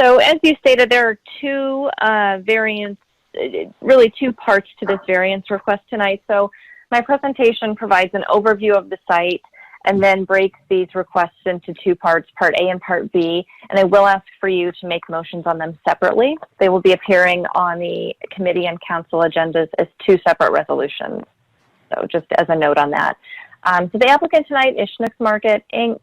So as you stated, there are two really two parts to this variance request tonight. So my presentation provides an overview of the site and then breaks these requests into two parts, Part A and Part B, and I will ask for you to make motions on them separately. They will be appearing on the committee and council agendas as two separate resolutions. So just as a note on that. So the applicant tonight is Schnucks Market, Inc.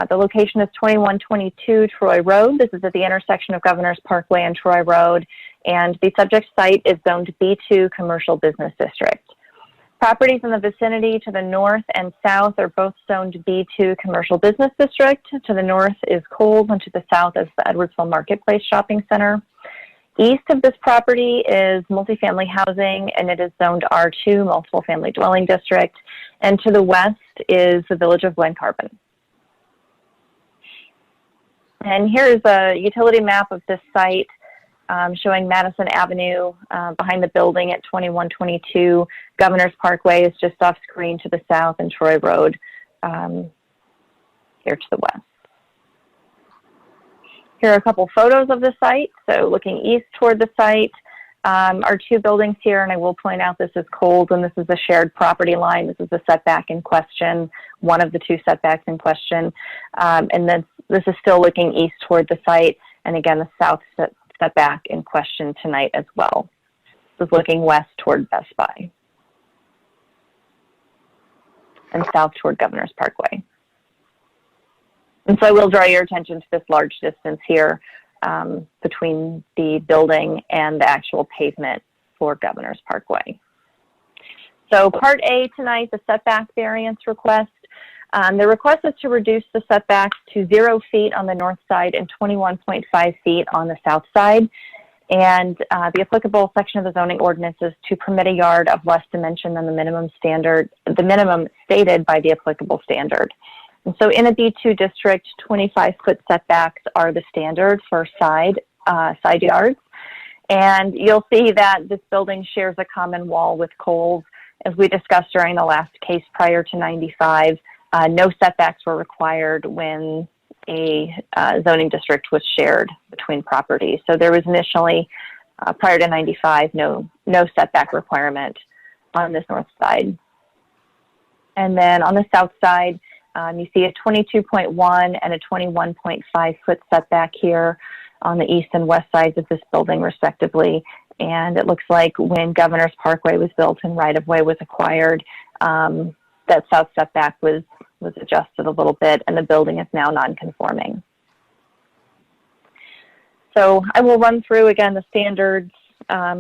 The location is 2122 Troy Road. This is at the intersection of Governor's Parkway and Troy Road, and the subject site is zoned B2 Commercial Business District. Properties in the vicinity to the north and south are both zoned B2 Commercial Business District. To the north is Kohl's, and to the south is the Edwardsville Marketplace Shopping Center. East of this property is multifamily housing, and it is zoned R2, Multiple Family Dwelling District. And to the west is the village of Glen Carbon. And here is a utility map of this site showing Madison Avenue behind the building at 2122. Governor's Parkway is just off screen to the south, and Troy Road here to the west. Here are a couple photos of the site. So looking east toward the site are two buildings here, and I will point out this is Kohl's and this is the shared property line. This is the setback in question, one of the two setbacks in question. And then this is still looking east toward the site, and again, the south setback in question tonight as well. This is looking west toward Best Buy and south toward Governor's Parkway. And so I will draw your attention to this large distance here between the building and the actual pavement for Governor's Parkway. So Part A tonight, the setback variance request. The request is to reduce the setbacks to 0 feet on the north side and 21.5 feet on the south side. And the applicable section of the zoning ordinance is to permit a yard of less dimension than the minimum standard, the minimum stated by the applicable standard. And so in a B2 district, 25-foot setbacks are the standard for side yards. And you'll see that this building shares a common wall with Kohl's. As we discussed during the last case prior to 95, no setbacks were required when a zoning district was shared between properties. So there was initially, prior to 95, no setback requirement on this north side. And then on the south side, you see a 22.1 and a 21.5 foot setback here on the east and west sides of this building respectively. And it looks like when Governor's Parkway was built and right-of-way was acquired, that south setback was adjusted a little bit, and the building is now non-conforming. So I will run through again the standards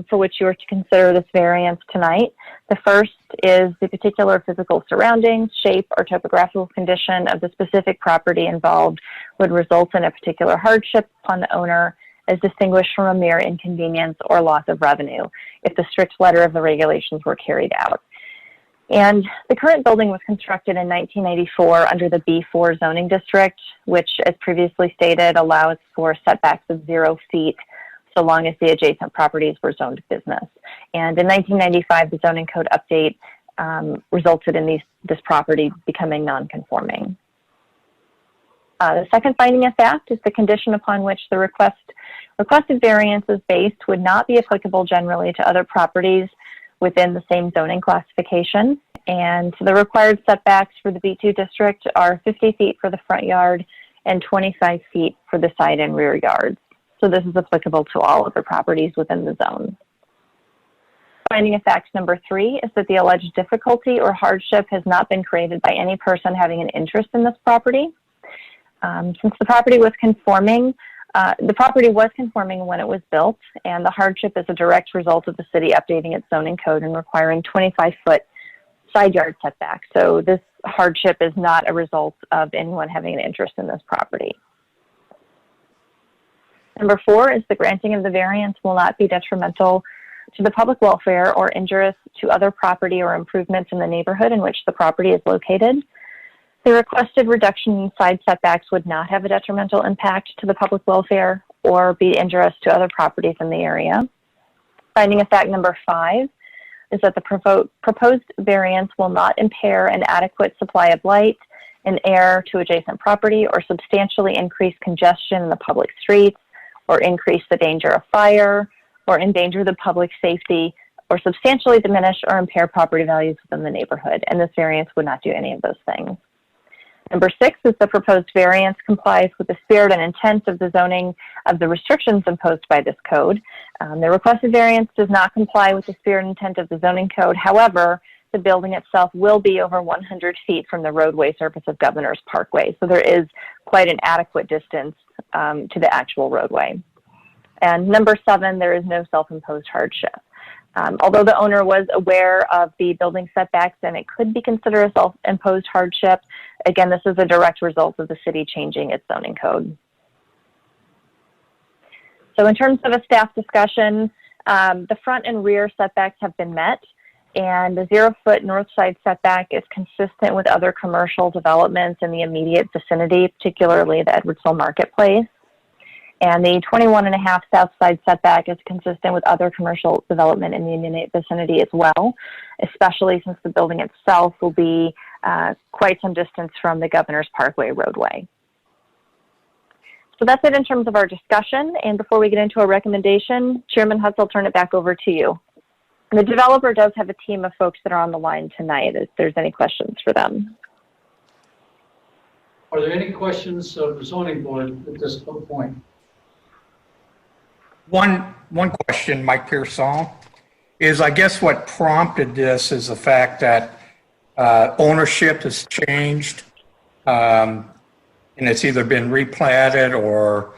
for which you are to consider this variance tonight. The first is the particular physical surroundings, shape, or topographical condition of the specific property involved would result in a particular hardship upon the owner as distinguished from a mere inconvenience or loss of revenue if the strict letter of the regulations were carried out. And the current building was constructed in 1984 under the B4 zoning district, which, as previously stated, allows for setbacks of 0 feet so long as the adjacent properties were zoned business. And in 1995, the zoning code update resulted in this property becoming non-conforming. The second finding of fact is the condition upon which the requested variance is based would not be applicable generally to other properties within the same zoning classification. And the required setbacks for the B2 district are 50 feet for the front yard and 25 feet for the side and rear yards. So this is applicable to all other properties within the zone. Finding of fact number 3 is that the alleged difficulty or hardship has not been created by any person having an interest in this property. Since the property was conforming when it was built, and the hardship is a direct result of the city updating its zoning code and requiring 25-foot side yard setback. So this hardship is not a result of anyone having an interest in this property. Number 4 is the granting of the variance will not be detrimental to the public welfare or injurious to other property or improvements in the neighborhood in which the property is located. The requested reduction in side setbacks would not have a detrimental impact to the public welfare or be injurious to other properties in the area. Finding of fact number 5 is that the proposed variance will not impair an adequate supply of light and air to adjacent property or substantially increase congestion in the public streets or increase the danger of fire, or endanger the public safety, or substantially diminish or impair property values within the neighborhood. And this variance would not do any of those things. Number 6 is the proposed variance complies with the spirit and intent of the zoning of the restrictions imposed by this code. The requested variance does not comply with the spirit and intent of the zoning code. However, the building itself will be over 100 feet from the roadway surface of Governor's Parkway. So there is quite an adequate distance to the actual roadway. And number 7, there is no self-imposed hardship. Although the owner was aware of the building setbacks and it could be considered a self-imposed hardship, again, this is a direct result of the city changing its zoning code. So in terms of a staff discussion, the front and rear setbacks have been met, and the 0-foot north side setback is consistent with other commercial developments in the immediate vicinity, particularly the Edwardsville Marketplace. And the 21.5 south side setback is consistent with other commercial development in the immediate vicinity as well, especially since the building itself will be quite some distance from the Governor's Parkway roadway. So that's it in terms of our discussion. And before we get into a recommendation, Chairman Hutz, I'll turn it back over to you. The developer does have a team of folks that are on the line tonight if there's any questions for them. Are there any questions of the zoning board at this point? One question, Mike Pearsall, is I guess what prompted this is the fact that ownership has changed and it's either been replatted or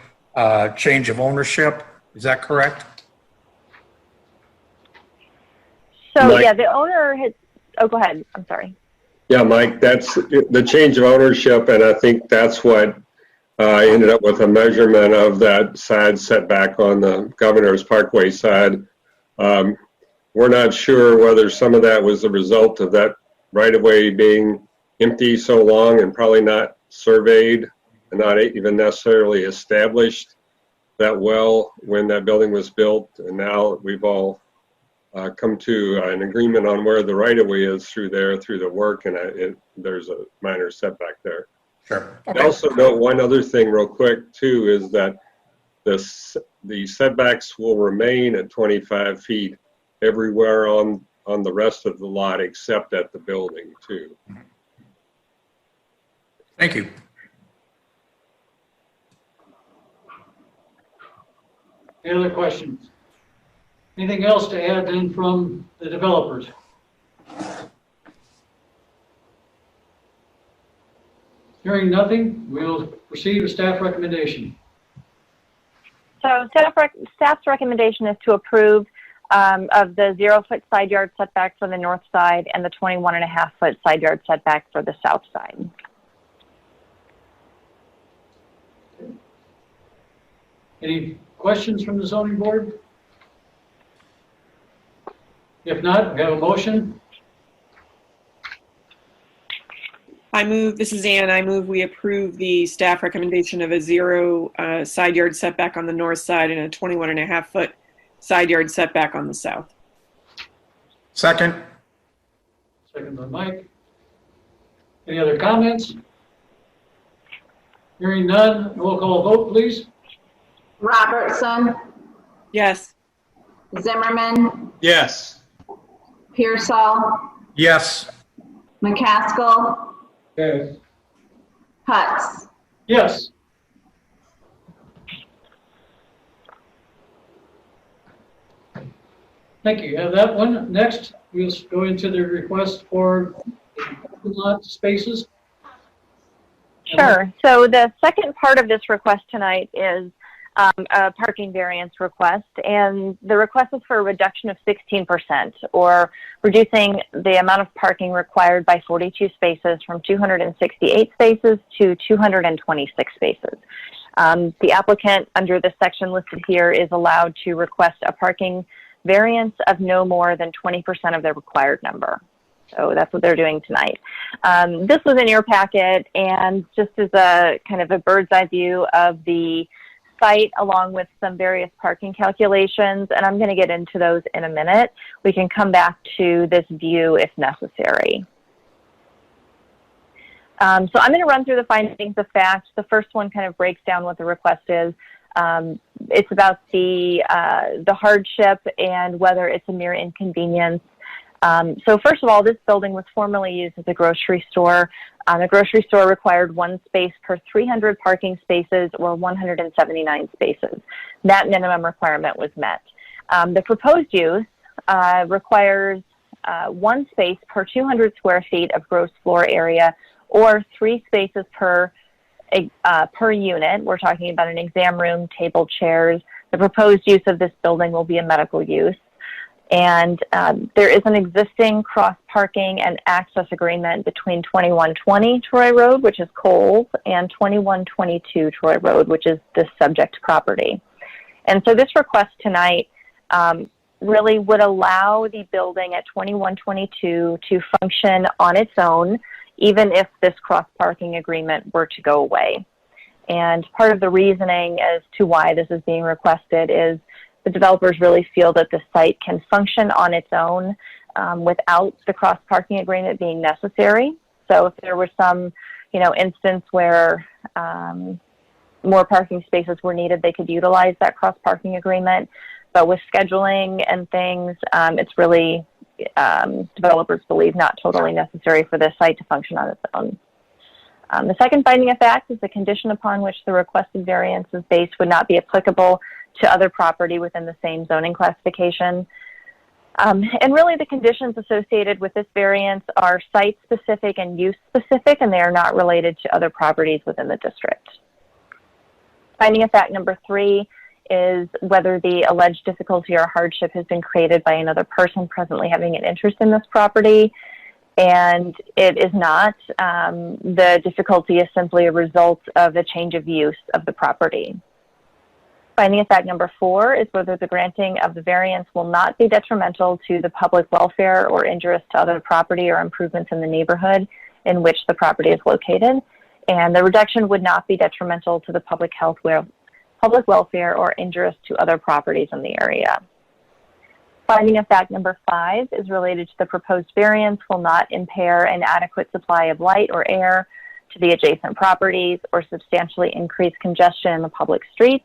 change of ownership. Is that correct? So Mike, yeah, the owner has, oh, go ahead. I'm sorry. Yeah, Mike, that's the change of ownership, and I think that's what I ended up with a measurement of that side setback on the Governor's Parkway side. We're not sure whether some of that was the result of that right-of-way being empty so long and probably not surveyed and not even necessarily established that well when that building was built. And now we've all come to an agreement on where the right-of-way is through the work, and there's a minor setback there. Sure. Okay. I also note one other thing real quick too, is that the setbacks will remain at 25 feet everywhere on the rest of the lot except at the building too. Thank you. Any other questions? Anything else to add in from the developers? Hearing nothing, we'll proceed with staff recommendation. So staff's recommendation is to approve of the 0-foot side yard setback for the north side and the 21.5-foot side yard setback for the south side. Any questions from the zoning board? If not, we have a motion. I move, this is Ann, I move we approve the staff recommendation of a 0 side yard setback on the north side and a 21.5-foot side yard setback on the south. Second. Second by Mike. Any other comments? Hearing none, roll call vote, please. Robertson, Yes. Zimmerman, Yes. Pearsall, Yes. McCaskill, Yes. Hutz. Yes. Thank you. You have that one. Next, we'll go into the request for parking lot spaces. Sure. So the second part of this request tonight is a parking variance request, and the request is for a reduction of 16%, or reducing the amount of parking required by 42 spaces from 268 spaces to 226 spaces. The applicant under this section listed here is allowed to request a parking variance of no more than 20% of the required number. So that's what they're doing tonight. This was in your packet, and just as a kind of a bird's eye view of the site along with some various parking calculations, and I'm going to get into those in a minute. We can come back to this view if necessary. So I'm going to run through the findings of fact. The first one kind of breaks down what the request is. It's about the hardship and whether it's a mere inconvenience. So first of all, this building was formerly used as a grocery store. The grocery store required 1 space per 300 parking spaces or 179 spaces. That minimum requirement was met. The proposed use requires 1 space per 200 square feet of gross floor area or 3 spaces per unit. We're talking about an exam room, table, chairs. The proposed use of this building will be a medical use. And there is an existing cross-parking and access agreement between 2120 Troy Road, which is Kohl's, and 2122 Troy Road, which is the subject property. And so this request tonight really would allow the building at 2122 to function on its own, even if this cross-parking agreement were to go away. And part of the reasoning as to why this is being requested is the developers really feel that the site can function on its own without the cross-parking agreement being necessary. So if there was some, instance where more parking spaces were needed, they could utilize that cross-parking agreement. But with scheduling and things, it's really, developers believe, not totally necessary for this site to function on its own. The second finding of fact is the condition upon which the requested variance is based would not be applicable to other property within the same zoning classification. And really the conditions associated with this variance are site-specific and use-specific, and they are not related to other properties within the district. Finding of fact number 3 is whether the alleged difficulty or hardship has been created by another person presently having an interest in this property. And it is not. The difficulty is simply a result of the change of use of the property. Finding of fact number 4 is whether the granting of the variance will not be detrimental to the public welfare or injurious to other property or improvements in the neighborhood in which the property is located. And the reduction would not be detrimental to the public welfare or injurious to other properties in the area. Finding of fact number 5 is related to the proposed variance will not impair an adequate supply of light or air to the adjacent properties or substantially increase congestion in the public streets,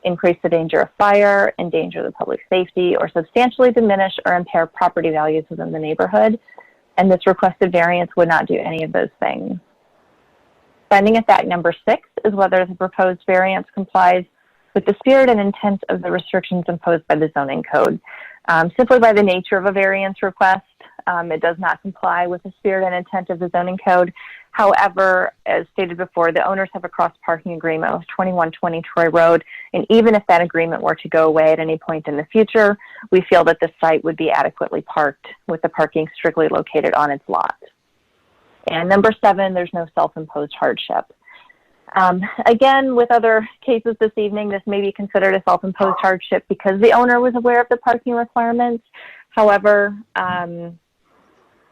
increase the danger of fire, endanger the public safety, or substantially diminish or impair property values within the neighborhood. And this requested variance would not do any of those things. Finding of fact number 6 is whether the proposed variance complies with the spirit and intent of the restrictions imposed by the zoning code. Simply by the nature of a variance request, it does not comply with the spirit and intent of the zoning code. However, as stated before, the owners have a cross-parking agreement with 2120 Troy Road, and even if that agreement were to go away at any point in the future, we feel that the site would be adequately parked with the parking strictly located on its lot. And number 7, there's no self-imposed hardship. Again, with other cases this evening, this may be considered a self-imposed hardship because the owner was aware of the parking requirements. However,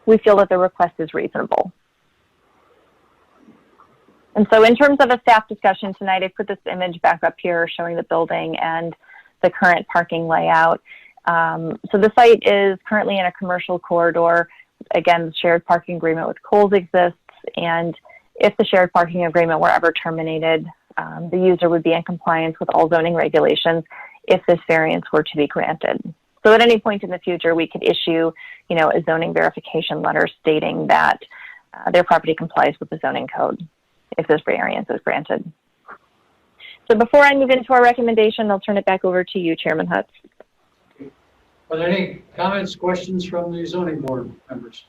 we feel that the request is reasonable. And so in terms of a staff discussion tonight, I put this image back up here showing the building and the current parking layout. So the site is currently in a commercial corridor. Again, the shared parking agreement with Kohl's exists, and if the shared parking agreement were ever terminated, the user would be in compliance with all zoning regulations if this variance were to be granted. So at any point in the future, we could issue, a zoning verification letter stating that their property complies with the zoning code if this variance is granted. So before I move into our recommendation, I'll turn it back over to you, Chairman Hutz. Are there any comments, questions from the zoning board members?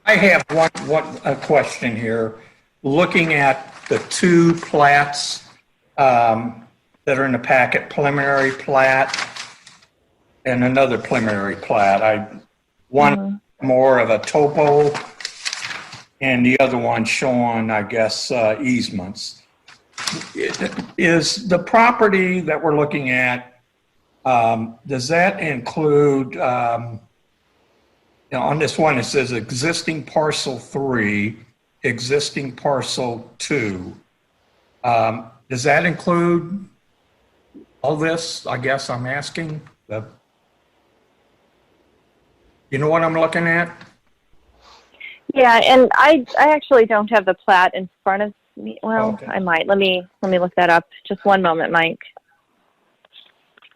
I have one question here. Looking at the 2 plats that are in the packet, preliminary plat and another preliminary plat. One more of a topo and the other one showing, I guess, easements. Is the property that we're looking at, does that include, on this one, it says existing parcel 3, existing parcel 2. Does that include all this, I guess I'm asking? You know what I'm looking at? Yeah, and I actually don't have the plat in front of Well, Okay. I might. Let me look that up. Just one moment, Mike.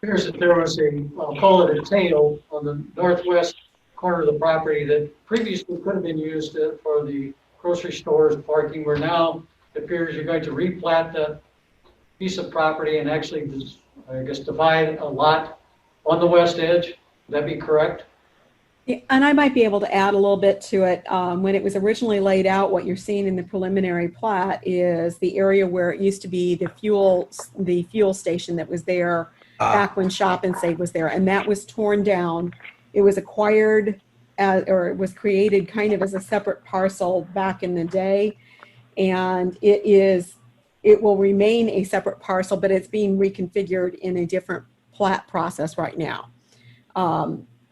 Appears that there was I'll call it a tail on the northwest corner of the property that previously could have been used for the grocery stores parking, where now it appears you're going to replat that piece of property and actually, I guess, divide a lot on the west edge. Would that be correct? Yeah, and I might be able to add a little bit to it. When it was originally laid out, what you're seeing in the preliminary plat is the area where it used to be the fuel station that was there back when Shop and Save was there, and that was torn down. It was acquired or it was created kind of as a separate parcel back in the day, and it will remain a separate parcel, but it's being reconfigured in a different plat process right now.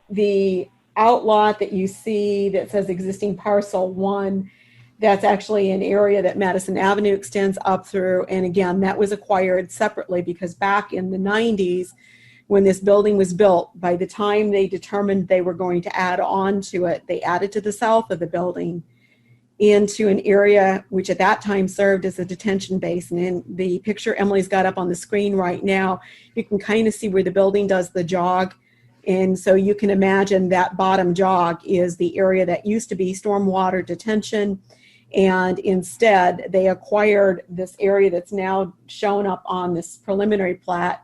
The outlot that you see that says existing parcel 1, that's actually an area that Madison Avenue extends up through. And again, that was acquired separately because back in the 90s, when this building was built, by the time they determined they were going to add on to it, they added to the south of the building into an area which at that time served as a detention basin. In the picture Emily's got up on the screen right now, you can kind of see where the building does the jog. And so you can imagine that bottom jog is the area that used to be stormwater detention. And instead, they acquired this area that's now shown up on this preliminary plat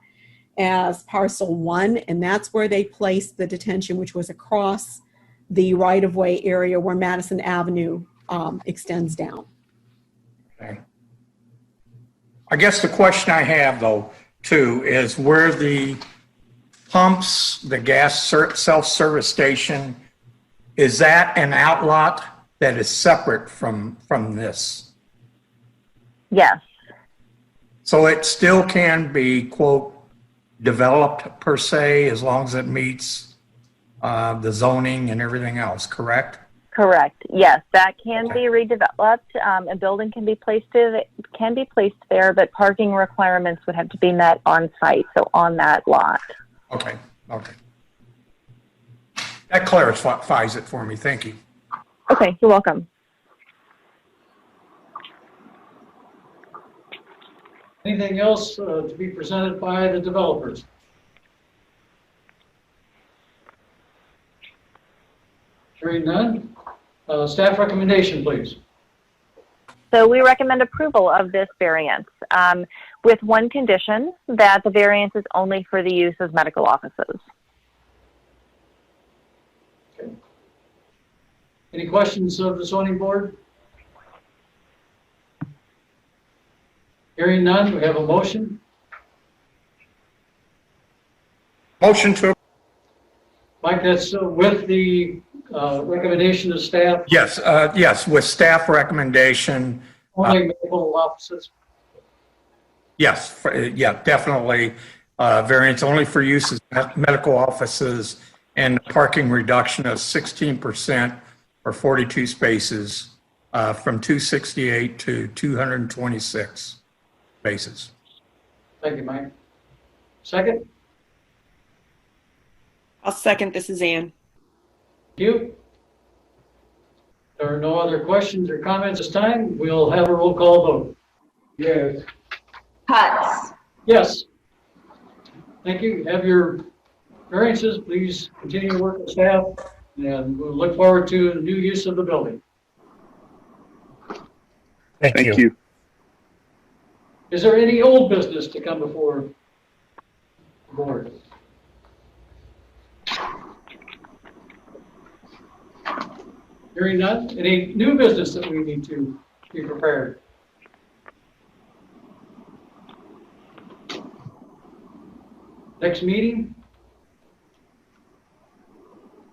as parcel 1. And that's where they placed the detention, which was across the right-of-way area where Madison Avenue extends down. Okay. I guess the question I have, though, too, is where the pumps, the gas self-service station, is that an outlot that is separate from this? Yes. So it still can be, quote, developed per se, as long as it meets the zoning and everything else, correct? Correct. Yes, that can Okay. be redeveloped. A building can be placed there, but parking requirements would have to be met on site, so on that lot. Okay, okay. That clarifies it for me. Thank you. Okay, you're welcome. Anything else to be presented by the developers? Hearing none. Staff recommendation, please. So we recommend approval of this variance with one condition, that the variance is only for the use of medical offices. Okay. Any questions of the zoning board? Hearing none, we have a motion. Motion to, Mike, that's with the recommendation of staff, yes, yes, with staff recommendation, only medical offices. yes, yeah, definitely. Variance only for use as medical offices, and parking reduction of 16% or 42 spaces from 268 to 226 spaces. Thank you, Mike. Second, I'll second. This is Ann. thank you. There are no other questions or comments this time. We'll have a roll call vote. Yes. Hutz, Yes. Thank you. Have your variances. Please continue to work with staff, and we'll look forward to the new use of the building. Thank you. Is there any old business to come before the board? Hearing none. Any new business that we need to be prepared? Next meeting?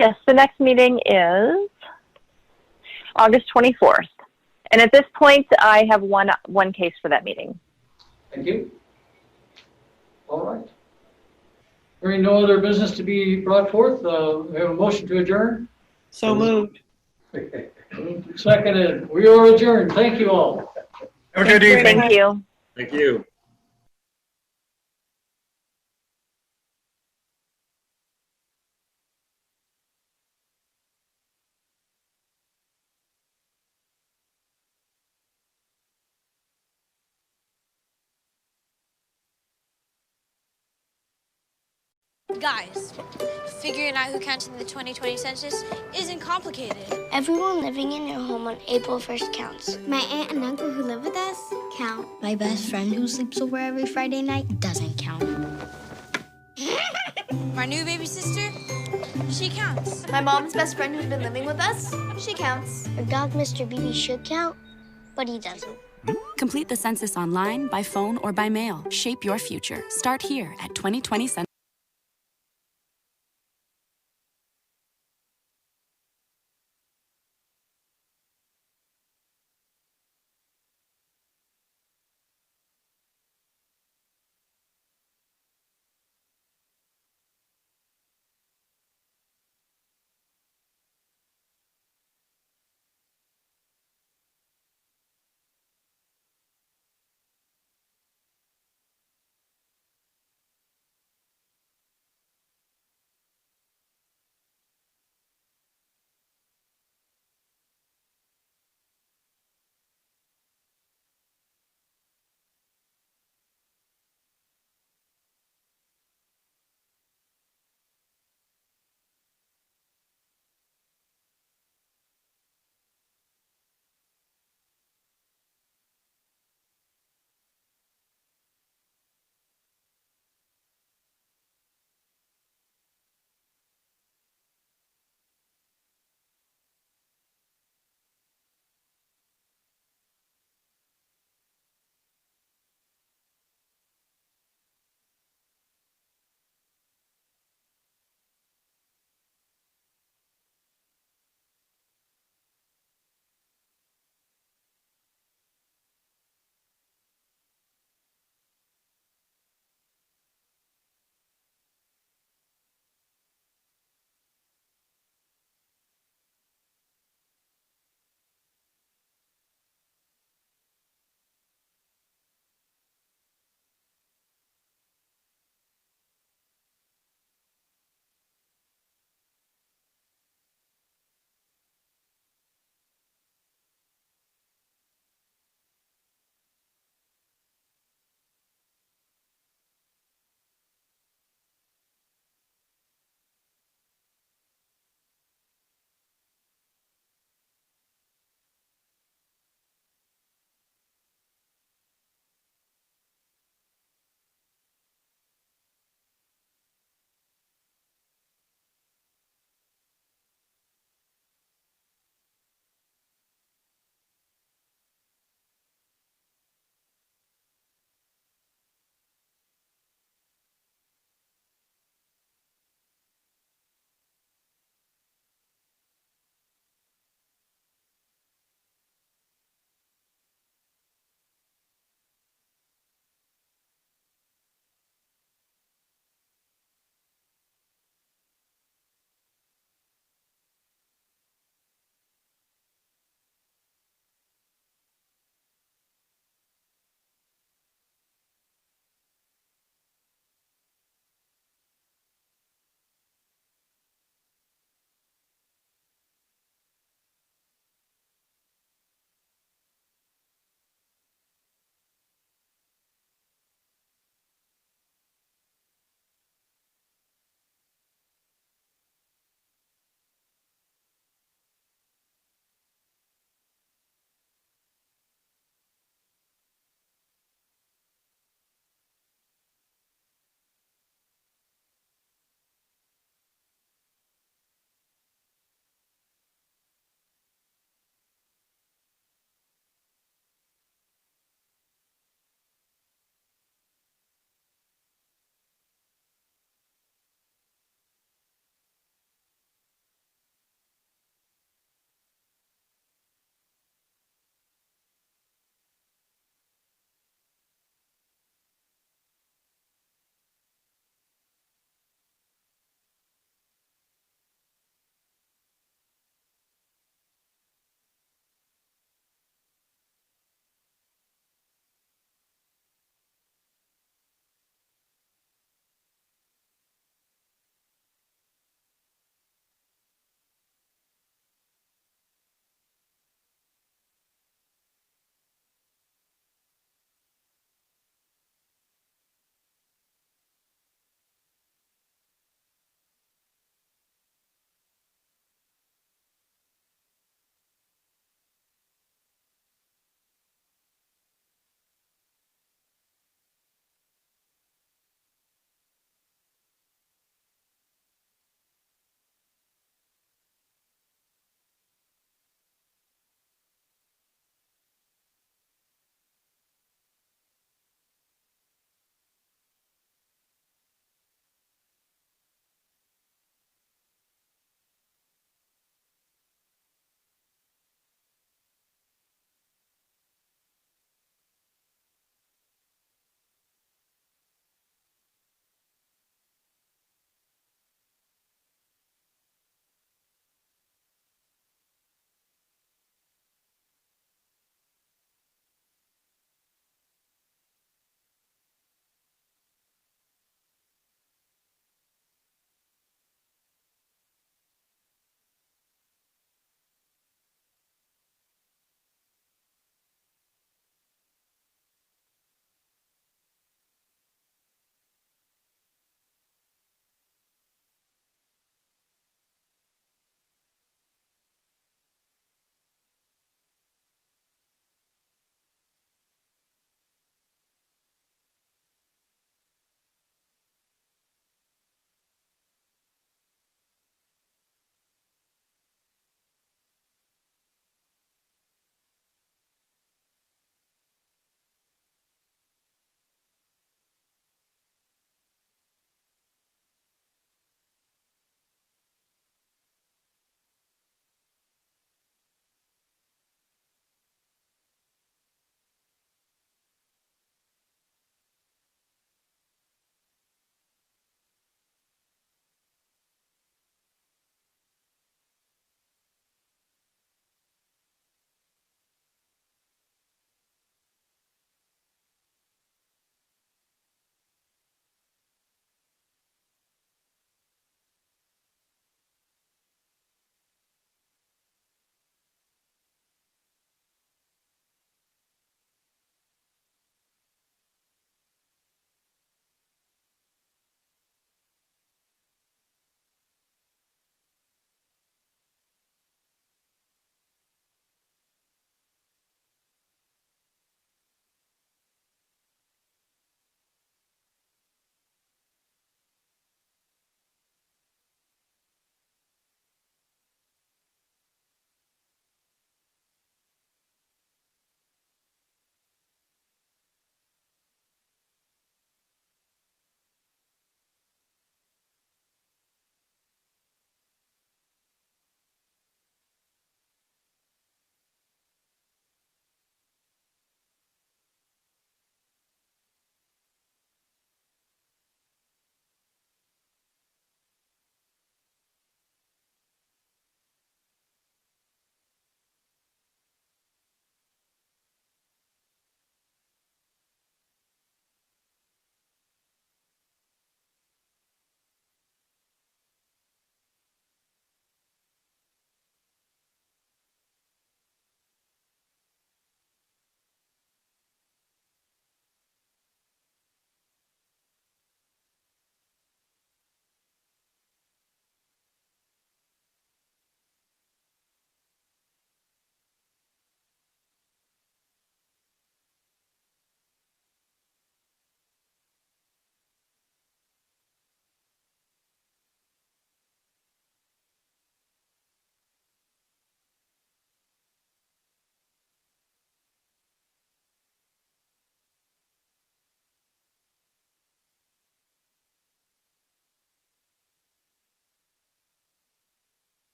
Yes, the next meeting is August 24th. And at this point, I have one case for that meeting. Thank you. All right. Hearing no other business to be brought forth, we have a motion to adjourn. So moved. Seconded. We are adjourned. Thank you all. Have a good evening. Thank you. Thank you. Guys, figuring out who counts in the 2020 census isn't complicated. Everyone living in your home on April 1st counts. My aunt and uncle who live with us count. My best friend who sleeps over every Friday night doesn't count. My new baby sister, she counts. My mom's best friend who's been living with us, she counts. Our dog, Mr. BB, should count, but he doesn't. Complete the census online, by phone, or by mail. Shape your future. Start here at 2020 Census.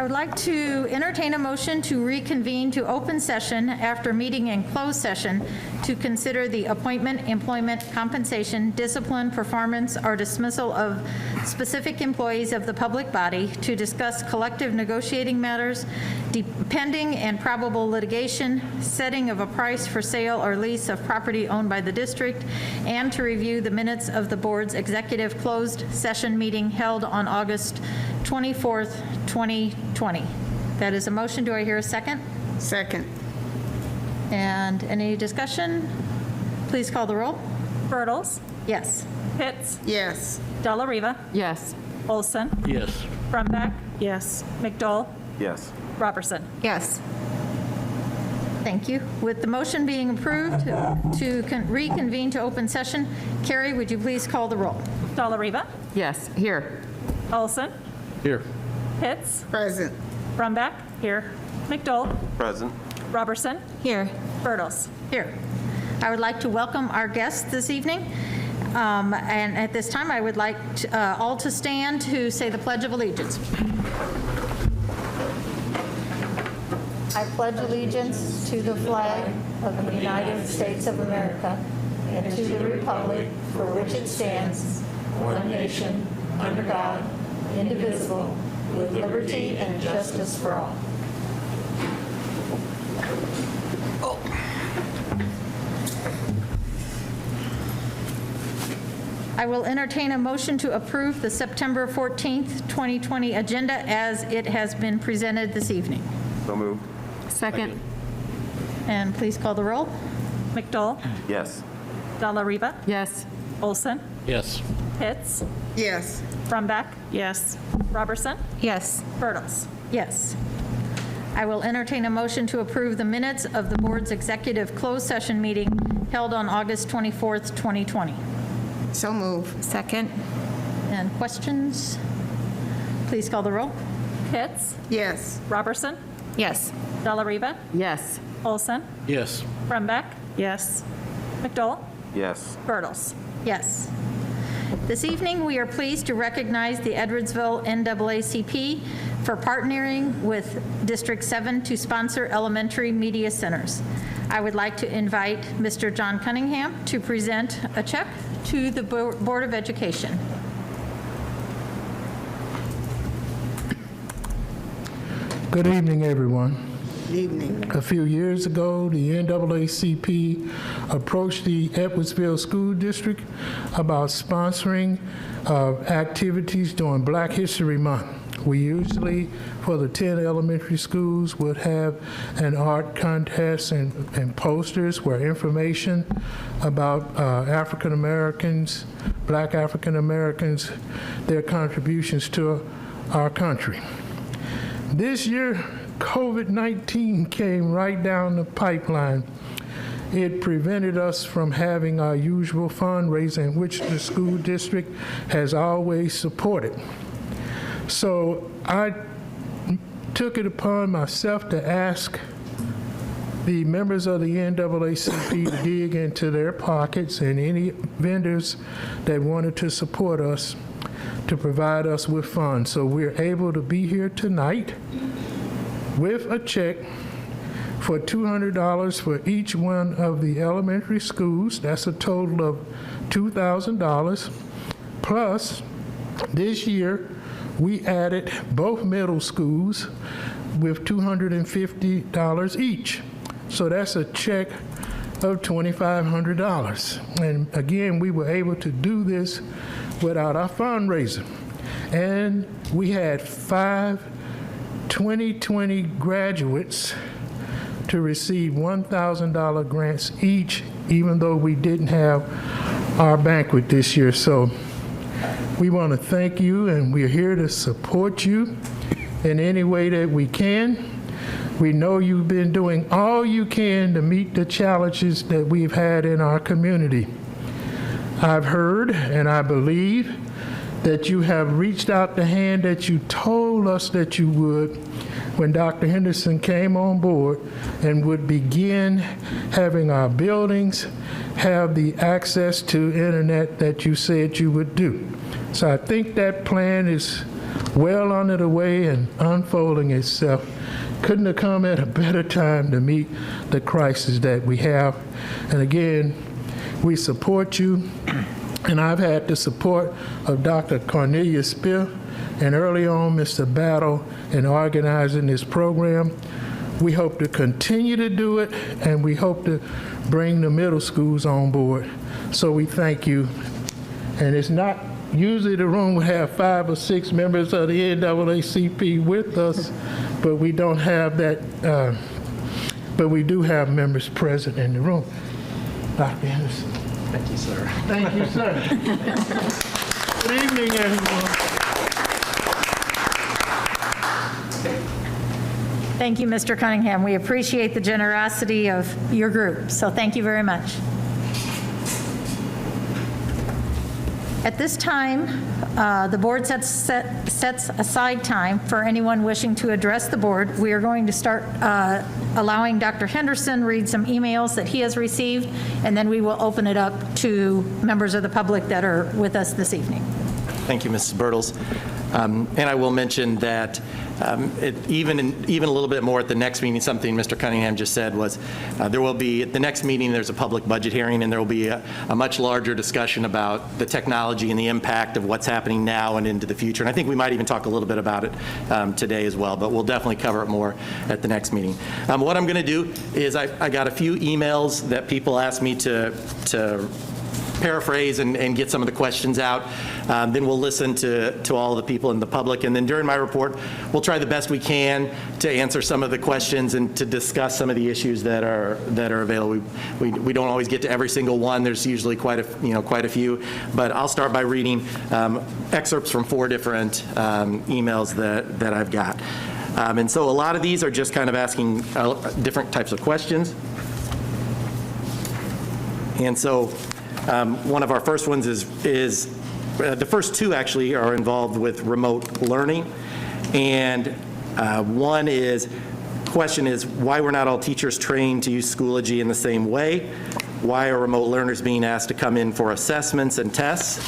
I would like to entertain a motion to reconvene to open session after meeting in closed session to consider the appointment, employment, compensation, discipline, performance, or dismissal of specific employees of the public body, to discuss collective negotiating matters, pending and probable litigation, setting of a price for sale or lease of property owned by the district, and to review the minutes of the board's executive closed session meeting held on August 24th, 2020. That is a motion. Do I hear a second? Second. And any discussion? Please call the roll. Bertles, Yes. Pitts, Yes. Della Riva, Yes. Olson, Yes. Brumback, Yes. McDowell, Yes. Robertson. Yes. Thank you. With the motion being approved to reconvene to open session, Carrie, would you please call the roll? Della Riva, Yes. Here. Olson, Here. Pitts, Present. Brumback, here, McDowell, Present. Robertson, Here. Bertles. Here. I would like to welcome our guests this evening. And at this time, I would like all to stand to say the Pledge of Allegiance. I pledge allegiance to the flag of the United States of America and to the republic for which it stands, one nation, under God, indivisible, with liberty and justice for all. I will entertain a motion to approve the September 14th, 2020 agenda as it has been presented this evening. So moved. Second. And please call the roll. McDowell, Yes. Della Riva, Yes. Olson, Yes. Pitts, Yes. Brumback, Yes. Robertson, Yes. Bertles. Yes. I will entertain a motion to approve the minutes of the board's executive closed session meeting held on August 24th, 2020. So move. Second. And questions? Please call the roll. Pitts, Yes. Robertson, Yes. Della Riva, Yes. Olson, Yes. Brumback, Yes. McDowell, Yes. Bertles. Yes. This evening, we are pleased to recognize the Edwardsville NAACP for partnering with District 7 to sponsor elementary media centers. I would like to invite Mr. John Cunningham to present a check to the Board of Education. Good evening, everyone. Good evening. A few years ago, the NAACP approached the Edwardsville School District about sponsoring activities during Black History Month. We usually, for the 10 elementary schools, would have an art contest and posters where information about African Americans, Black African Americans, their contributions to our country. This year, COVID-19 came right down the pipeline. It prevented us from having our usual fundraising, which the school district has always supported. So I took it upon myself to ask the members of the NAACP to dig into their pockets and any vendors that wanted to support us to provide us with funds. So we're able to be here tonight with a check for $200 for each one of the elementary schools. That's a total of $2,000. Plus, this year, we added both middle schools with $250 each. So that's a check of $2,500. And again, we were able to do this without our fundraiser. And we had 5 2020 graduates to receive $1,000 grants each, even though we didn't have our banquet this year. So we want to thank you, and we're here to support you in any way that we can. We know you've been doing all you can to meet the challenges that we've had in our community. I've heard and I believe that you have reached out the hand that you told us that you would when Dr. Henderson came on board and would begin having our buildings have the access to internet that you said you would do. So I think that plan is well under the way and unfolding itself. Couldn't have come at a better time to meet the crisis that we have. And again, we support you, and I've had the support of Dr. Cornelius Spear and early on Mr. Battle in organizing this program. We hope to continue to do it, and we hope to bring the middle schools on board. So we thank you. And it's not, usually the room would have 5 or 6 members of the NAACP with us, but we don't have that, but we do have members present in the room. Dr. Anderson. Thank you, sir. Thank you, sir. Good evening, everyone. Thank you, Mr. Cunningham. We appreciate the generosity of your group, so thank you very much. At this time, the board sets aside time for anyone wishing to address the board. We are going to start allowing Dr. Henderson read some emails that he has received, and then we will open it up to members of the public that are with us this evening. Thank you, Mrs. Birtles. And I will mention that even a little bit more at the next meeting, something Mr. Cunningham just said was there will be, at the next meeting, there's a public budget hearing, and there will be a much larger discussion about the technology and the impact of what's happening now and into the future. And I think we might even talk a little bit about it today as well, but we'll definitely cover it more at the next meeting. What I'm going to do is I got a few emails that people asked me to paraphrase and get some of the questions out. Then we'll listen to all the people in the public, and then during my report, we'll try the best we can to answer some of the questions and to discuss some of the issues that are available. We don't always get to every single one. There's usually quite a few, but I'll start by reading excerpts from 4 different emails that I've got. And so a lot of these are just kind of asking different types of questions. And so one of our first ones is the first 2 actually are involved with remote learning. And one question is why were not all teachers trained to use Schoology in the same way? Why are remote learners being asked to come in for assessments and tests?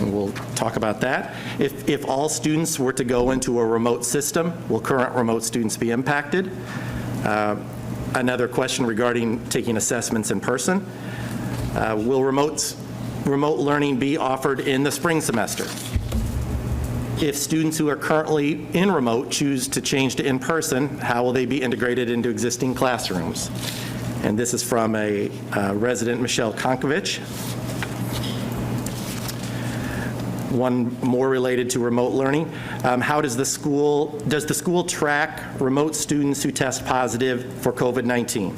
And we'll talk about that. If all students were to go into a remote system, will current remote students be impacted? Another question regarding taking assessments in person. Will remote learning be offered in the spring semester? If students who are currently in remote choose to change to in-person, how will they be integrated into existing classrooms? And this is from a resident, Michelle Konkovich. One more related to remote learning. How does the school track remote students who test positive for COVID-19?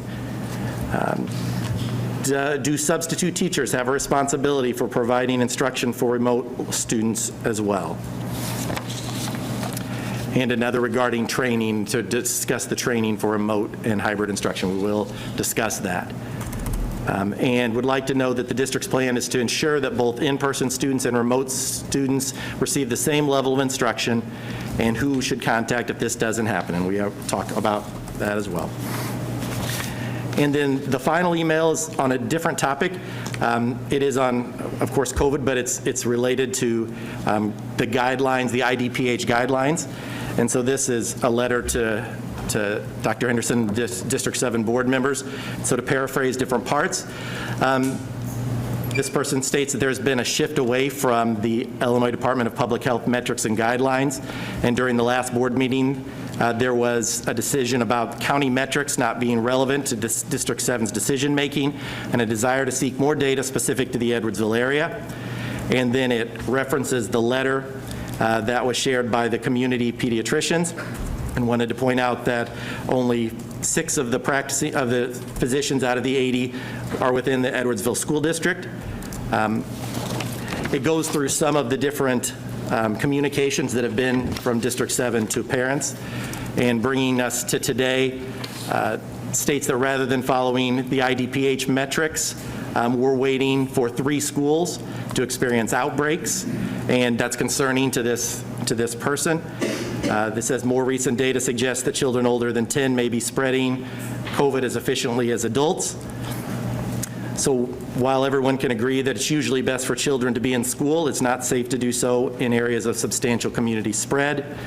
Do substitute teachers have a responsibility for providing instruction for remote students as well? And another regarding training, to discuss the training for remote and hybrid instruction. We will discuss that. And would like to know that the district's plan is to ensure that both in-person students and remote students receive the same level of instruction, and who should contact if this doesn't happen. And we have talked about that as well. And then the final email is on a different topic. It is on, of course, COVID, but it's related to the guidelines, the IDPH guidelines. And so this is a letter to Dr. Henderson, District 7 board members. So to paraphrase different parts, this person states that there's been a shift away from the Illinois Department of Public Health metrics and guidelines. And during the last board meeting, there was a decision about county metrics not being relevant to District 7's decision making, and a desire to seek more data specific to the Edwardsville area. And then it references the letter that was shared by the community pediatricians, and wanted to point out that only 6 of the physicians out of the 80 are within the Edwardsville School District. It goes through some of the different communications that have been from District 7 to parents, and bringing us to today, states that rather than following the IDPH metrics, we're waiting for 3 schools to experience outbreaks, and that's concerning to this person. This says more recent data suggests that children older than 10 may be spreading COVID as efficiently as adults. So while everyone can agree that it's usually best for children to be in school, it's not safe to do so in areas of substantial community spread.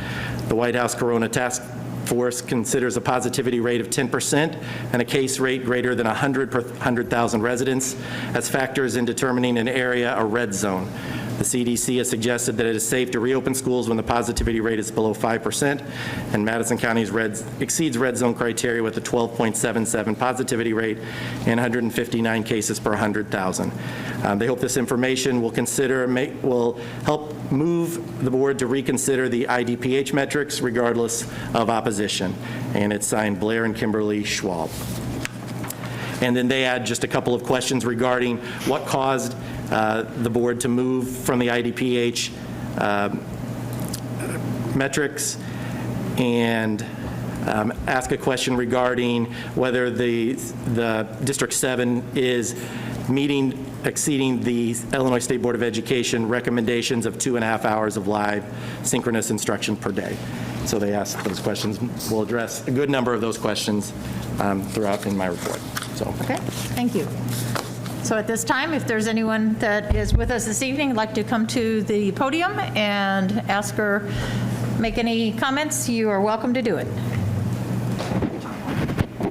The White House Corona Task Force considers a positivity rate of 10% and a case rate greater than 100 per 100,000 residents as factors in determining an area a red zone. The CDC has suggested that it is safe to reopen schools when the positivity rate is below 5%, and Madison County exceeds red zone criteria with a 12.77 positivity rate and 159 cases per 100,000. They hope this information will help move the board to reconsider the IDPH metrics regardless of opposition. And it's signed Blair and Kimberly Schwab. And then they add just a couple of questions regarding what caused the board to move from the IDPH metrics, and ask a question regarding whether the District 7 is exceeding the Illinois State Board of Education recommendations of 2.5 hours of live synchronous instruction per day. So they asked those questions. We'll address a good number of those questions throughout in my report. So. Okay, thank you. So at this time, if there's anyone that is with us this evening, like to come to the podium and ask or make any comments, you are welcome to do it.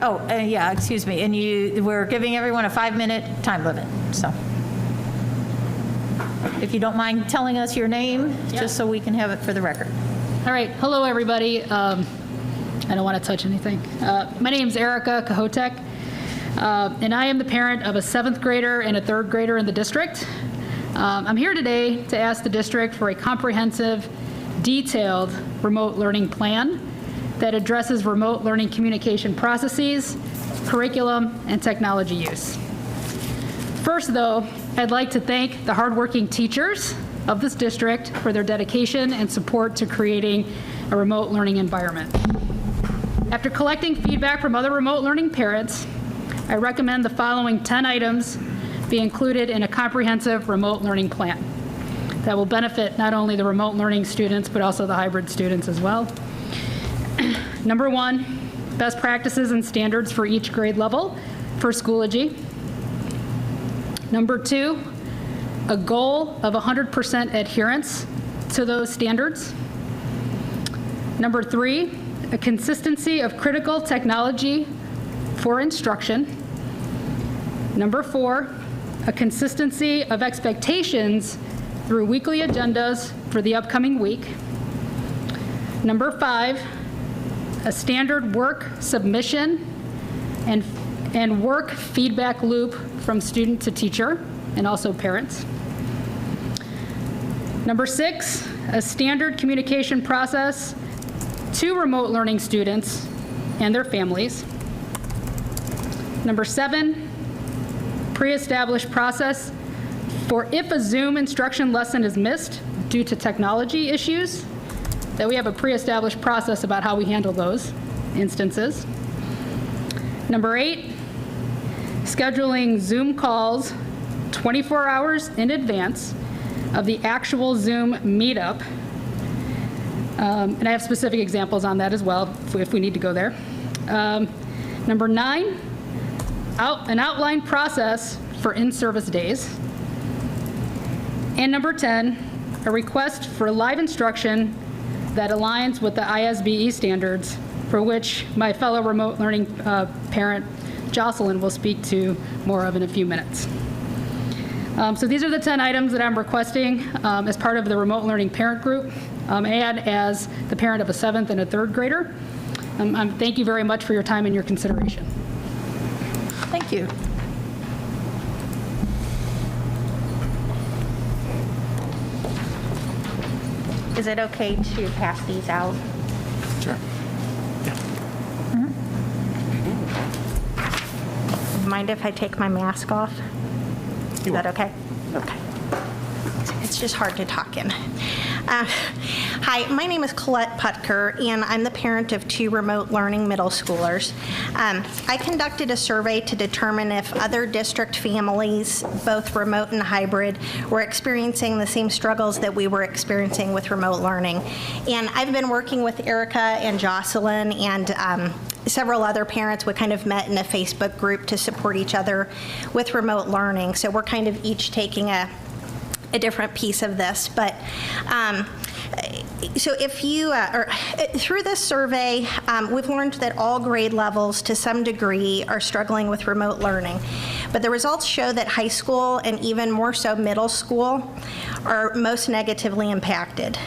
Oh, yeah, excuse me. And we're giving everyone a 5-minute time limit, so. If you don't mind telling us your name, just so we can have it for the record. All right, hello everybody. I don't want to touch anything. My name is Erica Kahotek, and I am the parent of a 7th grader and a 3rd grader in the district. I'm here today to ask the district for a comprehensive, detailed remote learning plan that addresses remote learning communication processes, curriculum, and technology use. First, though, I'd like to thank the hardworking teachers of this district for their dedication and support to creating a remote learning environment. After collecting feedback from other remote learning parents, I recommend the following 10 items be included in a comprehensive remote learning plan that will benefit not only the remote learning students, but also the hybrid students as well. Number 1, best practices and standards for each grade level for Schoology. Number 2, a goal of 100% adherence to those standards. Number 3, a consistency of critical technology for instruction. Number 4, a consistency of expectations through weekly agendas for the upcoming week. Number 5, a standard work submission and work feedback loop from student to teacher and also parents. Number 6, a standard communication process to remote learning students and their families. Number 7, pre-established process for if a Zoom instruction lesson is missed due to technology issues, that we have a pre-established process about how we handle those instances. Number 8, scheduling Zoom calls 24 hours in advance of the actual Zoom meetup. And I have specific examples on that as well if we need to go there. Number 9, an outline process for in-service days. And number 10, a request for live instruction that aligns with the ISBE standards, for which my fellow remote learning parent, Jocelyn, will speak to more of in a few minutes. So these are the 10 items that I'm requesting as part of the remote learning parent group and as the parent of a 7th and a 3rd grader. Thank you very much for your time and your consideration. Thank you. Is it okay to pass these out? Sure. Mind if I take my mask off? Is that okay? Okay. It's just hard to talk in. Hi, my name is Colette Putker, and I'm the parent of 2 remote learning middle schoolers. I conducted a survey to determine if other district families, both remote and hybrid, were experiencing the same struggles that we were experiencing with remote learning. And I've been working with Erica and Jocelyn and several other parents, we kind of met in a Facebook group to support each other with remote learning. So we're kind of each taking a different piece of this. But so if you, through this survey, we've learned that all grade levels to some degree are struggling with remote learning. But the results show that high school and even more so middle school are most negatively impacted.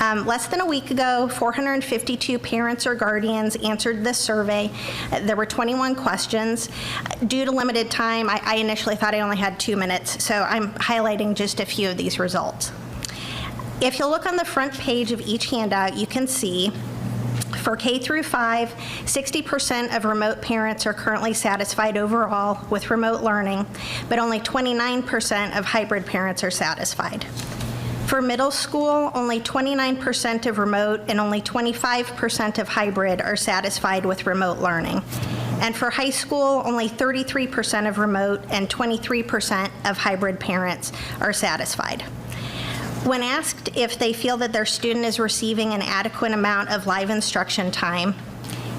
Less than a week ago, 452 parents or guardians answered this survey. There were 21 questions. Due to limited time, I initially thought I only had 2 minutes, so I'm highlighting just a few of these results. If you look on the front page of each handout, you can see for K through 5, 60% of remote parents are currently satisfied overall with remote learning, but only 29% of hybrid parents are satisfied. For middle school, only 29% of remote and only 25% of hybrid are satisfied with remote learning. And for high school, only 33% of remote and 23% of hybrid parents are satisfied. When asked if they feel that their student is receiving an adequate amount of live instruction time,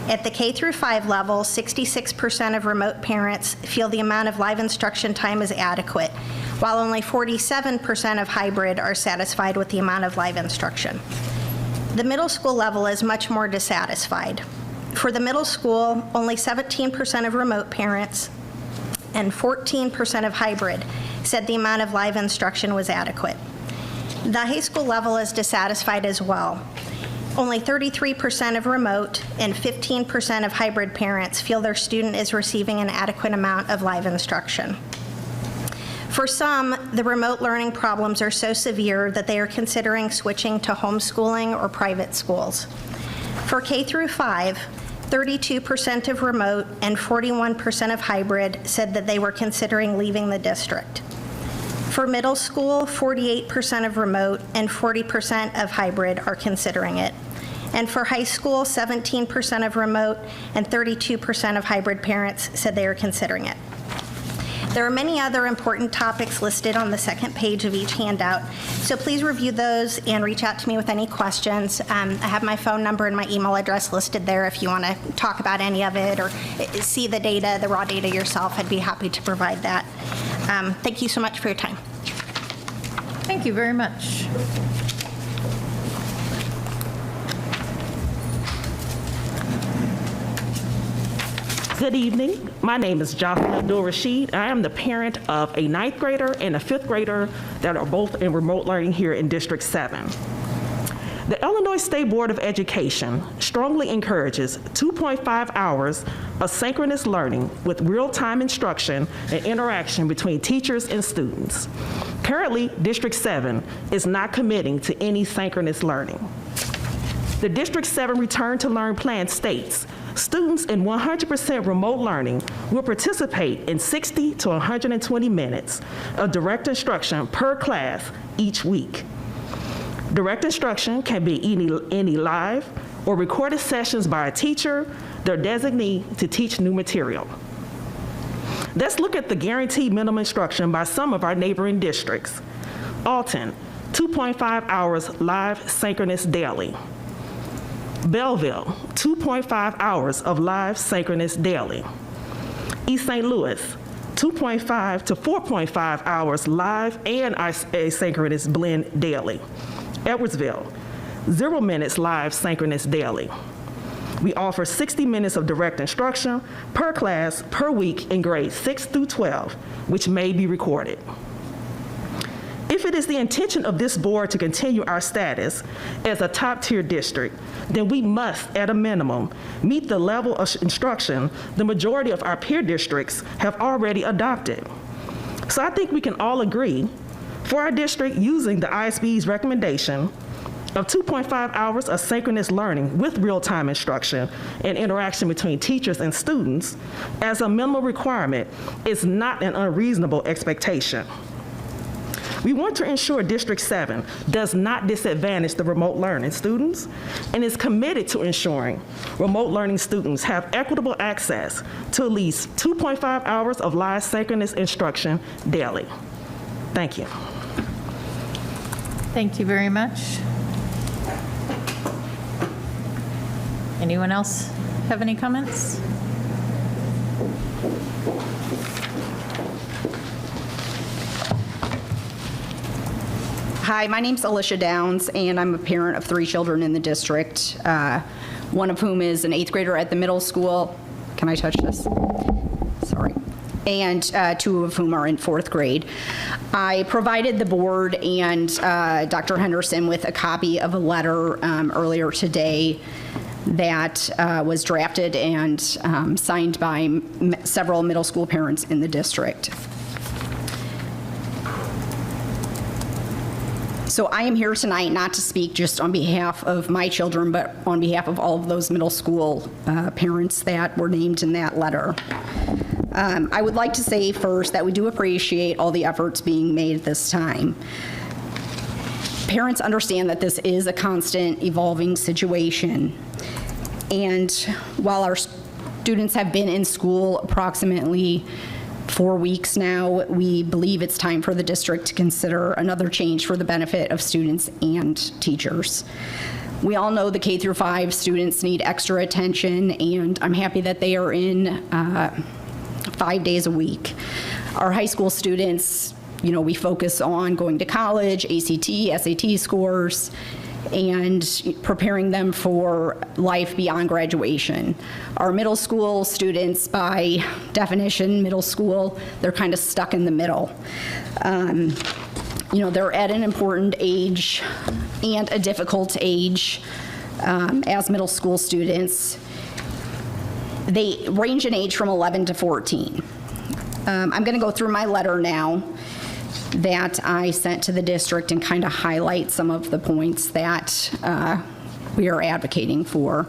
at the K through 5 level, 66% of remote parents feel the amount of live instruction time is adequate, while only 47% of hybrid are satisfied with the amount of live instruction. The middle school level is much more dissatisfied. For the middle school, only 17% of remote parents and 14% of hybrid said the amount of live instruction was adequate. The high school level is dissatisfied as well. Only 33% of remote and 15% of hybrid parents feel their student is receiving an adequate amount of live instruction. For some, the remote learning problems are so severe that they are considering switching to homeschooling or private schools. For K through 5, 32% of remote and 41% of hybrid said that they were considering leaving the district. For middle school, 48% of remote and 40% of hybrid are considering it. And for high school, 17% of remote and 32% of hybrid parents said they are considering it. There are many other important topics listed on the second page of each handout, so please review those and reach out to me with any questions. I have my phone number and my email address listed there if you want to talk about any of it or see the data, the raw data yourself. I'd be happy to provide that. Thank you so much for your time. Thank you very much. Good evening. My name is Jocelyn Abdul Rashid. I am the parent of a 9th grader and a 5th grader that are both in remote learning here in District 7. The Illinois State Board of Education strongly encourages 2.5 hours of synchronous learning with real-time instruction and interaction between teachers and students. Currently, District 7 is not committing to any synchronous learning. The District 7 Return to Learn plan states students in 100% remote learning will participate in 60 to 120 minutes of direct instruction per class each week. Direct instruction can be any live or recorded sessions by a teacher, their designee, to teach new material. Let's look at the guaranteed minimum instruction by some of our neighboring districts. Alton, 2.5 hours live synchronous daily. Belleville, 2.5 hours of live synchronous daily. East St. Louis, 2.5 to 4.5 hours live and asynchronous blend daily. Edwardsville, 0 minutes live synchronous daily. We offer 60 minutes of direct instruction per class per week in grades 6 through 12, which may be recorded. If it is the intention of this board to continue our status as a top-tier district, then we must, at a minimum, meet the level of instruction the majority of our peer districts have already adopted. So I think we can all agree, for our district using the ISB's recommendation of 2.5 hours of synchronous learning with real-time instruction and interaction between teachers and students as a minimal requirement is not an unreasonable expectation. We want to ensure District 7 does not disadvantage the remote learning students and is committed to ensuring remote learning students have equitable access to at least 2.5 hours of live synchronous instruction daily. Thank you. Thank you very much. Anyone else have any comments? Hi, my name's Alicia Downs, and I'm a parent of 3 children in the district, one of whom is an 8th grader at the middle school. Can I touch this? Sorry. And 2 of whom are in 4th grade. I provided the board and Dr. Henderson with a copy of a letter earlier today that was drafted and signed by several middle school parents in the district. So I am here tonight not to speak just on behalf of my children, but on behalf of all of those middle school parents that were named in that letter. I would like to say first that we do appreciate all the efforts being made at this time. Parents understand that this is a constant evolving situation. And while our students have been in school approximately 4 weeks now, we believe it's time for the district to consider another change for the benefit of students and teachers. We all know the K through 5 students need extra attention, and I'm happy that they are in 5 days a week. Our high school students, you know, we focus on going to college, ACT, SAT scores, and preparing them for life beyond graduation. Our middle school students, by definition, middle school, they're kind of stuck in the middle. You know, they're at an important age and a difficult age as middle school students. They range in age from 11 to 14. I'm going to go through my letter now that I sent to the district and kind of highlight some of the points that we are advocating for.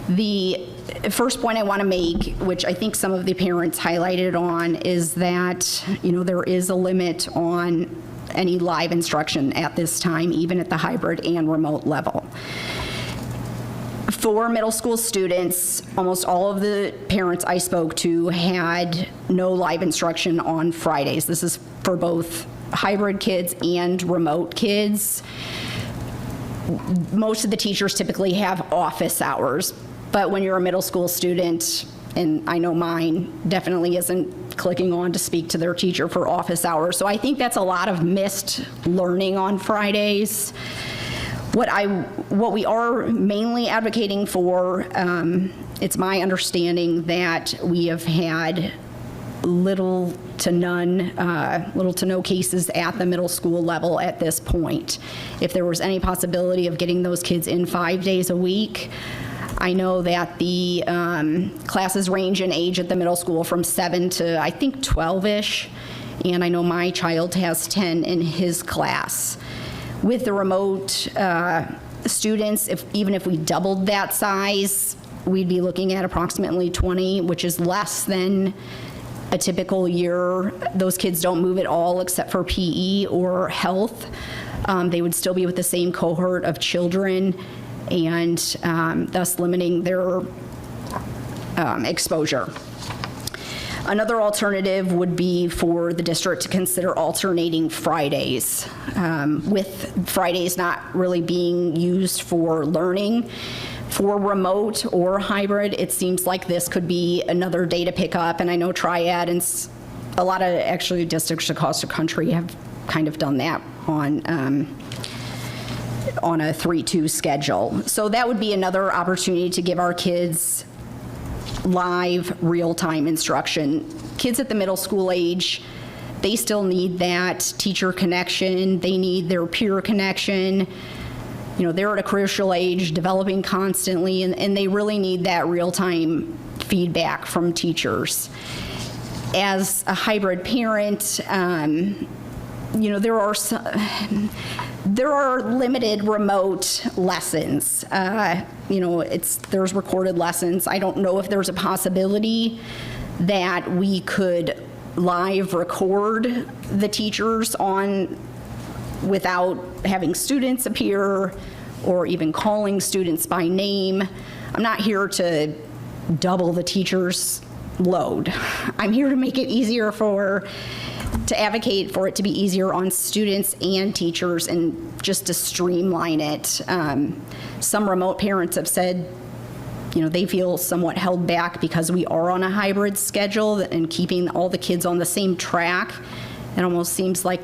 The first point I want to make, which I think some of the parents highlighted on, is that, you know, there is a limit on any live instruction at this time, even at the hybrid and remote level. For middle school students, almost all of the parents I spoke to had no live instruction on Fridays. This is for both hybrid kids and remote kids. Most of the teachers typically have office hours, but when you're a middle school student, and I know mine definitely isn't clicking on to speak to their teacher for office hours. So I think that's a lot of missed learning on Fridays. What we are mainly advocating for, it's my understanding that we have had little to no cases at the middle school level at this point. If there was any possibility of getting those kids in 5 days a week, I know that the classes range in age at the middle school from 7 to, I think, 12-ish, and I know my child has 10 in his class. With the remote students, even if we doubled that size, we'd be looking at approximately 20, which is less than a typical year. Those kids don't move at all except for PE or health. They would still be with the same cohort of children, and thus limiting their exposure. Another alternative would be for the district to consider alternating Fridays, with Fridays not really being used for learning. For remote or hybrid, it seems like this could be another day to pick up, and I know Triad and a lot of actually districts across the country have kind of done that on a 3-2 schedule. So that would be another opportunity to give our kids live, real-time instruction. Kids at the middle school age, they still need that teacher connection. They need their peer connection. You know, they're at a crucial age, developing constantly, and they really need that real-time feedback from teachers. As a hybrid parent, you know, there are limited remote lessons. You know, there's recorded lessons. I don't know if there's a possibility that we could live record the teachers without having students appear or even calling students by name. I'm not here to double the teachers' load. I'm here to make it easier to advocate for it to be easier on students and teachers and just to streamline it. Some remote parents have said they feel somewhat held back because we are on a hybrid schedule and keeping all the kids on the same track. It almost seems like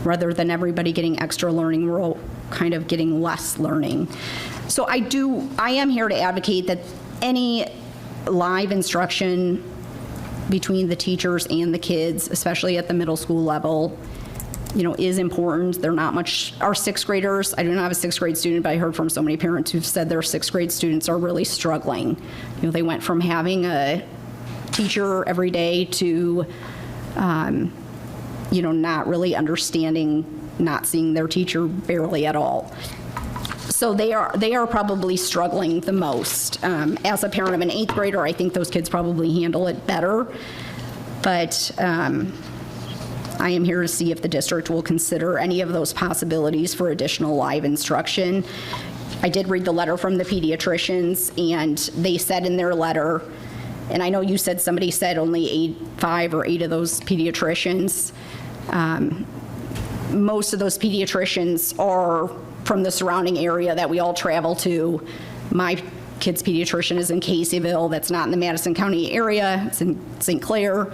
rather than everybody getting extra learning, we're all kind of getting less learning. So I am here to advocate that any live instruction between the teachers and the kids, especially at the middle school level, is important. They're not much, our sixth graders, I do not have a sixth grade student, but I heard from so many parents who've said their sixth grade students are really struggling. They went from having a teacher every day to, not really understanding, not seeing their teacher barely at all. So they are probably struggling the most. As a parent of an eighth grader, I think those kids probably handle it better. But I am here to see if the district will consider any of those possibilities for additional live instruction. I did read the letter from the pediatricians, and they said in their letter, and I know you said somebody said only 5 or 8 of those pediatricians. Most of those pediatricians are from the surrounding area that we all travel to. My kid's pediatrician is in Caseyville. That's not in the Madison County area. It's in St. Clair.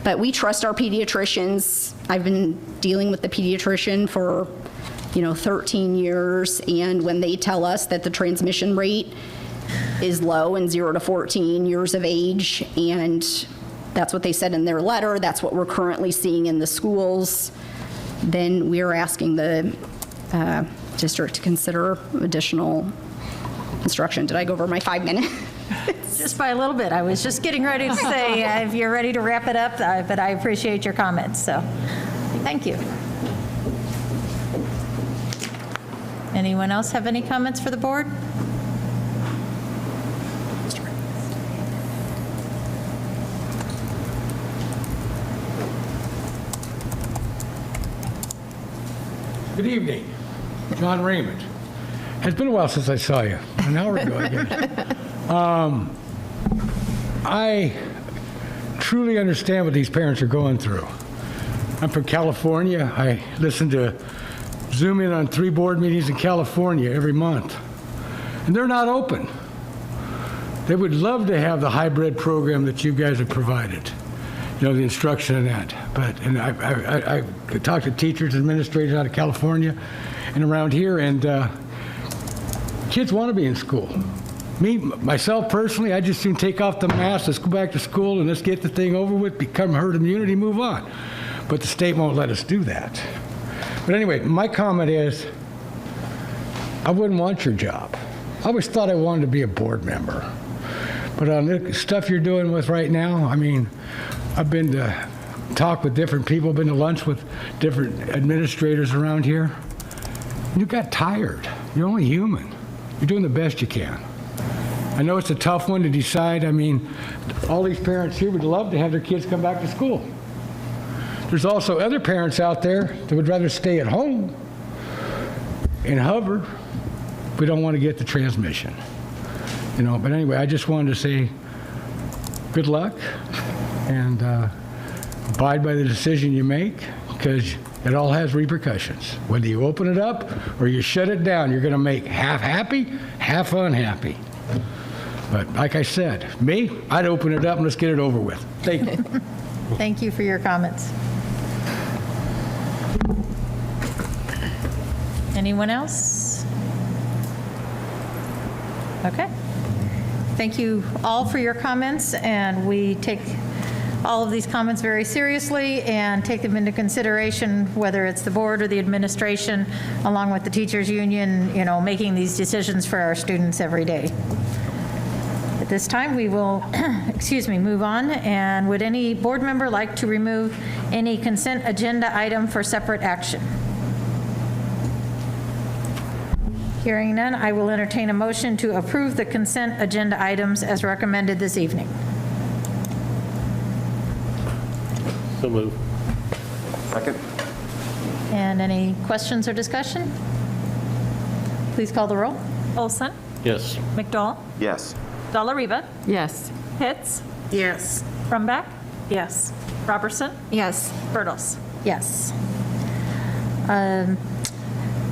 But we trust our pediatricians. I've been dealing with the pediatrician for 13 years, and when they tell us that the transmission rate is low in 0 to 14 years of age, and that's what they said in their letter, that's what we're currently seeing in the schools, then we're asking the district to consider additional instruction. Did I go over my 5 minutes? Just by a little bit. I was just getting ready to say if you're ready to wrap it up, but I appreciate your comments, so thank you. Anyone else have any comments for the board? Good evening. John Raymond. It's been a while since I saw you. An hour ago, I guess. I truly understand what these parents are going through. I'm from California. I listen to Zoom in on 3 board meetings in California every month. And they're not open. They would love to have the hybrid program that you guys have provided, the instruction and that. And I talked to teachers, administrators out of California and around here, and kids want to be in school. Myself personally, I just soon take off the mask, let's go back to school and let's get the thing over with, become herd immunity, move on. But the state won't let us do that. But anyway, my comment is, I wouldn't want your job. I always thought I wanted to be a board member. But on the stuff you're doing with right now, I've been to talk with different people, been to lunch with different administrators around here. You got tired. You're only human. You're doing the best you can. I know it's a tough one to decide. All these parents here would love to have their kids come back to school. There's also other parents out there that would rather stay at home and hover. We don't want to get the transmission. But anyway, I just wanted to say good luck and abide by the decision you make, because it all has repercussions. Whether you open it up or you shut it down, you're going to make half happy, half unhappy. But like I said, I'd open it up and let's get it over with. Thank you. Thank you for your comments. Anyone else? Okay. Thank you all for your comments, and we take all of these comments very seriously and take them into consideration, whether it's the board or the administration, along with the teachers union, making these decisions for our students every day. At this time, we will, move on. And would any board member like to remove any consent agenda item for separate action? Hearing none, I will entertain a motion to approve the consent agenda items as recommended this evening. So moved. Second. And any questions or discussion? Please call the roll. Olson? Yes. McDowell? Yes. Dalla-Riva? Yes. Pitts? Yes. Rumback? Yes. Robertson? Yes. Bertels? Yes.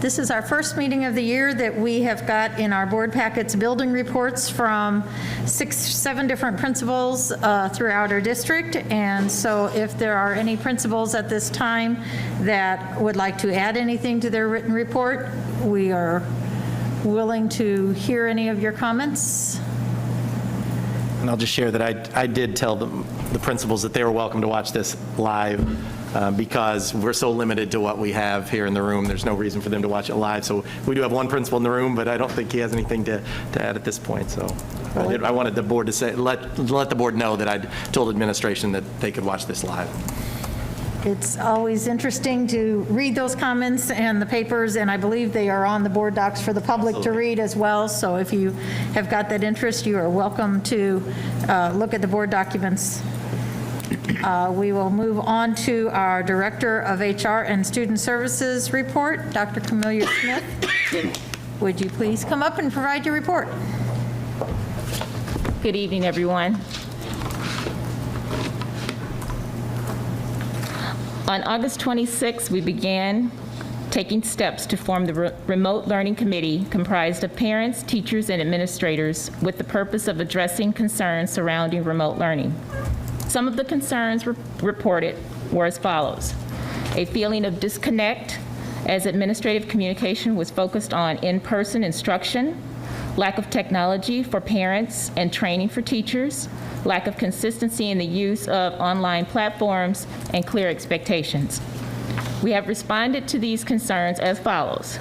This is our first meeting of the year that we have got in our board packets building reports from 7 different principals throughout our district. And so if there are any principals at this time that would like to add anything to their written report, we are willing to hear any of your comments. And I'll just share that I did tell the principals that they were welcome to watch this live because we're so limited to what we have here in the room. There's no reason for them to watch it live. So we do have one principal in the room, but I don't think he has anything to add at this point. So I wanted the board to say, let the board know that I'd told administration that they could watch this live. It's always interesting to read those comments and the papers, and I believe they are on the board docs for the public to read as well. So if you have got that interest, you are welcome to look at the board documents. We will move on to our Director of HR and Student Services report, Dr. Camelia Smith. Would you please come up and provide your report? Good evening, everyone. On August 26th, we began taking steps to form the Remote Learning Committee comprised of parents, teachers, and administrators with the purpose of addressing concerns surrounding remote learning. Some of the concerns reported were as follows: a feeling of disconnect as administrative communication was focused on in-person instruction, lack of technology for parents and training for teachers, lack of consistency in the use of online platforms, and clear expectations. We have responded to these concerns as follows.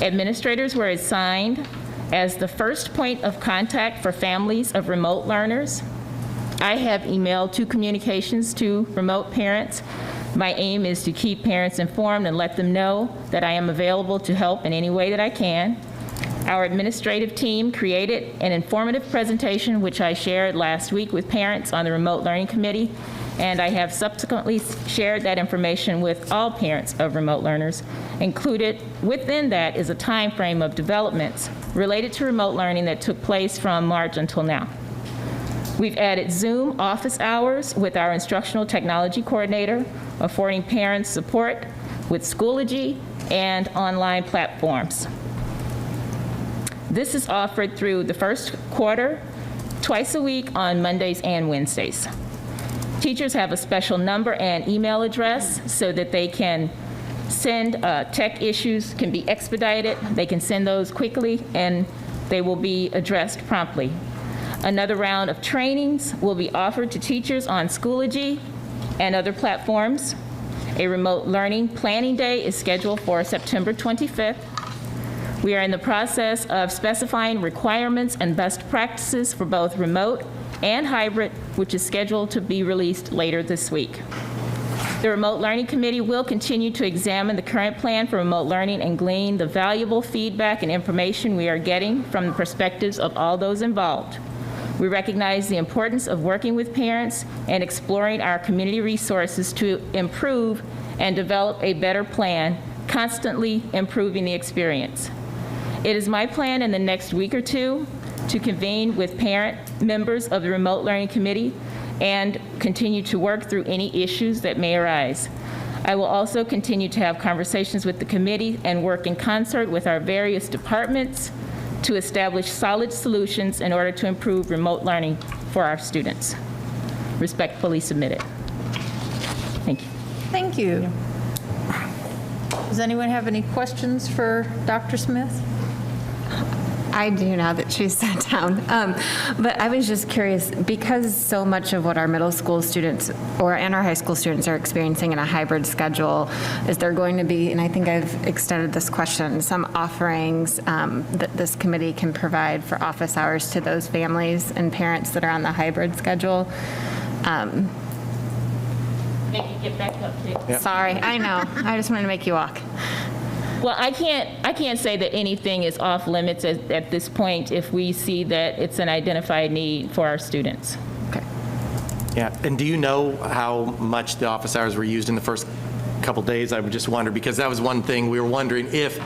Administrators were assigned as the first point of contact for families of remote learners. I have emailed 2 communications to remote parents. My aim is to keep parents informed and let them know that I am available to help in any way that I can. Our administrative team created an informative presentation which I shared last week with parents on the Remote Learning Committee, and I have subsequently shared that information with all parents of remote learners. Included within that is a time frame of developments related to remote learning that took place from March until now. We've added Zoom office hours with our instructional technology coordinator, affording parents support with Schoology and online platforms. This is offered through the first quarter, twice a week on Mondays and Wednesdays. Teachers have a special number and email address so that they can send tech issues, can be expedited. They can send those quickly and they will be addressed promptly. Another round of trainings will be offered to teachers on Schoology and other platforms. A remote learning planning day is scheduled for September 25th. We are in the process of specifying requirements and best practices for both remote and hybrid, which is scheduled to be released later this week. The Remote Learning Committee will continue to examine the current plan for remote learning and glean the valuable feedback and information we are getting from the perspectives of all those involved. We recognize the importance of working with parents and exploring our community resources to improve and develop a better plan, constantly improving the experience. It is my plan in the next week or 2 to convene with parent members of the Remote Learning Committee and continue to work through any issues that may arise. I will also continue to have conversations with the committee and work in concert with our various departments to establish solid solutions in order to improve remote learning for our students. Respectfully submitted. Thank you. Thank you. Does anyone have any questions for Dr. Smith? I do now that she's sat down. But I was just curious, because so much of what our middle school students and our high school students are experiencing in a hybrid schedule, is there going to be, and I think I've extended this question, some offerings that this committee can provide for office hours to those families and parents that are on the hybrid schedule? Make you get back up, too. Yep. Sorry, I know. I just wanted to make you walk. Well, I can't say that anything is off limits at this point if we see that it's an identified need for our students. Okay. Yeah, and do you know how much the office hours were used in the first couple days? I would just wonder, because that was one thing we were wondering, if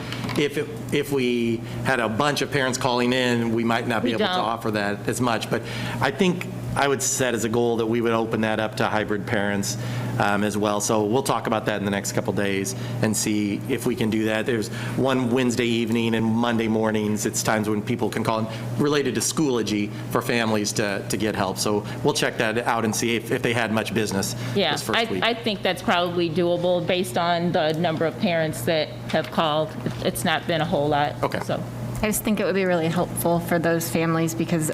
we had a bunch of parents calling in, we might not be able to offer that as much. But I think I would set as a goal that we would open that up to hybrid parents as well. So we'll talk about that in the next couple days and see if we can do that. There's one Wednesday evening and Monday mornings. It's times when people can call in related to Schoology for families to get help. So we'll check that out and see if they had much business Yeah, this first week. I think that's probably doable based on the number of parents that have called. It's not been a whole lot. Okay. So. I just think it would be really helpful for those families because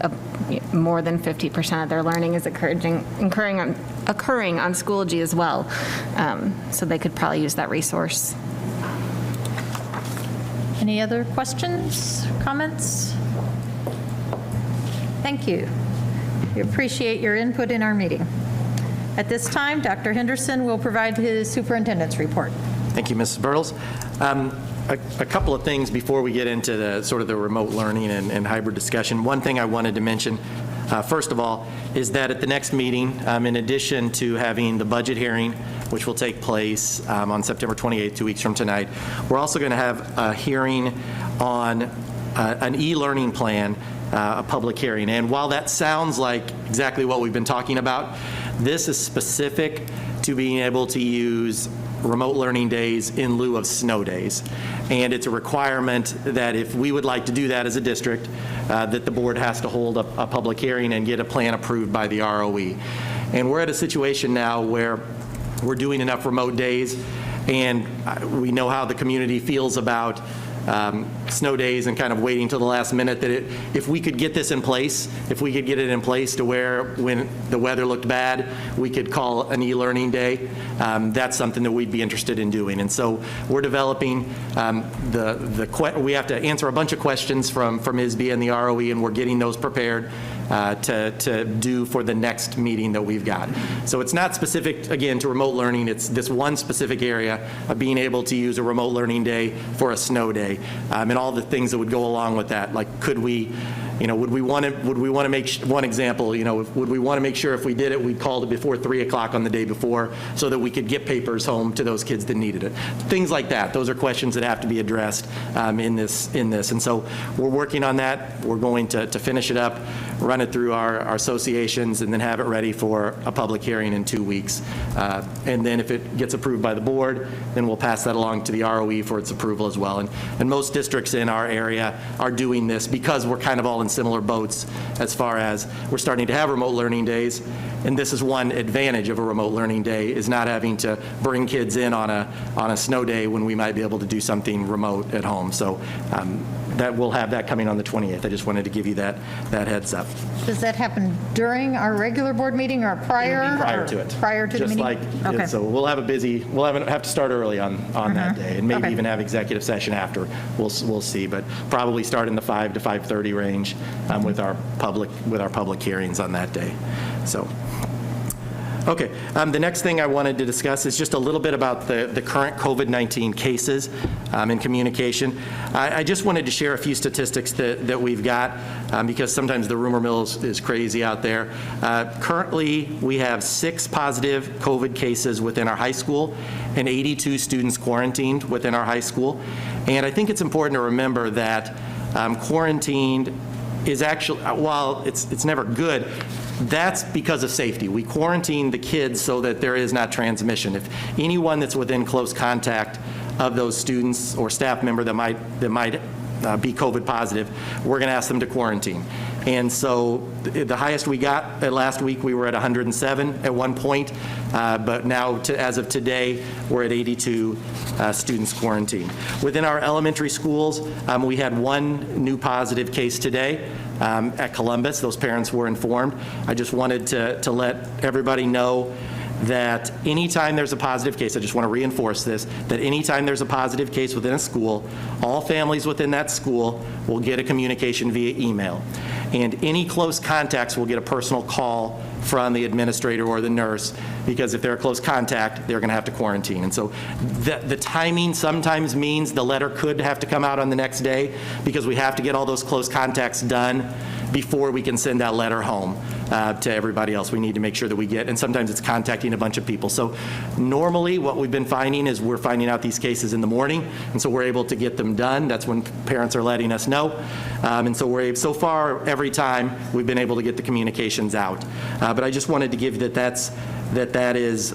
more than 50% of their learning is occurring on Schoology as well. So they could probably use that resource. Any other questions, comments? Thank you. We appreciate your input in our meeting. At this time, Dr. Henderson will provide his superintendent's report. Thank you, Mrs. Birtles. A couple of things before we get into the sort of the remote learning and hybrid discussion. One thing I wanted to mention, first of all, is that at the next meeting, in addition to having the budget hearing, which will take place on September 28th, 2 weeks from tonight, we're also going to have a hearing on an e-learning plan, a public hearing. And while that sounds like exactly what we've been talking about, this is specific to being able to use remote learning days in lieu of snow days. And it's a requirement that if we would like to do that as a district, that the board has to hold a public hearing and get a plan approved by the ROE. And we're at a situation now where we're doing enough remote days, and we know how the community feels about snow days and kind of waiting till the last minute, that if we could get this in place, if we could get it in place to where when the weather looked bad, we could call an e-learning day, that's something that we'd be interested in doing. And so we're developing we have to answer a bunch of questions from ISB and the ROE, and we're getting those prepared to do for the next meeting that we've got. So it's not specific, again, to remote learning. It's this one specific area of being able to use a remote learning day for a snow day, and all the things that would go along with that. Like, could we, would we want to make, one example, would we want to make sure if we did it, we called it before 3 o'clock on the day before so that we could get papers home to those kids that needed it? Things like that. Those are questions that have to be addressed in this. And so we're working on that. We're going to finish it up, run it through our associations, and then have it ready for a public hearing in 2 weeks. And then if it gets approved by the board, then we'll pass that along to the ROE for its approval as well. And most districts in our area are doing this because we're kind of all in similar boats as far as we're starting to have remote learning days. And this is one advantage of a remote learning day, is not having to bring kids in on a snow day when we might be able to do something remote at home. So that we'll have that coming on the 28th. I just wanted to give you that heads up. Does that happen during our regular board meeting or prior? It'll be prior to it. Prior to the meeting? Just like, okay. So we'll have have to start early on that day, and maybe even have executive session after. We'll see, but probably start in the 5 to 5:30 range with our public hearings on that day. So. Okay, the next thing I wanted to discuss is just a little bit about the current COVID-19 cases and communication. I just wanted to share a few statistics that we've got because sometimes the rumor mill is crazy out there. Currently, we have 6 positive COVID cases within our high school and 82 students quarantined within our high school. And I think it's important to remember that quarantined is actually, while it's never good, that's because of safety. We quarantine the kids so that there is not transmission. If anyone that's within close contact of those students or staff member that might be COVID positive, we're going to ask them to quarantine. And so the highest we got last week, we were at 107 at one point, but now as of today, we're at 82 students quarantined. Within our elementary schools, we had 1 new positive case today at Columbus. Those parents were informed. I just wanted to let everybody know that anytime there's a positive case, I just want to reinforce this, that anytime there's a positive case within a school, all families within that school will get a communication via email. And any close contacts will get a personal call from the administrator or the nurse, because if they're a close contact, they're going to have to quarantine. And so the timing sometimes means the letter could have to come out on the next day, because we have to get all those close contacts done before we can send that letter home to everybody else. We need to make sure that we get, and sometimes it's contacting a bunch of people. So normally what we've been finding is we're finding out these cases in the morning, and so we're able to get them done. That's when parents are letting us know. And so so far, every time, we've been able to get the communications out. But I just wanted to give that is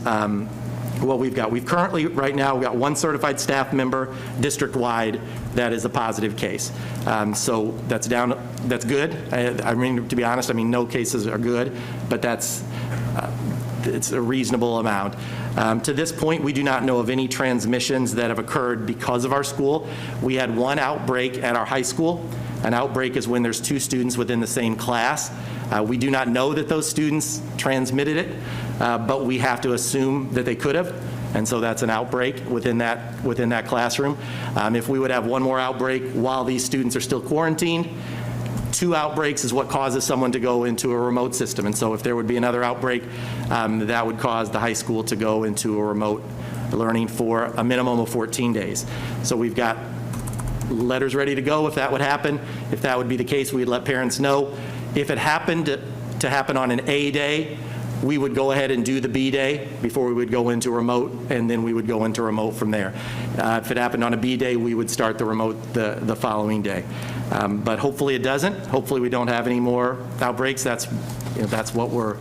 what we've got. We've currently, right now, we've got one certified staff member district-wide that is a positive case. So that's down, that's good. I mean, to be honest, I mean, no cases are good, but that's, it's a reasonable amount. To this point, we do not know of any transmissions that have occurred because of our school. We had one outbreak at our high school. An outbreak is when there's 2 students within the same class. We do not know that those students transmitted it, but we have to assume that they could have, and so that's an outbreak within that classroom. If we would have one more outbreak while these students are still quarantined, 2 outbreaks is what causes someone to go into a remote system, and so if there would be another outbreak, that would cause the high school to go into a remote learning for a minimum of 14 days. So we've got letters ready to go if that would happen. If that would be the case, we'd let parents know. If it happened to happen on an A day, we would go ahead and do the B day before we would go into remote, and then we would go into remote from there. If it happened on a B day, we would start the remote the following day. But hopefully it doesn't. Hopefully we don't have any more outbreaks. That's what we're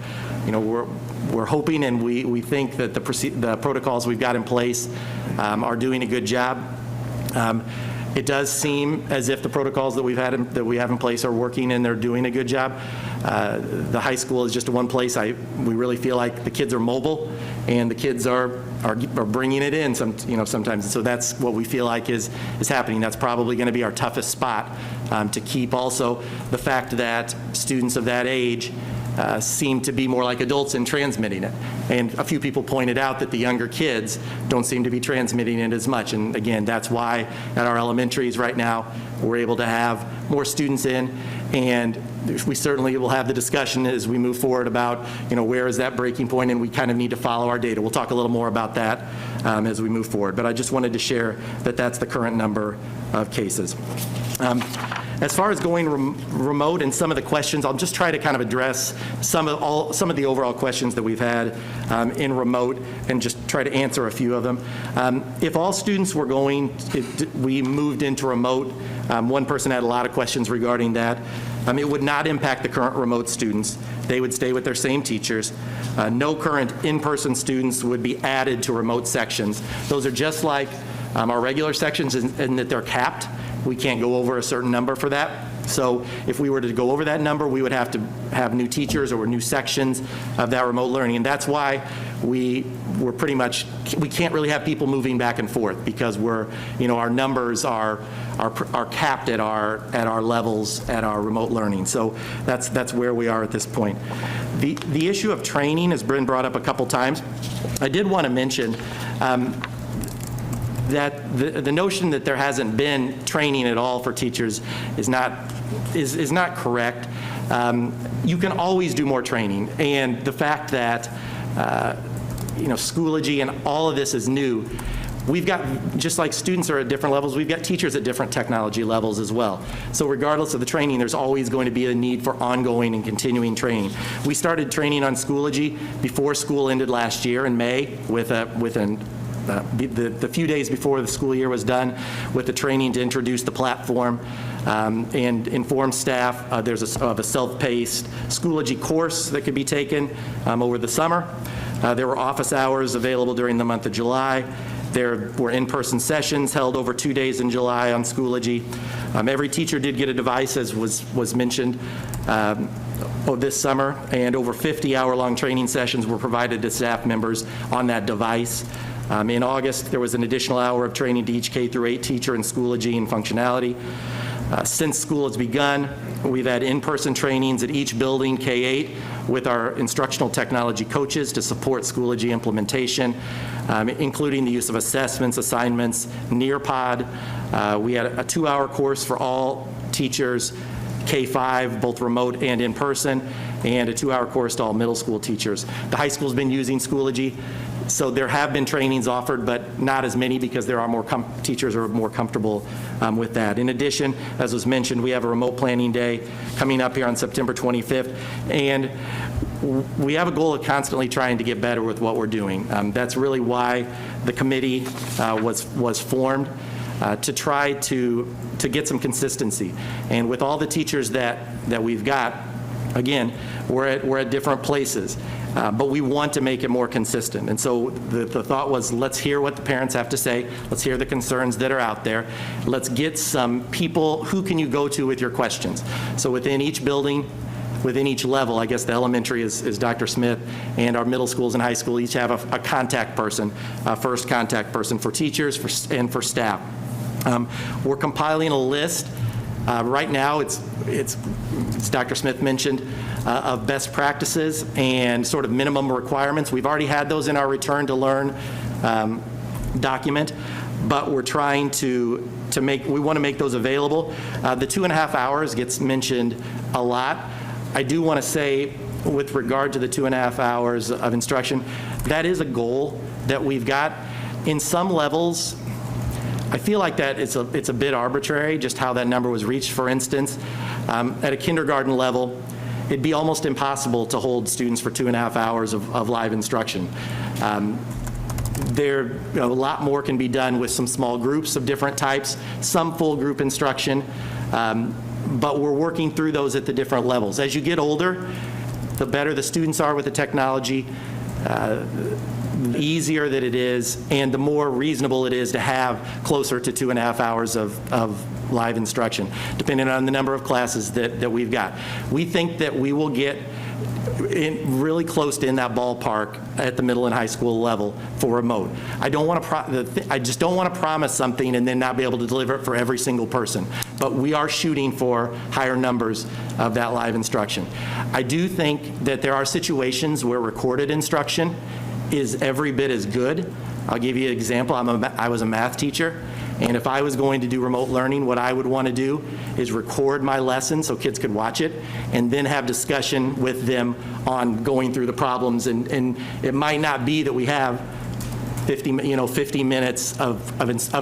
hoping, and we think that the protocols we've got in place are doing a good job. It does seem as if the protocols that we have in place are working and they're doing a good job. The high school is just one place we really feel like the kids are mobile and the kids are bringing it in sometimes. So that's what we feel like is happening. That's probably going to be our toughest spot to keep. Also, the fact that students of that age seem to be more like adults in transmitting it. And a few people pointed out that the younger kids don't seem to be transmitting it as much. And again, that's why at our elementaries right now, we're able to have more students in. And we certainly will have the discussion as we move forward about, where is that breaking point, and we kind of need to follow our data. We'll talk a little more about that as we move forward. But I just wanted to share that that's the current number of cases. As far as going remote and some of the questions, I'll just try to kind of address some of the overall questions that we've had in remote and just try to answer a few of them. If all students were we moved into remote, one person had a lot of questions regarding that. It would not impact the current remote students. They would stay with their same teachers. No current in-person students would be added to remote sections. Those are just like our regular sections in that they're capped. We can't go over a certain number for that. So if we were to go over that number, we would have to have new teachers or new sections of that remote learning. And that's why we can't really have people moving back and forth, because our numbers are capped at our levels at our remote learning. So that's where we are at this point. The issue of training, as Bryn brought up a couple times, I did want to mention that the notion that there hasn't been training at all for teachers is not correct. You can always do more training, and the fact that Schoology and all of this is new, we've got, just like students are at different levels, we've got teachers at different technology levels as well. So regardless of the training, there's always going to be a need for ongoing and continuing training. We started training on Schoology before school ended last year in May the few days before the school year was done, with the training to introduce the platform and inform staff. There's a self-paced Schoology course that could be taken over the summer. There were office hours available during the month of July. There were in-person sessions held over 2 days in July on Schoology. Every teacher did get a device, as was mentioned, this summer, and over 50 hour-long training sessions were provided to staff members on that device. In August, there was an additional hour of training to each K-8 teacher in Schoology and functionality. Since school has begun, we've had in-person trainings at each building, K-8, with our instructional technology coaches to support Schoology implementation, including the use of assessments, assignments, Nearpod. We had a 2-hour course for all teachers, K-5, both remote and in person, and a 2-hour course to all middle school teachers. The high school's been using Schoology, so there have been trainings offered, but not as many, because there are more teachers are more comfortable with that. In addition, as was mentioned, we have a remote planning day coming up here on September 25th, and we have a goal of constantly trying to get better with what we're doing. That's really why the committee was formed, to try to get some consistency. And with all the teachers that we've got, again, we're at different places. But we want to make it more consistent. And so the thought was, let's hear what the parents have to say. Let's hear the concerns that are out there. Let's get some people, who can you go to with your questions? So within each building, within each level, I guess the elementary is Dr. Smith, and our middle schools and high school each have a contact person, a first contact person for teachers and for staff. We're compiling a list. Right now, it's Dr. Smith mentioned, of best practices and sort of minimum requirements. We've already had those in our Return to Learn document, but we're trying to we want to make those available. The 2.5 hours gets mentioned a lot. I do want to say, with regard to the 2.5 hours of instruction, that is a goal that we've got. In some levels, I feel like that it's a bit arbitrary, just how that number was reached. For instance, at a kindergarten level, it'd be almost impossible to hold students for 2.5 hours of live instruction. A lot more can be done with some small groups of different types, some full group instruction, but we're working through those at the different levels. As you get older, the better the students are with the technology, the easier that it is, and the more reasonable it is to have closer to 2.5 hours of live instruction, depending on the number of classes that we've got. We think that we will get really close to in that ballpark at the middle and high school level for remote. I just don't want to promise something and then not be able to deliver it for every single person. But we are shooting for higher numbers of that live instruction. I do think that there are situations where recorded instruction is every bit as good. I'll give you an example. I was a math teacher, and if I was going to do remote learning, what I would want to do is record my lesson so kids could watch it, and then have discussion with them on going through the problems. And it might not be that we have 50 minutes of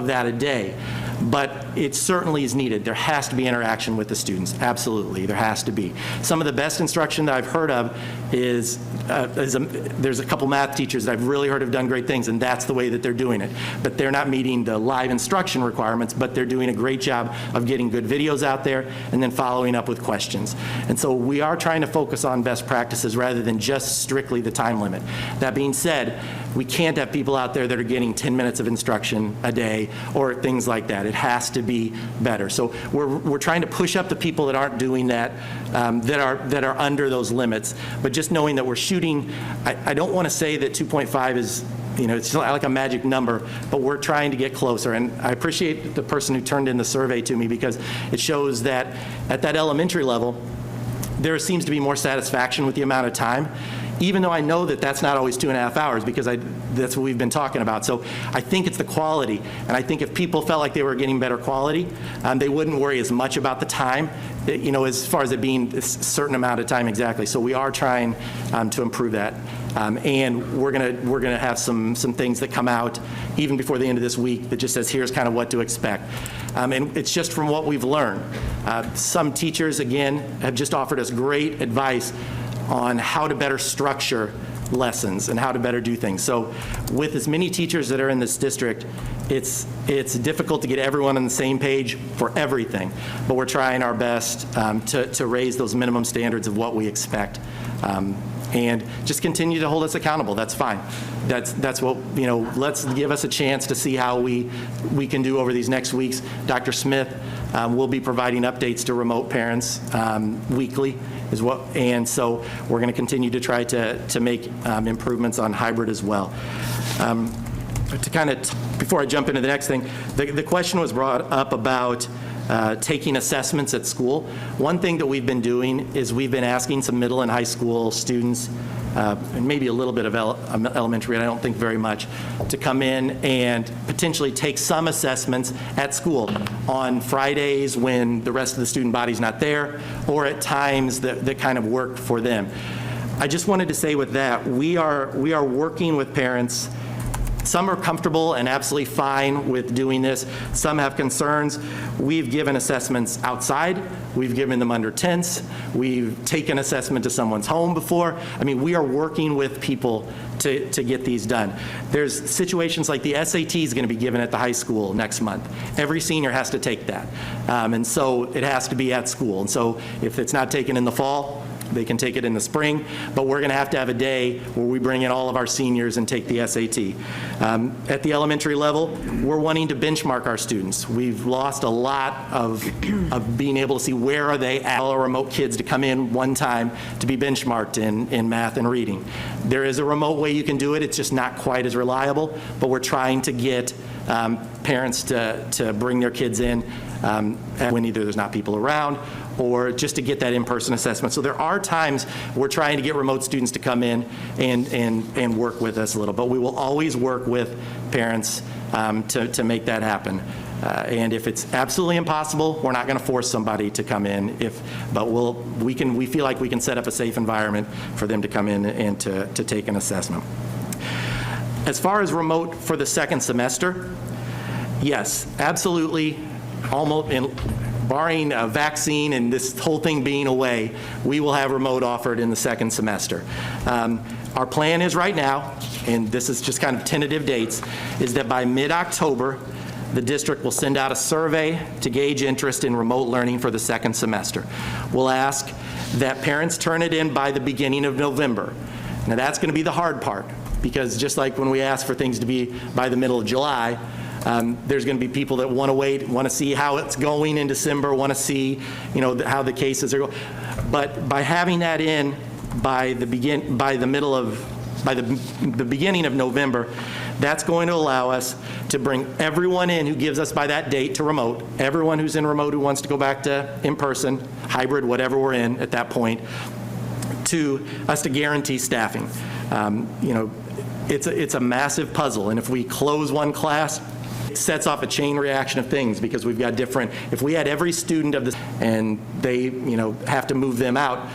that a day, but it certainly is needed. There has to be interaction with the students. Absolutely, there has to be. Some of the best instruction that I've heard of is there's a couple math teachers that I've really heard have done great things, and that's the way that they're doing it. But they're not meeting the live instruction requirements, but they're doing a great job of getting good videos out there and then following up with questions. And so we are trying to focus on best practices rather than just strictly the time limit. That being said, we can't have people out there that are getting 10 minutes of instruction a day or things like that. It has to be better. So we're trying to push up the people that aren't doing that, that are under those limits. But just knowing that we're shooting, I don't want to say that 2.5 is, it's not like a magic number, but we're trying to get closer. And I appreciate the person who turned in the survey to me, because it shows that at that elementary level, there seems to be more satisfaction with the amount of time, even though I know that that's not always 2.5 hours, because that's what we've been talking about. So I think it's the quality, and I think if people felt like they were getting better quality, they wouldn't worry as much about the time, as far as it being a certain amount of time exactly. So we are trying to improve that. And we're gonna have some things that come out even before the end of this week that just says, here's kind of what to expect. And it's just from what we've learned. Some teachers, again, have just offered us great advice on how to better structure lessons and how to better do things. So with as many teachers that are in this district, it's difficult to get everyone on the same page for everything, but we're trying our best to raise those minimum standards of what we expect. And just continue to hold us accountable. That's fine. That's what, let's give us a chance to see how we can do over these next weeks. Dr. Smith will be providing updates to remote parents weekly, and so we're going to continue to try to make improvements on hybrid as well. Before I jump into the next thing, the question was brought up about taking assessments at school. One thing that we've been doing is we've been asking some middle and high school students, and maybe a little bit of elementary, and I don't think very much, to come in and potentially take some assessments at school on Fridays when the rest of the student body's not there, or at times that kind of work for them. I just wanted to say with that, we are working with parents. Some are comfortable and absolutely fine with doing this. Some have concerns. We've given assessments outside. We've given them under tents. We've taken assessment to someone's home before. I mean, we are working with people to get these done. There's situations like the SAT is going to be given at the high school next month. Every senior has to take that. And so it has to be at school. And so if it's not taken in the fall, they can take it in the spring, but we're going to have a day where we bring in all of our seniors and take the SAT. At the elementary level, we're wanting to benchmark our students. We've lost a lot of being able to see where are they at. All our remote kids to come in one time to be benchmarked in math and reading. There is a remote way you can do it. It's just not quite as reliable, but we're trying to get parents to bring their kids in when either there's not people around or just to get that in-person assessment. So there are times we're trying to get remote students to come in and work with us a little, but we will always work with parents to make that happen. And if it's absolutely impossible, we're not going to force somebody to come in. But we feel like we can set up a safe environment for them to come in and to take an assessment. As far as remote for the second semester, yes, absolutely. Almost, barring a vaccine and this whole thing being away, we will have remote offered in the second semester. Our plan is right now, and this is just kind of tentative dates, is that by mid-October, the district will send out a survey to gauge interest in remote learning for the second semester. We'll ask that parents turn it in by the beginning of November. Now that's going to be the hard part, because just like when we ask for things to be by the middle of July, there's going to be people that want to wait, want to see how it's going in December, want to see, how the cases are going. But by having that in by the beginning of November, that's going to allow us to bring everyone in who gives us by that date to remote, everyone who's in remote who wants to go back to in-person, hybrid, whatever we're in at that point, to us to guarantee staffing. It's a massive puzzle, and if we close one class, it sets off a chain reaction of things, because we've got different, if we had every student of this and they have to move them out,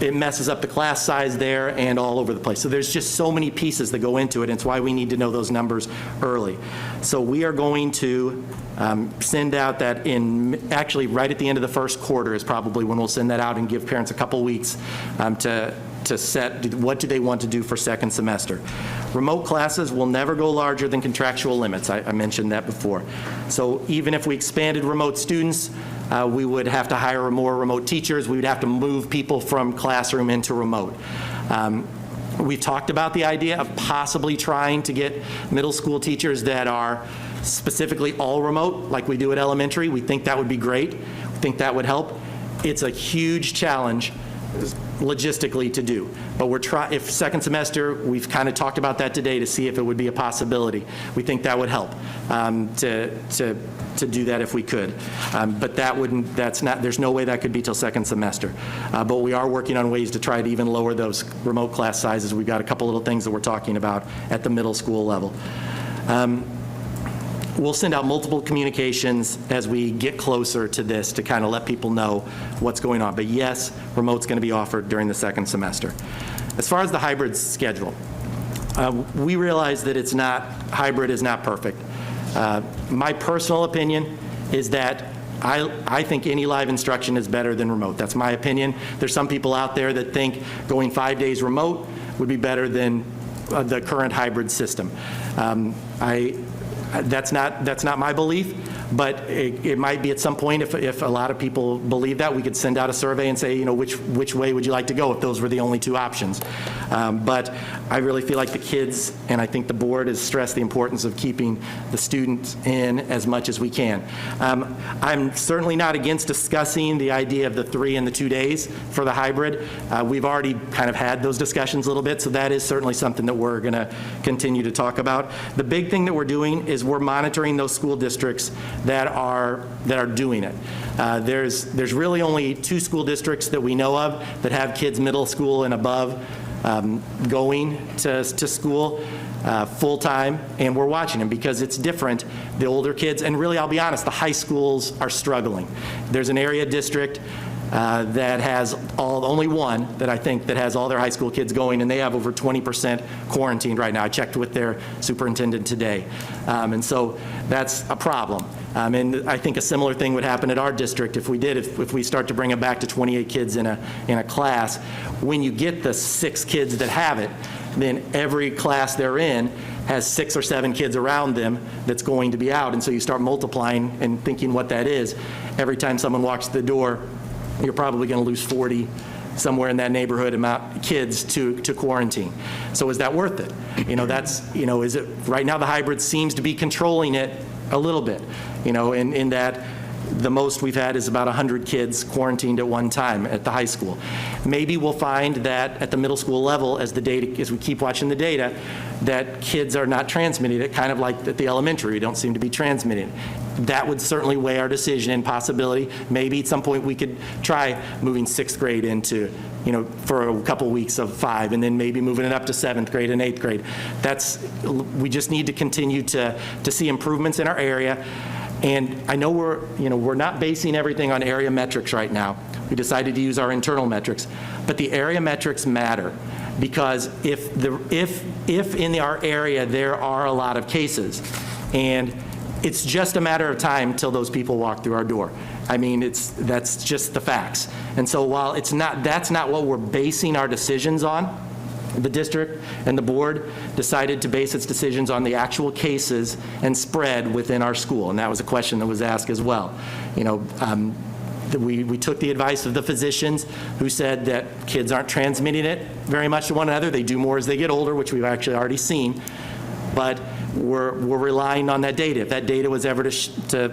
it messes up the class size there and all over the place. So there's just so many pieces that go into it, and it's why we need to know those numbers early. So we are going to send out that actually right at the end of the first quarter is probably when we'll send that out and give parents a couple weeks to set what do they want to do for second semester. Remote classes will never go larger than contractual limits. I mentioned that before. So even if we expanded remote students, we would have to hire more remote teachers. We would have to move people from classroom into remote. We've talked about the idea of possibly trying to get middle school teachers that are specifically all remote, like we do at elementary. We think that would be great. We think that would help. It's a huge challenge logistically to do, but if second semester, we've kind of talked about that today to see if it would be a possibility. We think that would help to do that if we could, but there's no way that could be till second semester. But we are working on ways to try to even lower those remote class sizes. We've got a couple little things that we're talking about at the middle school level. We'll send out multiple communications as we get closer to this to kind of let people know what's going on. But yes, remote's going to be offered during the second semester. As far as the hybrid schedule, we realize that hybrid is not perfect. My personal opinion is that I think any live instruction is better than remote. That's my opinion. There's some people out there that think going 5 days remote would be better than the current hybrid system. That's not my belief, but it might be at some point if a lot of people believe that, we could send out a survey and say, which way would you like to go if those were the only two options. But I really feel like the kids, and I think the board has stressed the importance of keeping the students in as much as we can. I'm certainly not against discussing the idea of the 3 and the 2 days for the hybrid. We've already kind of had those discussions a little bit, so that is certainly something that we're going to continue to talk about. The big thing that we're doing is we're monitoring those school districts that are doing it. There's really only 2 school districts that we know of that have kids middle school and above going to school full-time, and we're watching them because it's different. The older kids, and really, I'll be honest, the high schools are struggling. There's an area district that has only one that I think that has all their high school kids going, and they have over 20% quarantined right now. I checked with their superintendent today. And so that's a problem. And I think a similar thing would happen at our district if we start to bring it back to 28 kids in a class. When you get the 6 kids that have it, then every class they're in has 6 or 7 kids around them that's going to be out. And so you start multiplying and thinking what that is. Every time someone walks to the door, you're probably going to lose 40 somewhere in that neighborhood amount kids to quarantine. So is that worth it? Is it, right now the hybrid seems to be controlling it a little bit, in that the most we've had is about 100 kids quarantined at one time at the high school. Maybe we'll find that at the middle school level, as we keep watching the data, that kids are not transmitting it, kind of like at the elementary, we don't seem to be transmitting. That would certainly weigh our decision and possibility. Maybe at some point we could try moving 6th grade into, for a couple weeks of 5, and then maybe moving it up to 7th grade and 8th grade. We just need to continue to see improvements in our area. And I know we're not basing everything on area metrics right now. We decided to use our internal metrics, but the area metrics matter, because if in our area there are a lot of cases, and it's just a matter of time till those people walk through our door. I mean, that's just the facts. And so while that's not what we're basing our decisions on, the district and the board decided to base its decisions on the actual cases and spread within our school. And that was a question that was asked as well. We took the advice of the physicians who said that kids aren't transmitting it very much to one another. They do more as they get older, which we've actually already seen. But we're relying on that data. If that data was ever to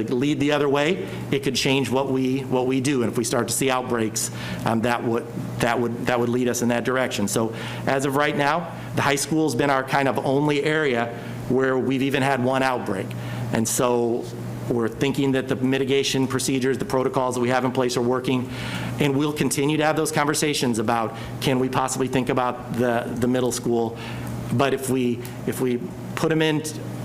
lead the other way, it could change what we do. And if we start to see outbreaks, that would lead us in that direction. So as of right now, the high school's been our kind of only area where we've even had one outbreak. And so we're thinking that the mitigation procedures, the protocols that we have in place are working, and we'll continue to have those conversations about, can we possibly think about the middle school? But if we put them in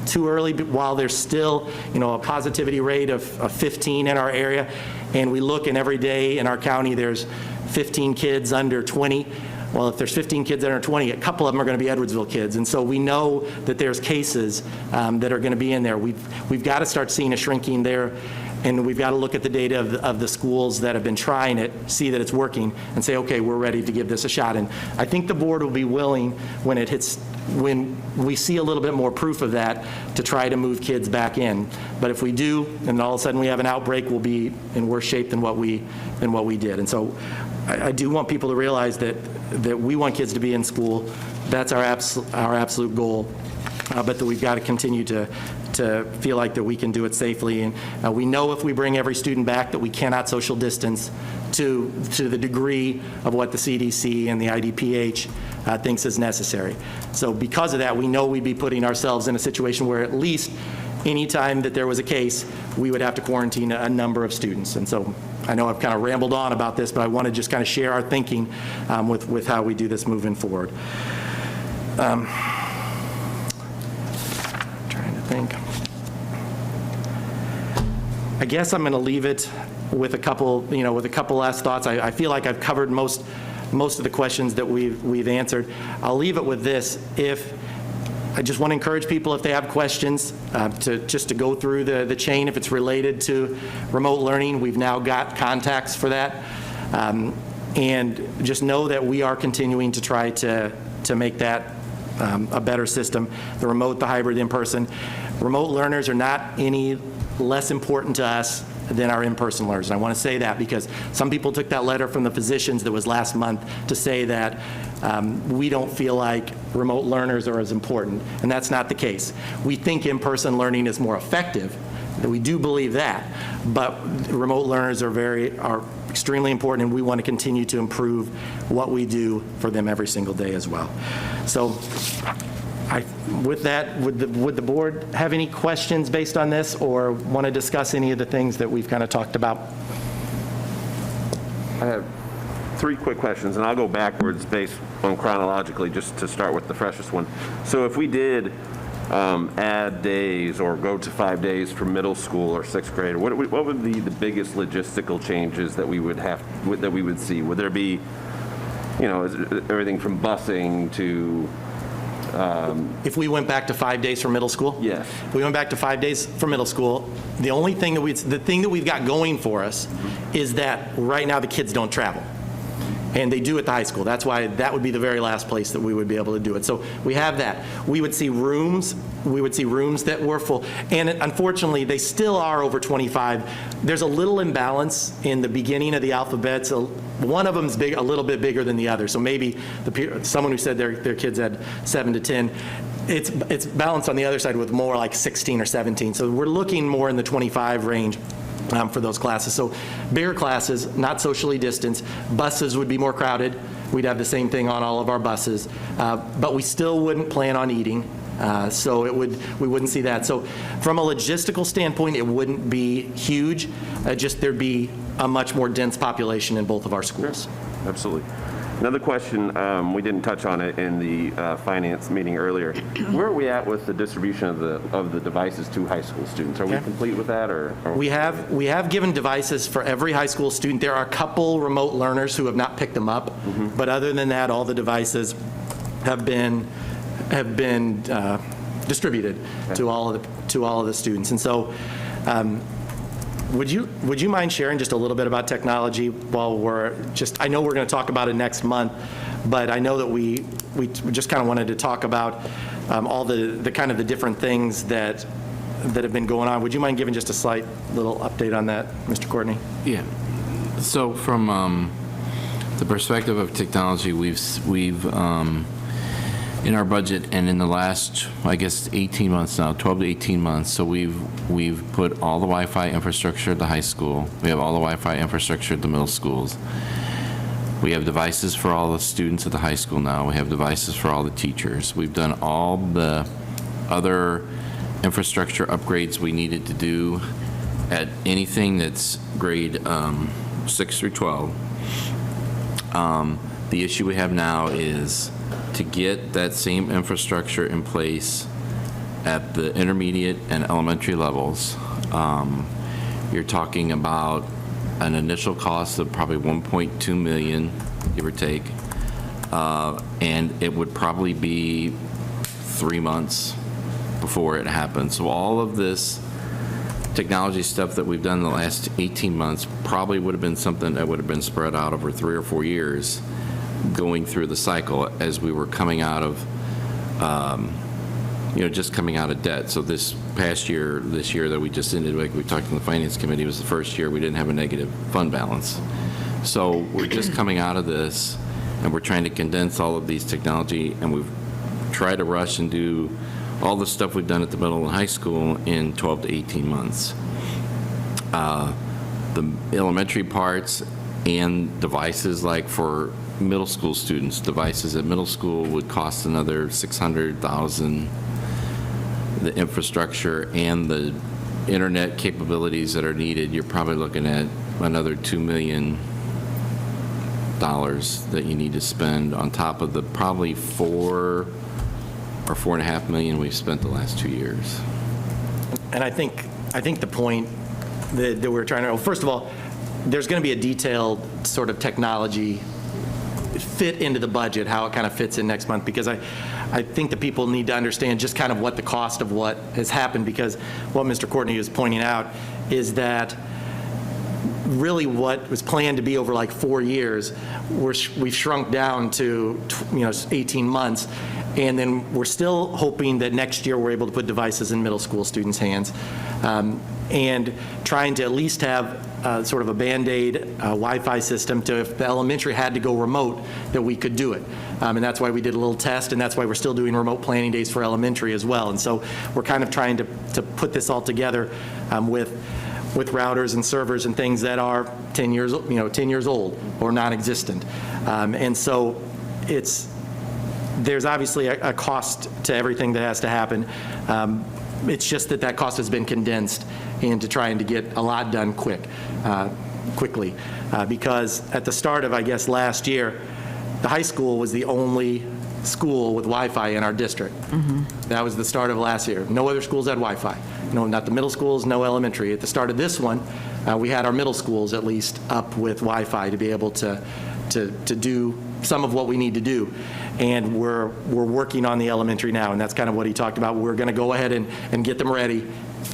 too early while there's still, a positivity rate of 15 in our area, and we look and every day in our county there's 15 kids under 20, well, if there's 15 kids under 20, a couple of them are going to be Edwardsville kids. And so we know that there's cases that are going to be in there. We've got to start seeing a shrinking there, and we've got to look at the data of the schools that have been trying it, see that it's working, and say, okay, we're ready to give this a shot. And I think the board will be willing, when we see a little bit more proof of that, to try to move kids back in. But if we do, and all of a sudden we have an outbreak, we'll be in worse shape than what we did. And so I do want people to realize that we want kids to be in school. That's our absolute goal. But that we've got to continue to feel like that we can do it safely. And we know if we bring every student back that we cannot social distance to the degree of what the CDC and the IDPH thinks is necessary. So because of that, we know we'd be putting ourselves in a situation where at least any time that there was a case, we would have to quarantine a number of students. And so I know I've kind of rambled on about this, but I want to just kind of share our thinking with how we do this moving forward. I guess I'm going to leave it with a couple last thoughts. I feel like I've covered most of the questions that we've answered. I'll leave it with this. I just want to encourage people, if they have questions, to go through the chain. If it's related to remote learning, we've now got contacts for that. And just know that we are continuing to try to make that a better system. The remote, the hybrid, in-person. Remote learners are not any less important to us than our in-person learners. And I want to say that because some people took that letter from the physicians that was last month to say that we don't feel like remote learners are as important, and that's not the case. We think in-person learning is more effective. We do believe that, but remote learners are extremely important, and we want to continue to improve what we do for them every single day as well. So with that, would the board have any questions based on this, or want to discuss any of the things that we've kind of talked about? I have 3 quick questions, and I'll go backwards based on chronologically, just to start with the freshest one. So if we did add days or go to 5 days for middle school or 6th grade, what would be the biggest logistical changes that we would see? Would there be, everything from busing to if we went back to 5 days for middle school? Yes. If we went back to 5 days for middle school, the only thing that we've got going for us is that right now the kids don't travel. And they do at the high school. That's why that would be the very last place that we would be able to do it. So we have that. We would see rooms that were full. And unfortunately, they still are over 25. There's a little imbalance in the beginning of the alphabet. So one of them's a little bit bigger than the other. So maybe someone who said their kids had 7 to 10, it's balanced on the other side with more like 16 or 17. So we're looking more in the 25 range. For those classes. So bigger classes, not socially distanced. Buses would be more crowded. We'd have the same thing on all of our buses. But we still wouldn't plan on eating. So we wouldn't see that. So from a logistical standpoint, it wouldn't be huge. Just there'd be a much more dense population in both of our schools. Absolutely. Another question, we didn't touch on it in the finance meeting earlier. Where are we at with the distribution of the devices to high school students? Are we complete with that, or? We have given devices for every high school student. There are a couple remote learners who have not picked them up, but other than that, all the devices have been distributed to all of the students. And so. Would you mind sharing just a little bit about technology while I know we're going to talk about it next month, but I know that we just kind of wanted to talk about all the kind of the different things that have been going on. Would you mind giving just a slight little update on that, Mr. Courtney? Yeah. So from the perspective of technology, we've in our budget, and in the last, I guess, 18 months now, 12 to 18 months, so we've put all the Wi-Fi infrastructure at the high school. We have all the Wi-Fi infrastructure at the middle schools. We have devices for all the students at the high school now. We have devices for all the teachers. We've done all the other infrastructure upgrades we needed to do at anything that's grade 6 through 12. The issue we have now is to get that same infrastructure in place at the intermediate and elementary levels. You're talking about an initial cost of probably $1.2 million, give or take, and it would probably be 3 months before it happens. So all of this technology stuff that we've done in the last 18 months probably would have been something that would have been spread out over 3 or 4 years, going through the cycle as we were coming out of, just coming out of debt. So this year that we just ended, like we talked in the Finance Committee, was the first year we didn't have a negative fund balance. So we're just coming out of this, and we're trying to condense all of these technology, and we've tried to rush and do all the stuff we've done at the middle and high school in 12 to 18 months. The elementary parts and devices, like for middle school students, devices at middle school would cost another $600,000. The infrastructure and the internet capabilities that are needed, you're probably looking at another $2 million that you need to spend on top of the probably $4 or $4.5 million we've spent the last 2 years. And I think the point that we're trying to, well, first of all, there's going to be a detailed sort of technology fit into the budget, how it kind of fits in next month, because I think that people need to understand just kind of what the cost of what has happened, because what Mr. Courtney is pointing out is that really what was planned to be over like 4 years, we've shrunk down to 18 months, and then we're still hoping that next year we're able to put devices in middle school students' hands, and trying to at least have sort of a Band-Aid Wi-Fi system to, if the elementary had to go remote, that we could do it. And that's why we did a little test, and that's why we're still doing remote planning days for elementary as well. And so we're kind of trying to put this all together with routers and servers and things that are 10 years old or non-existent. And so there's obviously a cost to everything that has to happen. It's just that cost has been condensed into trying to get a lot done quickly. Because at the start of, I guess, last year, the high school was the only school with Wi-Fi in our district. That was the start of last year. No other schools had Wi-Fi. No, not the middle schools, no elementary. At the start of this one, we had our middle schools at least up with Wi-Fi to be able to do some of what we need to do. And we're working on the elementary now, and that's kind of what he talked about. We're going to go ahead and get them ready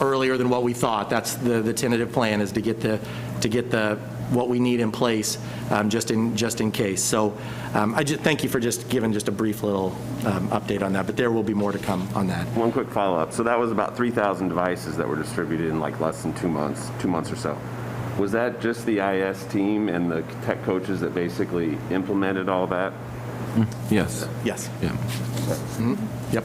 earlier than what we thought. That's the tentative plan, is to get the what we need in place just in case. So I just thank you for just giving just a brief little update on that, but there will be more to come on that. One quick follow-up. So that was about 3,000 devices that were distributed in like less than 2 months or so. Was that just the IS team and the tech coaches that basically implemented all that? Yes. Yes. Yeah. Yep.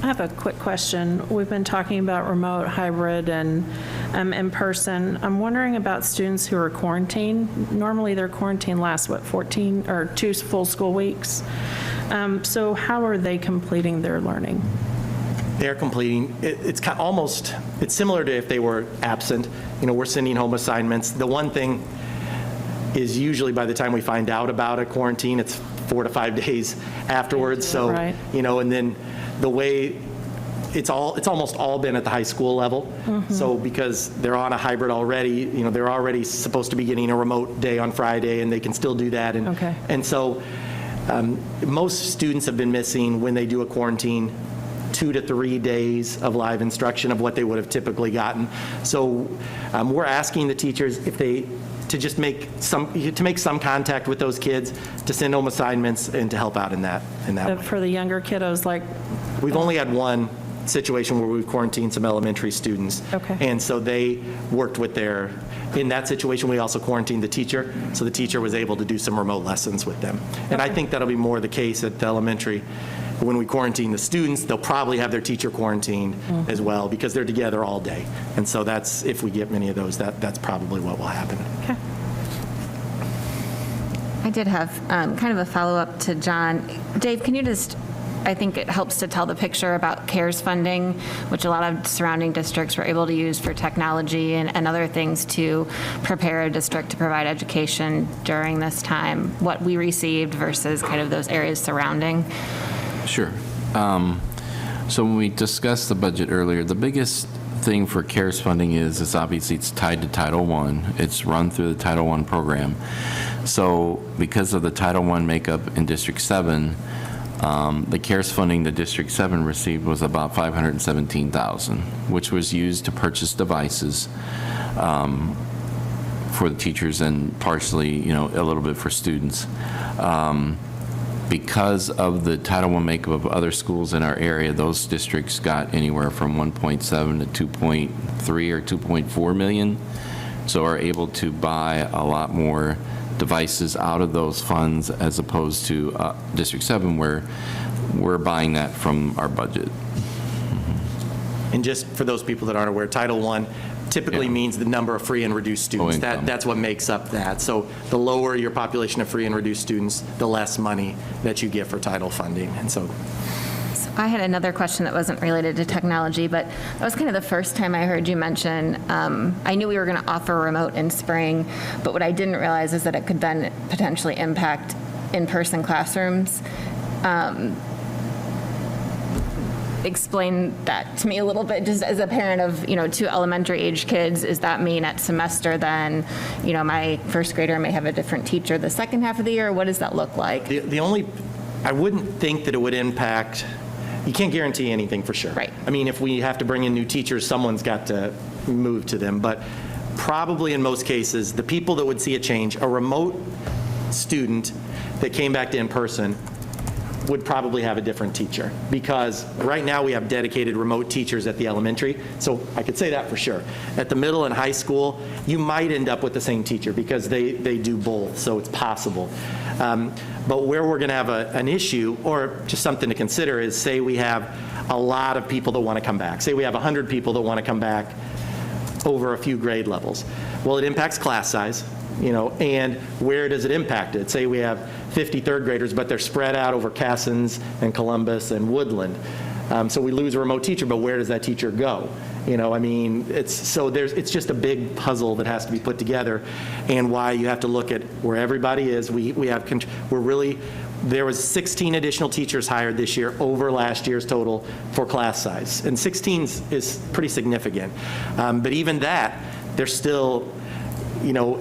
I have a quick question. We've been talking about remote, hybrid, and in person. I'm wondering about students who are quarantined. Normally their quarantine lasts, 14 or 2 full school weeks. So how are they completing their learning? They're completing, it's similar to if they were absent. We're sending home assignments. The one thing is usually by the time we find out about a quarantine, it's 4 to 5 days afterwards. So, right. And then the way it's almost all been at the high school level. Mm-hmm. So because they're on a hybrid already, they're already supposed to be getting a remote day on Friday, and they can still do that. Okay. And so most students have been missing, when they do a quarantine, 2 to 3 days of live instruction of what they would have typically gotten. So we're asking the teachers to make some contact with those kids, to send home assignments and to help out in that way. For the younger kiddos, We've only had one situation where we've quarantined some elementary students. Okay. And so they worked in that situation, we also quarantined the teacher, so the teacher was able to do some remote lessons with them. And I think that'll be more the case at the elementary. When we quarantine the students, they'll probably have their teacher quarantined as well, because they're together all day. And so that's, if we get many of those, that's probably what will happen. Okay. I did have kind of a follow-up to John. Dave, can you just, I think it helps to tell the picture about CARES funding, which a lot of surrounding districts were able to use for technology and other things to prepare a district to provide education during this time, what we received versus kind of those areas surrounding. Sure. So when we discussed the budget earlier, the biggest thing for CARES funding is obviously it's tied to Title I. It's run through the Title I program. So because of the Title I makeup in District 7, the CARES funding that District 7 received was about $517,000, which was used to purchase devices for the teachers and partially, a little bit for students. Because of the Title I makeup of other schools in our area, those districts got anywhere from 1.7 to 2.3 or 2.4 million, so are able to buy a lot more devices out of those funds as opposed to District 7, where we're buying that from our budget. And just for those people that aren't aware, Title I typically means the number of free and reduced students. That's what makes up that. So the lower your population of free and reduced students, the less money that you get for title funding. And so I had another question that wasn't related to technology, but that was kind of the first time I heard you mention, I knew we were going to offer remote in spring, but what I didn't realize is that it could then potentially impact in-person classrooms. Explain that to me a little bit, just as a parent of 2 elementary age kids. Does that mean at semester then my first grader may have a different teacher the second half of the year? What does that look like? I wouldn't think that it would impact. You can't guarantee anything for sure. Right. I mean, if we have to bring in new teachers, someone's got to move to them. But probably in most cases, the people that would see a change, a remote student that came back to in-person would probably have a different teacher, because right now we have dedicated remote teachers at the elementary, so I could say that for sure. At the middle and high school, you might end up with the same teacher because they do both, so it's possible. But where we're going to have an issue, or just something to consider, is say we have a lot of people that want to come back. Say we have 100 people that want to come back over a few grade levels. Well, it impacts class size. And where does it impact it? Say we have 50 third graders, but they're spread out over Cassins and Columbus and Woodland. So we lose a remote teacher, but where does that teacher go? It's just a big puzzle that has to be put together, and why you have to look at where everybody is. There was 16 additional teachers hired this year over last year's total for class size, and 16 is pretty significant. But even that, they're still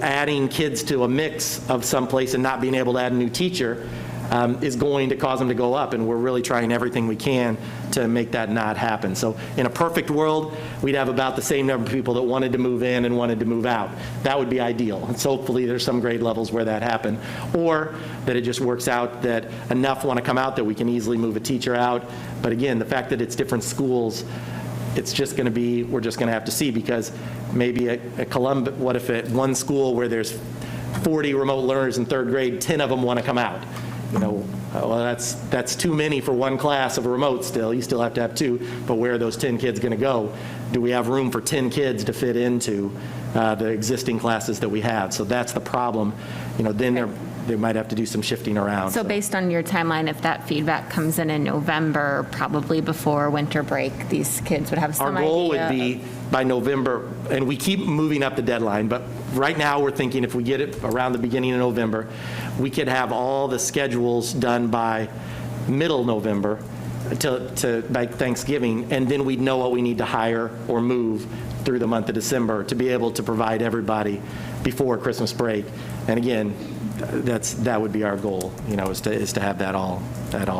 adding kids to a mix of someplace and not being able to add a new teacher. is going to cause them to go up, and we're really trying everything we can to make that not happen. So in a perfect world, we'd have about the same number of people that wanted to move in and wanted to move out. That would be ideal. And so hopefully there's some grade levels where that happened, or that it just works out that enough want to come out that we can easily move a teacher out. But again, the fact that it's different schools, it's just going to be, we're just going to have to see, because maybe at Columbus, what if at one school where there's 40 remote learners in third grade, 10 of them want to come out? Well, that's too many for one class of a remote still. You still have to have 2, but where are those 10 kids going to go? Do we have room for 10 kids to fit into the existing classes that we have? So that's the problem. Then they might have to do some shifting around. So based on your timeline, if that feedback comes in November, probably before winter break, these kids would have some idea. Our goal would be by November, and we keep moving up the deadline, but right now we're thinking if we get it around the beginning of November, we could have all the schedules done by middle November to by Thanksgiving, and then we'd know what we need to hire or move through the month of December to be able to provide everybody before Christmas break. And again, that would be our goal, is to have that all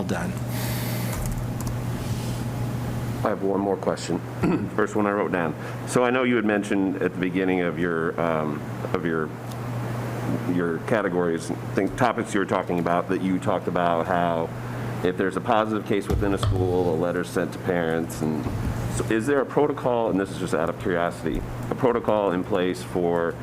done. I have one more question. First one I wrote down. So I know you had mentioned at the beginning of your categories, topics you were talking about, that you talked about how if there's a positive case within a school, a letter's sent to parents. And so is there a protocol, and this is just out of curiosity, a protocol in place for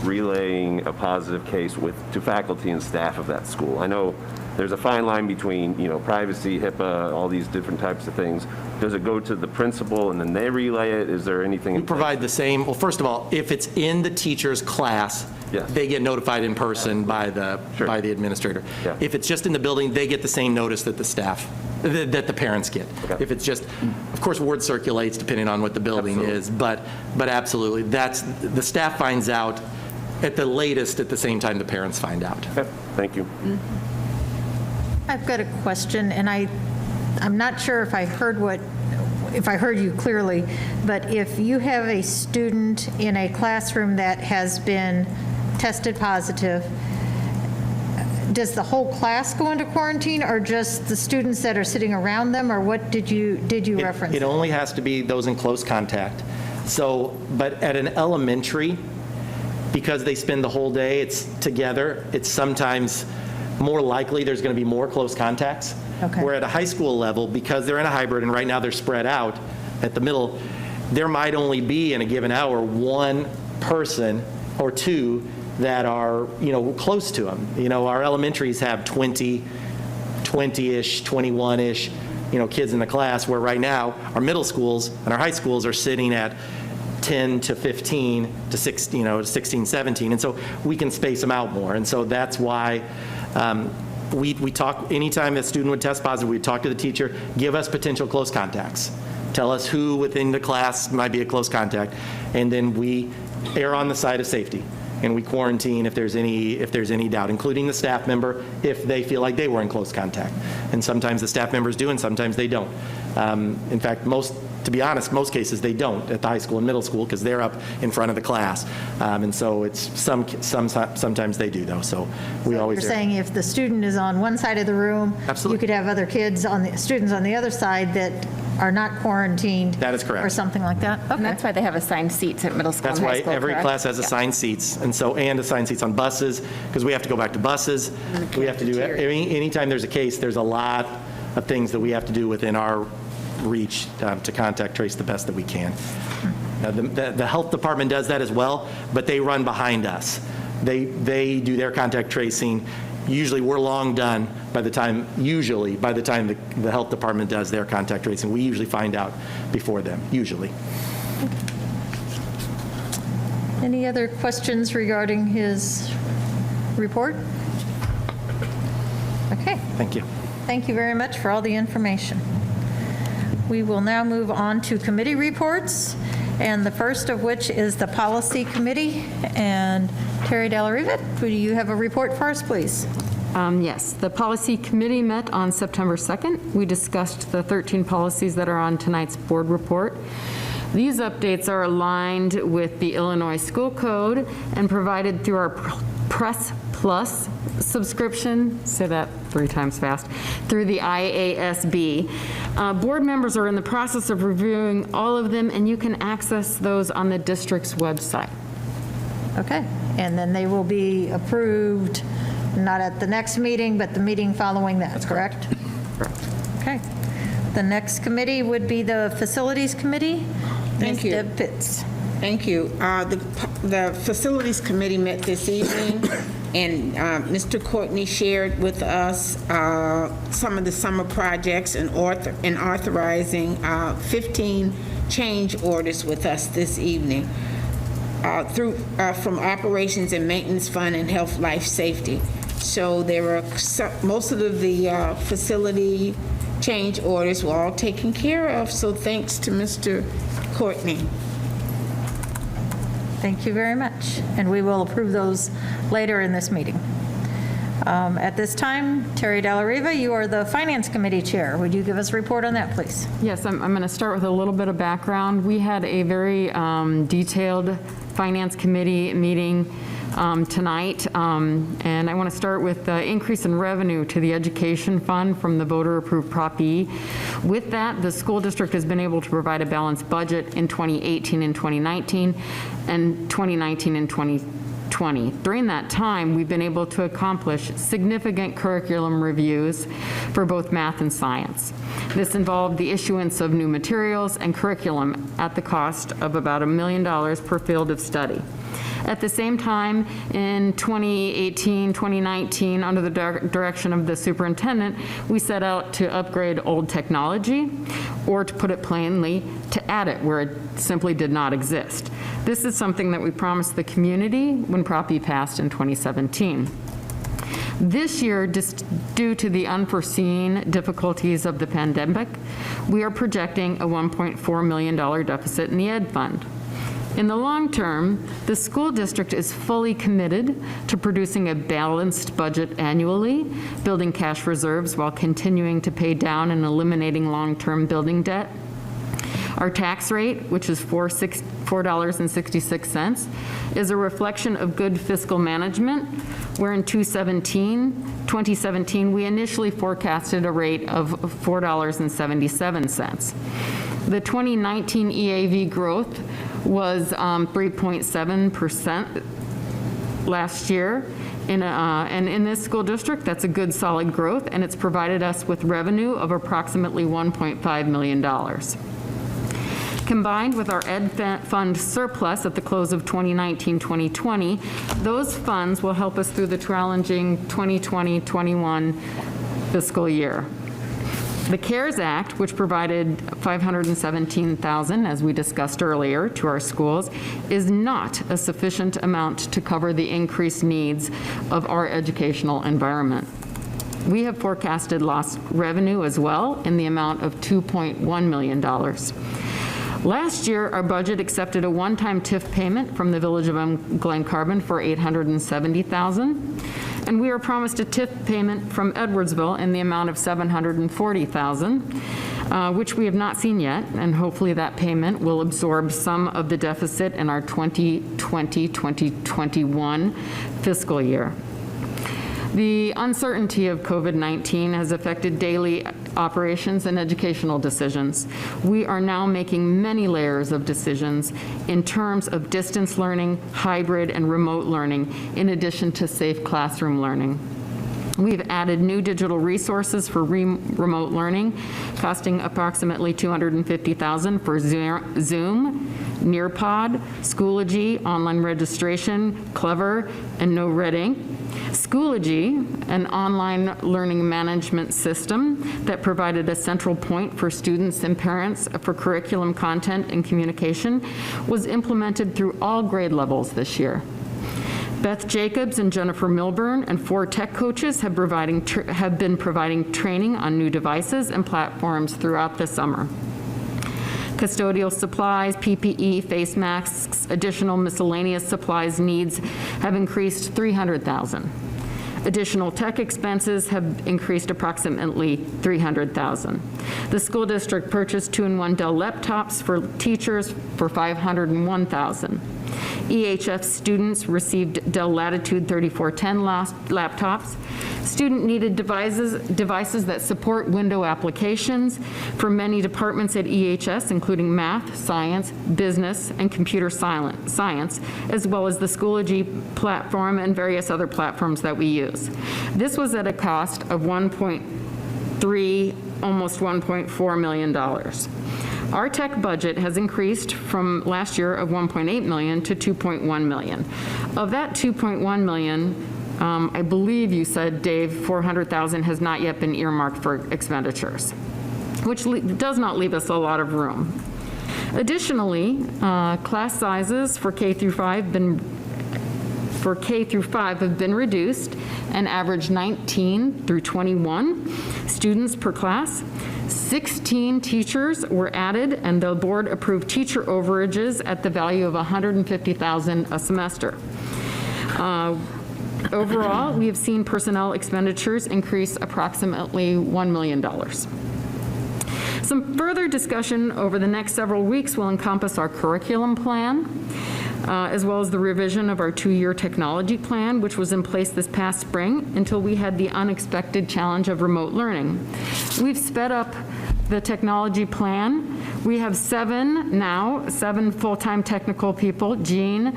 relaying a positive case to faculty and staff of that school? I know there's a fine line between, privacy, HIPAA, all these different types of things. Does it go to the principal and then they relay it? Is there anything? We provide the same. Well, first of all, if it's in the teacher's class, yes, they get notified in person by the administrator. Yeah. If it's just in the building, they get the same notice that the staff, that the parents get. Okay. If it's just, of course, word circulates depending on what the building is, but absolutely, the staff finds out at the latest at the same time the parents find out. Okay. Thank you. I've got a question, and I'm not sure if I heard you clearly, but if you have a student in a classroom that has been tested positive, does the whole class go into quarantine, or just the students that are sitting around them, or what did you reference? It only has to be those in close contact. So, but at an elementary, because they spend the whole day together, it's sometimes more likely there's going to be more close contacts. Okay. Where at a high school level, because they're in a hybrid and right now they're spread out at the middle, there might only be in a given hour one person or two that are, close to them. Our elementaries have 20-ish, 21-ish, kids in the class, where right now our middle schools and our high schools are sitting at 10 to 15 to 16, 17. And so we can space them out more. And so that's why we talk, anytime a student would test positive, we'd talk to the teacher, give us potential close contacts. Tell us who within the class might be a close contact. And then we err on the side of safety. And we quarantine if there's any doubt, including the staff member, if they feel like they were in close contact. And sometimes the staff members do, and sometimes they don't. In fact, to be honest, most cases they don't at the high school and middle school, because they're up in front of the class. And so it's sometimes they do, though. So we always. You're saying if the student is on one side of the room, absolutely, you could have other students on the other side that are not quarantined. That is correct. Or something like that. Okay. And that's why they have assigned seats at middle school and high school. That's why every correct? class has assigned seats, and assigned seats on buses, because we have to go back to buses. We have to do, anytime there's a case, there's a lot of things that we have to do within our reach to contact trace the best that we can. Now, the health department does that as well, but they run behind us. They do their contact tracing. Usually we're long done by the time the health department does their contact tracing. We usually find out before them, usually. Any other questions regarding his report? Okay. Thank you. Thank you very much for all the information. We will now move on to committee reports, and the first of which is the Policy Committee. And Terry Della-Riva, do you have a report for us, please? Yes. The Policy Committee met on September 2nd. We discussed the 13 policies that are on tonight's board report. These updates are aligned with the Illinois School Code and provided through our press Plus subscription, say that 3 times fast, through the IASB. Board members are in the process of reviewing all of them, and you can access those on the district's website. Okay, and then they will be approved, not at the next meeting, but the meeting following that, correct? Correct. Okay. The next committee would be the Facilities Committee. Thank you. Ms. Deb Pitts. Thank you. The Facilities Committee met this evening, and Mr. Courtney shared with us some of the summer projects and authorizing 15 change orders with us this evening from Operations and Maintenance Fund and Health Life Safety. So there were most of the facility change orders were all taken care of, so thanks to Mr. Courtney. Thank you very much. And we will approve those later in this meeting. At this time, Terry Dallariva, you are the Finance Committee Chair. Would you give us a report on that, please? Yes, I'm going to start with a little bit of background. We had a very detailed Finance Committee meeting tonight, and I want to start with the increase in revenue to the education fund from the voter-approved Prop E. With that, the school district has been able to provide a balanced budget in 2018 and 2019, and 2019 and 2020. During that time, we've been able to accomplish significant curriculum reviews for both math and science. This involved the issuance of new materials and curriculum at the cost of about $1 million per field of study. At the same time, in 2018, 2019, under the direction of the superintendent, we set out to upgrade old technology, or to put it plainly, to add it where it simply did not exist. This is something that we promised the community when Prop E passed in 2017. This year, just due to the unforeseen difficulties of the pandemic, we are projecting a $1.4 million deficit in the ed fund. In the long term, the school district is fully committed to producing a balanced budget annually, building cash reserves while continuing to pay down and eliminating long-term building debt. Our tax rate, which is $4.66, is a reflection of good fiscal management, where in 2017, we initially forecasted a rate of $4.77. The 2019 EAV growth was 3.7% last year. And in this school district, that's a good solid growth, and it's provided us with revenue of approximately $1.5 million. Combined with our ed fund surplus at the close of 2019-2020, those funds will help us through the challenging 2020-21 fiscal year. The CARES Act, which provided $517,000, as we discussed earlier, to our schools, is not a sufficient amount to cover the increased needs of our educational environment. We have forecasted lost revenue as well in the amount of $2.1 million. Last year, our budget accepted a one-time TIF payment from the Village of Glen Carbon for $870,000. And we are promised a TIF payment from Edwardsville in the amount of $740,000, which we have not seen yet, and hopefully that payment will absorb some of the deficit in our 2020-2021 fiscal year. The uncertainty of COVID-19 has affected daily operations and educational decisions. We are now making many layers of decisions in terms of distance learning, hybrid, and remote learning, in addition to safe classroom learning. We've added new digital resources for remote learning, costing approximately $250,000 for Zoom, Nearpod, Schoology, online registration, Clever, and No Red Ink. Schoology, an online learning management system that provided a central point for students and parents for curriculum content and communication, was implemented through all grade levels this year. Beth Jacobs and Jennifer Milburn and 4 tech coaches have been providing training on new devices and platforms throughout the summer. Custodial supplies, PPE, face masks, additional miscellaneous supplies needs have increased $300,000. Additional tech expenses have increased approximately $300,000. The school district purchased 2-in-1 Dell laptops for teachers for $501,000. EHF students received Dell Latitude 3410 laptops. Student-needed devices that support window applications for many departments at EHS, including math, science, business, and computer science, as well as the Schoology platform and various other platforms that we use. This was at a cost of $1.3, almost $1.4 million. Our tech budget has increased from last year of $1.8 million to $2.1 million. Of that $2.1 million, I believe you said, Dave, $400,000 has not yet been earmarked for expenditures, which does not leave us a lot of room. Additionally, class sizes for K through 5 have been reduced and average 19 through 21 students per class. 16 teachers were added, and the board approved teacher overages at the value of $150,000 a semester. Overall, we have seen personnel expenditures increase approximately $1 million. Some further discussion over the next several weeks will encompass our curriculum plan, as well as the revision of our 2-year technology plan, which was in place this past spring until we had the unexpected challenge of remote learning. We've sped up the technology plan. We have 7 full-time technical people: Jean,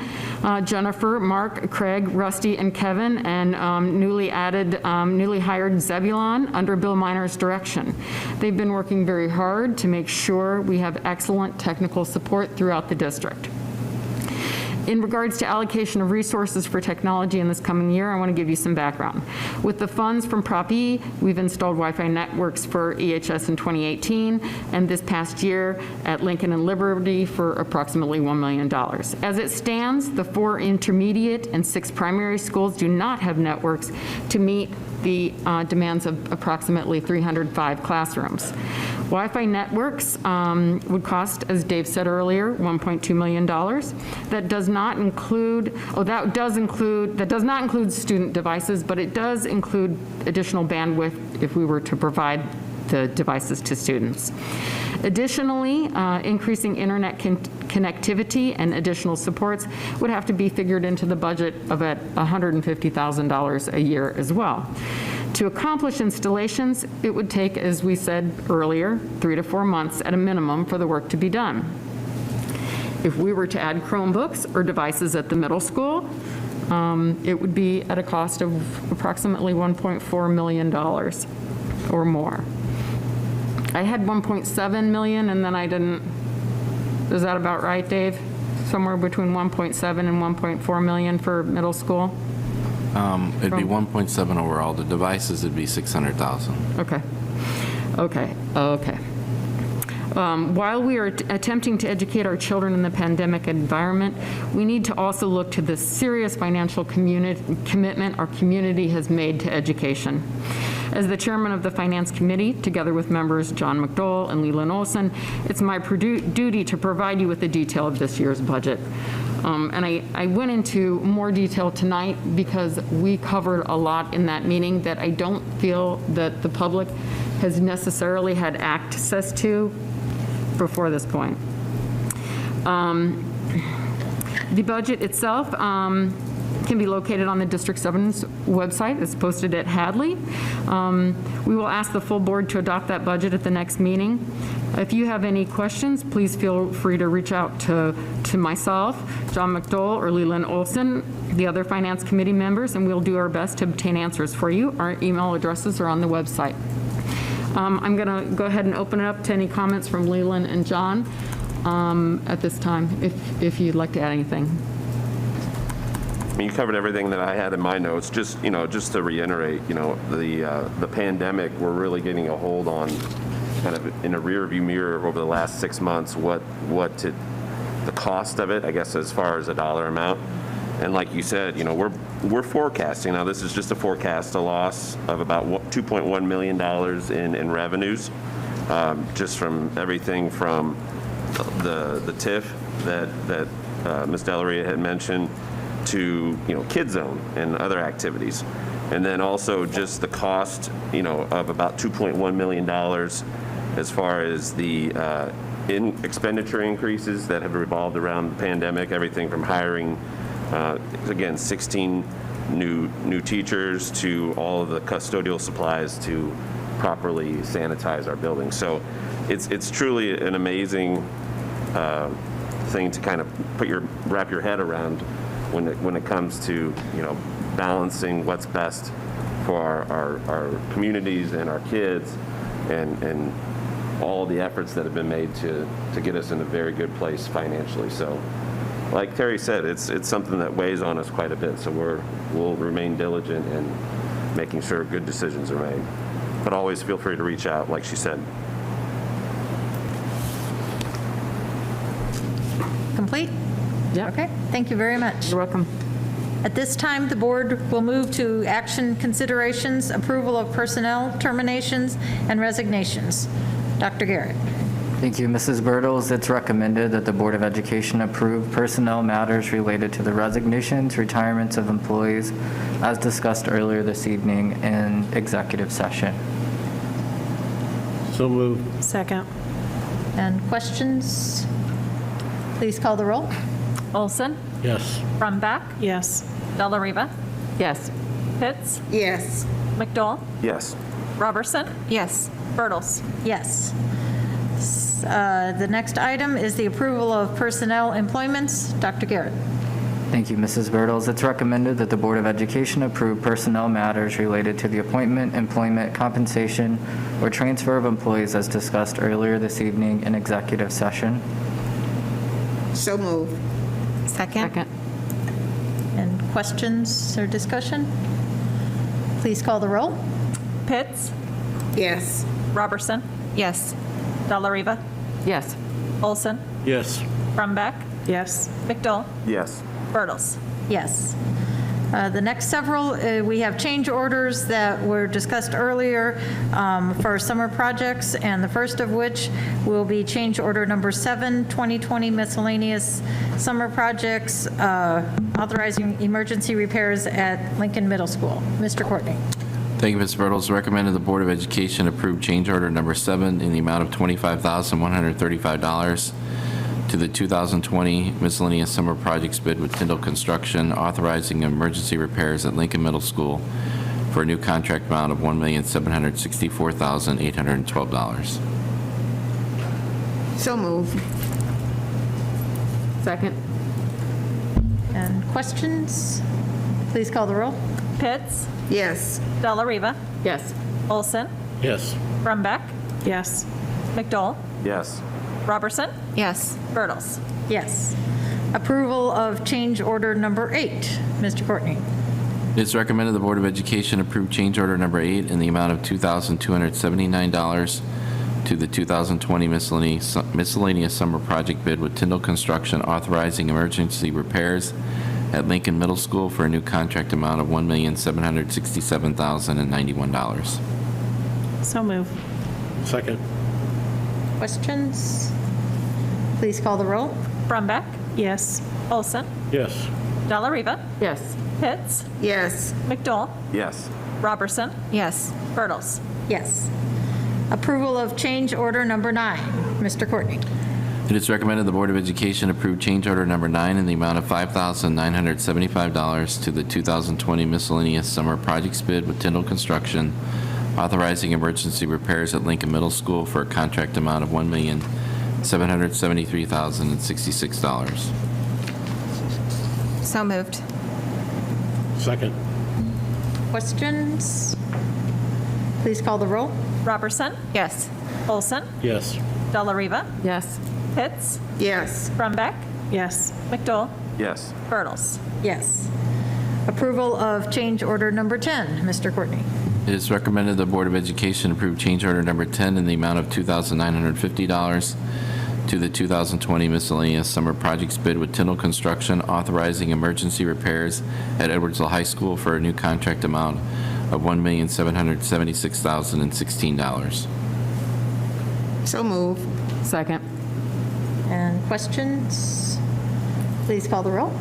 Jennifer, Mark, Craig, Rusty, and Kevin, and newly hired Zebulon under Bill Minor's direction. They've been working very hard to make sure we have excellent technical support throughout the district. In regards to allocation of resources for technology in this coming year, I want to give you some background. With the funds from Prop E, we've installed Wi-Fi networks for EHS in 2018, and this past year at Lincoln and Liberty for approximately $1 million. As it stands, the 4 intermediate and 6 primary schools do not have networks to meet the demands of approximately 305 classrooms. Wi-Fi networks would cost, as Dave said earlier, $1.2 million. That does not include, that does not include student devices, but it does include additional bandwidth if we were to provide the devices to students. Additionally, increasing internet connectivity and additional supports would have to be figured into the budget of at $150,000 a year as well. To accomplish installations, it would take, as we said earlier, 3 to 4 months at a minimum for the work to be done. If we were to add Chromebooks or devices at the middle school, it would be at a cost of approximately $1.4 million or more. I had 1.7 million and then I didn't, is that about right, Dave? Somewhere between 1.7 and 1.4 million for middle school? It'd be 1.7 overall. The devices would be 600,000. Okay. While we are attempting to educate our children in the pandemic environment, we need to also look to the serious financial commitment our community has made to education. As the chairman of the Finance Committee, together with members John McDowell and Leland Olson, it's my duty to provide you with the detail of this year's budget. And I went into more detail tonight because we covered a lot in that meeting that I don't feel that the public has necessarily had access to before this point. The budget itself can be located on the District 7's website. It's posted at Hadley. We will ask the full board to adopt that budget at the next meeting. If you have any questions, please feel free to reach out to myself, John McDowell, or Leland Olson, the other Finance Committee members, and we'll do our best to obtain answers for you. Our email addresses are on the website. I'm going to go ahead and open it up to any comments from Leland and John at this time, if you'd like to add anything. You covered everything that I had in my notes. Just to reiterate, the pandemic, we're really getting a hold on, kind of in a rear view mirror over the last 6 months, the cost of it, I guess, as far as a dollar amount. And like you said, we're forecasting. Now, this is just a forecast, a loss of about $2.1 million in revenues, just from everything from the TIF that Ms. Delaria had mentioned, to, Kid Zone and other activities. And then also just the cost, of about $2.1 million as far as the expenditure increases that have revolved around the pandemic, everything from hiring, again, 16 new teachers to all of the custodial supplies to properly sanitize our building. So it's truly an amazing thing to kind of wrap your head around when it comes to balancing what's best for our communities and our kids, and all the efforts that have been made to get us in a very good place financially. So, like Terry said, it's something that weighs on us quite a bit. So we'll remain diligent in making sure good decisions are made. But always feel free to reach out, like she said. Complete? Yeah. Okay, thank you very much. You're welcome. At this time, the board will move to action considerations, approval of personnel terminations and resignations. Dr. Garrett. Thank you, Mrs. Birtles. It's recommended that the Board of Education approve personnel matters related to the resignations, retirements of employees, as discussed earlier this evening in executive session. So moved. Second. And questions? Please call the roll. Olson? Yes. Brumback? Yes. Della Riva? Yes. Pitts? Yes. McDowell? Yes. Robertson? Yes. Birtles? Yes. The next item is the approval of personnel employments. Dr. Garrett. Thank you, Mrs. Birtles. It's recommended that the Board of Education approve personnel matters related to the appointment, employment, compensation, or transfer of employees as discussed earlier this evening in executive session. So moved. Second. Second. And questions or discussion? Please call the roll. Pitts? Yes. Robertson? Yes. Della Riva? Yes. Olson? Yes. Brumback? Yes. McDowell? Yes. Birtles? Yes. The next several, we have change orders that were discussed earlier for summer projects, and the first of which will be change order number 7, 2020 miscellaneous summer projects, authorizing emergency repairs at Lincoln Middle School. Mr. Courtney. Thank you, Ms. Birtles. Recommended the Board of Education approve change order number 7 in the amount of $25,135 to the 2020 miscellaneous summer projects bid with Tyndall Construction, authorizing emergency repairs at Lincoln Middle School for a new contract amount of $1,764,812. So moved. Second. And questions? Please call the roll. Pitts? Yes. Della Riva? Yes. Olson? Yes. Brumback? Yes. McDowell? Yes. Robertson? Yes. Birtles? Yes. Approval of change order number 8. Mr. Courtney. It's recommended the Board of Education approve change order number 8 in the amount of $2,279 to the 2020 miscellaneous summer project bid with Tyndall Construction, authorizing emergency repairs at Lincoln Middle School for a new contract amount of $1,767,091. So move. Second. Questions? Please call the roll. Brumback? Yes. Olson? Yes. Della Riva? Yes. Pitts? Yes. McDowell? Yes. Robertson? Yes. Birtles? Yes. Approval of change order number 9. Mr. Courtney. It is recommended the Board of Education approve change order number 9 in the amount of $5,975 to the 2020 miscellaneous summer projects bid with Tyndall Construction, authorizing emergency repairs at Lincoln Middle School for a contract amount of $1,773,066. So moved. Second. Questions? Please call the roll. Robertson? Yes. Olson? Yes. Della Riva? Yes. Pitts? Yes. Brumback? Yes. McDowell? Yes. Birtles? Yes. Approval of change order number 10. Mr. Courtney. It is recommended the Board of Education approve change order number 10 in the amount of $2,950 to the 2020 miscellaneous summer projects bid with Tyndall Construction, authorizing emergency repairs at Edwardsville High School for a new contract amount of $1,776,016. So move. Second. And questions? Please call the roll.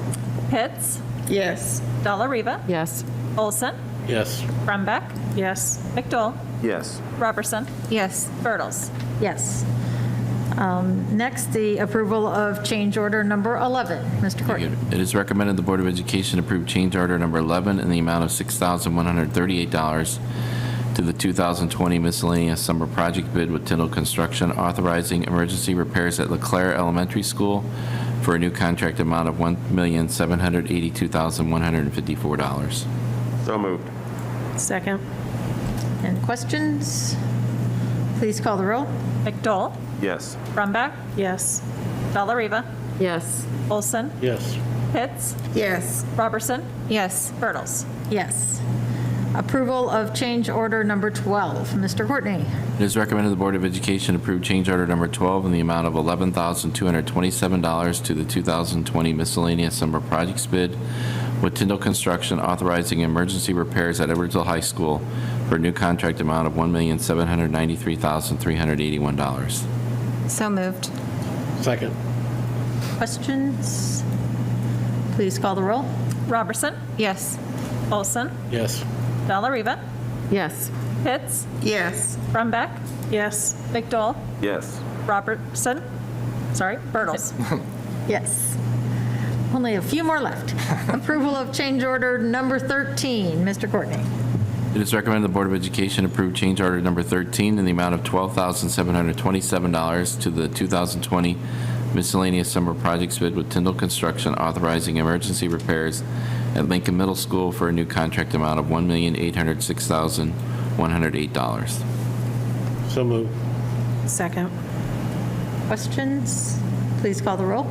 Pitts? Yes. Delariva. Yes. Olson. Yes. Brumback. Yes. McDowell. Yes. Robertson. Yes. Bertles. Yes. Next, the approval of change order number 11. Mr. Courtney. It is recommended the Board of Education approve change order number 11 in the amount of $6,138 to the 2020 miscellaneous summer project bid with Tyndall Construction, authorizing emergency repairs at LeClaire Elementary School for a new contract amount of $1,782,154. So moved. Second. Any questions? Please call the roll. McDowell. Yes. Brumback. Yes. Delariva. Yes. Olson. Yes. Pitts. Yes. Robertson. Yes. Bertles. Yes. Approval of change order number 12. Mr. Courtney. It is recommended the Board of Education approve change order number 12 in the amount of $11,227 to the 2020 miscellaneous summer projects bid with Tyndall Construction, authorizing emergency repairs at Edwardsville High School for a new contract amount of $1,793,381. So moved. Second. Questions? Please call the roll. Robertson. Yes. Olson. Yes. Delariva. Yes. Pitts. Yes. Brumback. Yes. McDowell. Yes. Robertson. Sorry, Bertles. Yes. Only a few more left. Approval of change order number 13. Mr. Courtney. It is recommended the Board of Education approve change order number 13 in the amount of $12,727 to the 2020 miscellaneous summer projects bid with Tyndall Construction, authorizing emergency repairs at Lincoln Middle School for a new contract amount of $1,806,108. So moved. Second. Questions? Please call the roll.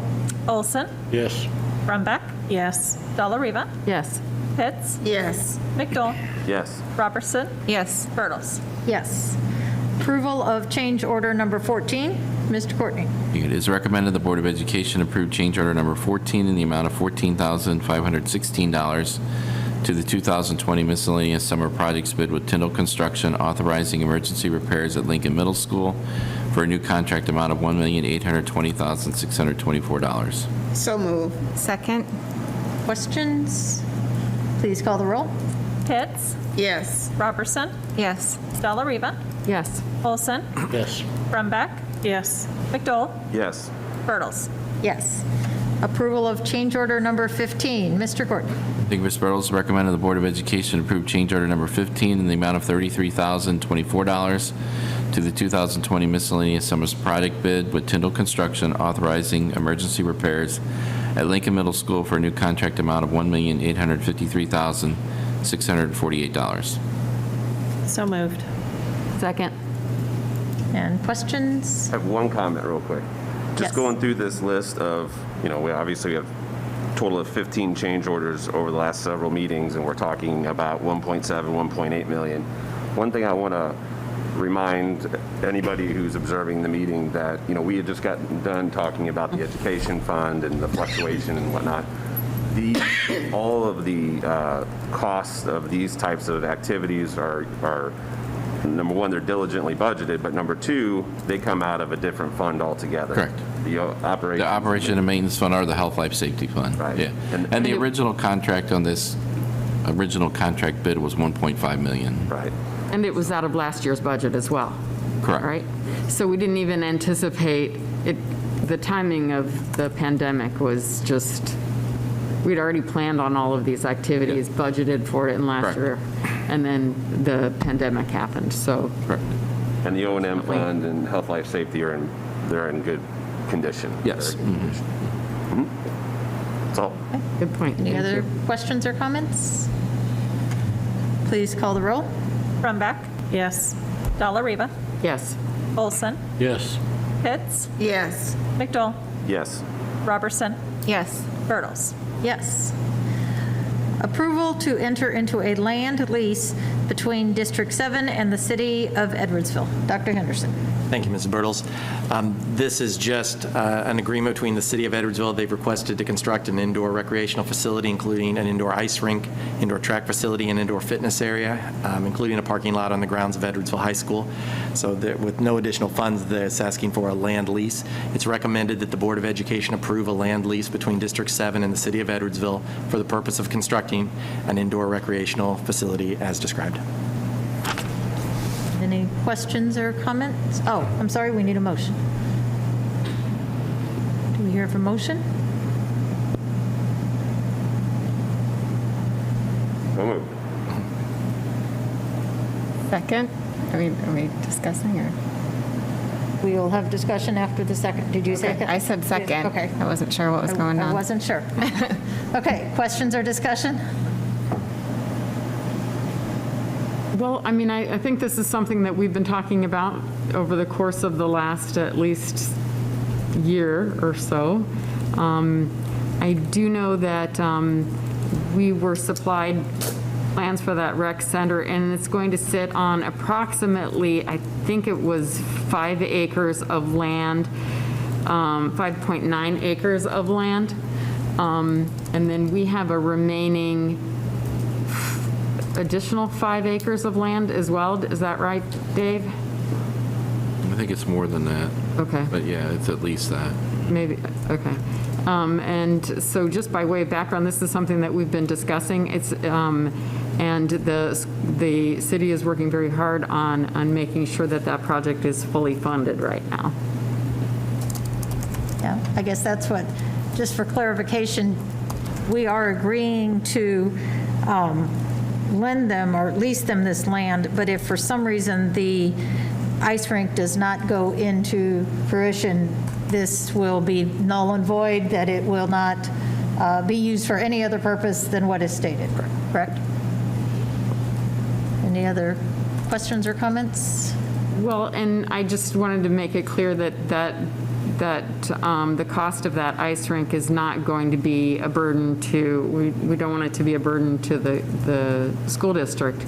Olson. Yes. Brumback. Yes. Delariva. Yes. Pitts. Yes. McDowell. Yes. Robertson. Yes. Bertles. Yes. Approval of change order number 14. Mr. Courtney. It is recommended the Board of Education approve change order number 14 in the amount of $14,516 to the 2020 miscellaneous summer projects bid with Tyndall Construction, authorizing emergency repairs at Lincoln Middle School for a new contract amount of $1,820,624. So moved. Second. Questions? Please call the roll. Pitts. Yes. Robertson. Yes. Delariva. Yes. Olson. Yes. Brumback. Yes. McDowell. Yes. Bertles. Yes. Approval of change order number 15. Mr. Courtney. Thank you, Ms. Bertles. Recommended the Board of Education approve change order number 15 in the amount of $33,024 to the 2020 miscellaneous summer project bid with Tyndall Construction, authorizing emergency repairs at Lincoln Middle School for a new contract amount of $1,853,648. So moved. Second. And questions? I have one comment real quick. Just Yes. going through this list of, we obviously have a total of 15 change orders over the last several meetings, and we're talking about 1.7, 1.8 million. One thing I want to remind anybody who's observing the meeting that, we had just gotten done talking about the education fund and the fluctuation and whatnot. All of the costs of these types of activities are number one, they're diligently budgeted, but number two, they come out of a different fund altogether. Correct. The operation and maintenance fund or the health life safety fund. Right. Yeah. And the original contract on this original contract bid was 1.5 million. Right. And it was out of last year's budget as well. Correct. Right? So we didn't even anticipate it. The timing of the pandemic was just, we'd already planned on all of these activities, budgeted for it in last year, and then the pandemic happened, so. Correct. And the O&M fund and health life safety they're in good condition. Yes. Very good condition. That's all. Good point. Any Thank other you. questions or comments? Please call the roll. Brumback. Yes. Delariva. Yes. Olson. Yes. Pitts. Yes. McDowell. Yes. Robertson. Yes. Bertles. Yes. Approval to enter into a land lease between District 7 and the City of Edwardsville. Dr. Henderson. Thank you, Mrs. Birtles. This is just an agreement between the City of Edwardsville. They've requested to construct an indoor recreational facility, including an indoor ice rink, indoor track facility, and indoor fitness area, including a parking lot on the grounds of Edwardsville High School. So with no additional funds, it's asking for a land lease. It's recommended that the Board of Education approve a land lease between District 7 and the City of Edwardsville for the purpose of constructing an indoor recreational facility as described. Any questions or comments? Oh, I'm sorry, we need a motion. Do we hear of a motion? So moved. Second? Are we discussing or? We will have discussion after the second. Did you second? I said second. Okay. I wasn't sure what was going on. I wasn't sure. Okay, questions or discussion? Well, I mean, I think this is something that we've been talking about over the course of the last at least year or so. I do know that we were supplied plans for that rec center, and it's going to sit on approximately, I think it was 5 acres of land, 5.9 acres of land. And then we have a remaining additional 5 acres of land as well. Is that right, Dave? I think it's more than that. Okay. But yeah, it's at least that. Maybe, okay. And so just by way of background, this is something that we've been discussing. It's, and the city is working very hard on making sure that that project is fully funded right now. Yeah, I guess that's what, just for clarification, we are agreeing to lend them or lease them this land, but if for some reason the ice rink does not go into fruition, this will be null and void, that it will not be used for any other purpose than what is stated, correct? Any other questions or comments? Well, and I just wanted to make it clear that the cost of that ice rink is not going to be a burden to, we don't want it to be a burden to the school district,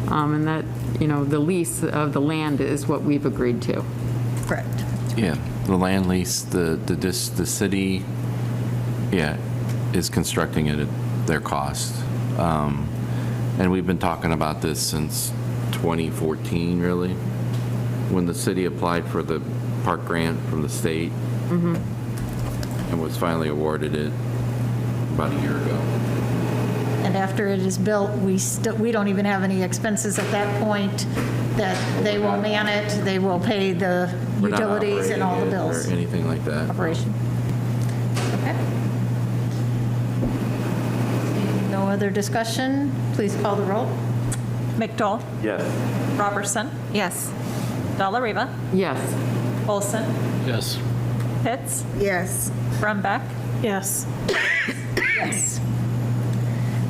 and that, you know, the lease of the land is what we've agreed to. Correct. Yeah, the land lease, the city, yeah, is constructing it at their cost. And we've been talking about this since 2014, really, when the city applied for the park grant from the state and was finally awarded it about a year ago. And after it is built, we don't even have any expenses at that point, that they will man it, they will pay the We're not utilities and all the operating it bills. or anything like that. Operation. Okay. No other discussion? Please call the roll. McDowell? Yes. Robertson? Yes. Delariva? Yes. Olson? Yes. Pitts? Yes. Brumback? Yes. Yes.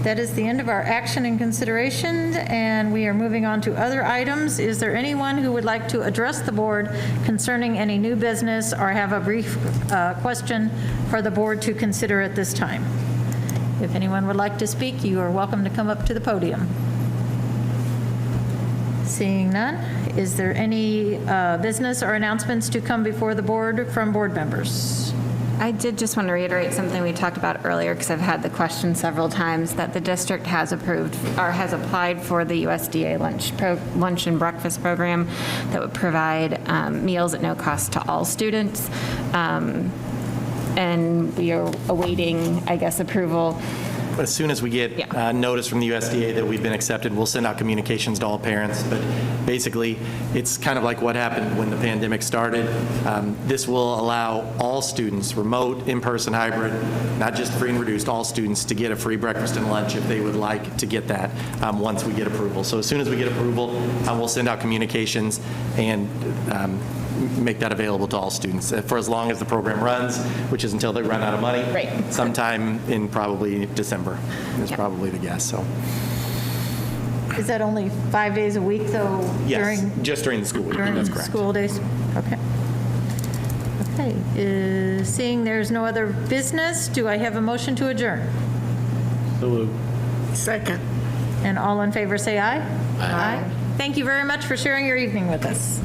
That is the end of our action and consideration, and we are moving on to other items. Is there anyone who would like to address the board concerning any new business or have a brief question for the board to consider at this time? If anyone would like to speak, you are welcome to come up to the podium. Seeing none, is there any business or announcements to come before the board from board members? I did just want to reiterate something we talked about earlier, because I've had the question several times, that the district has approved or has applied for the USDA lunch and breakfast program that would provide meals at no cost to all students. And we are awaiting, I guess, approval. As soon as we get notice from the USDA that we've been accepted, we'll send out communications to all parents. But basically, it's kind of like what happened when the pandemic started. This will allow all students, remote, in-person, hybrid, not just free and reduced, all students to get a free breakfast and lunch if they would like to get that once we get approval. So as soon as we get approval, we'll send out communications and make that available to all students for as long as the program runs, which is until they run out of money. Right. Sometime in probably December is probably the guess. So. Is that only 5 days a week, though? Yes, just during the school week. During That's correct. school days? Okay. Okay. Seeing there's no other business, do I have a motion to adjourn? Second. And all in favor say aye. Aye. Thank you very much for sharing your evening with us.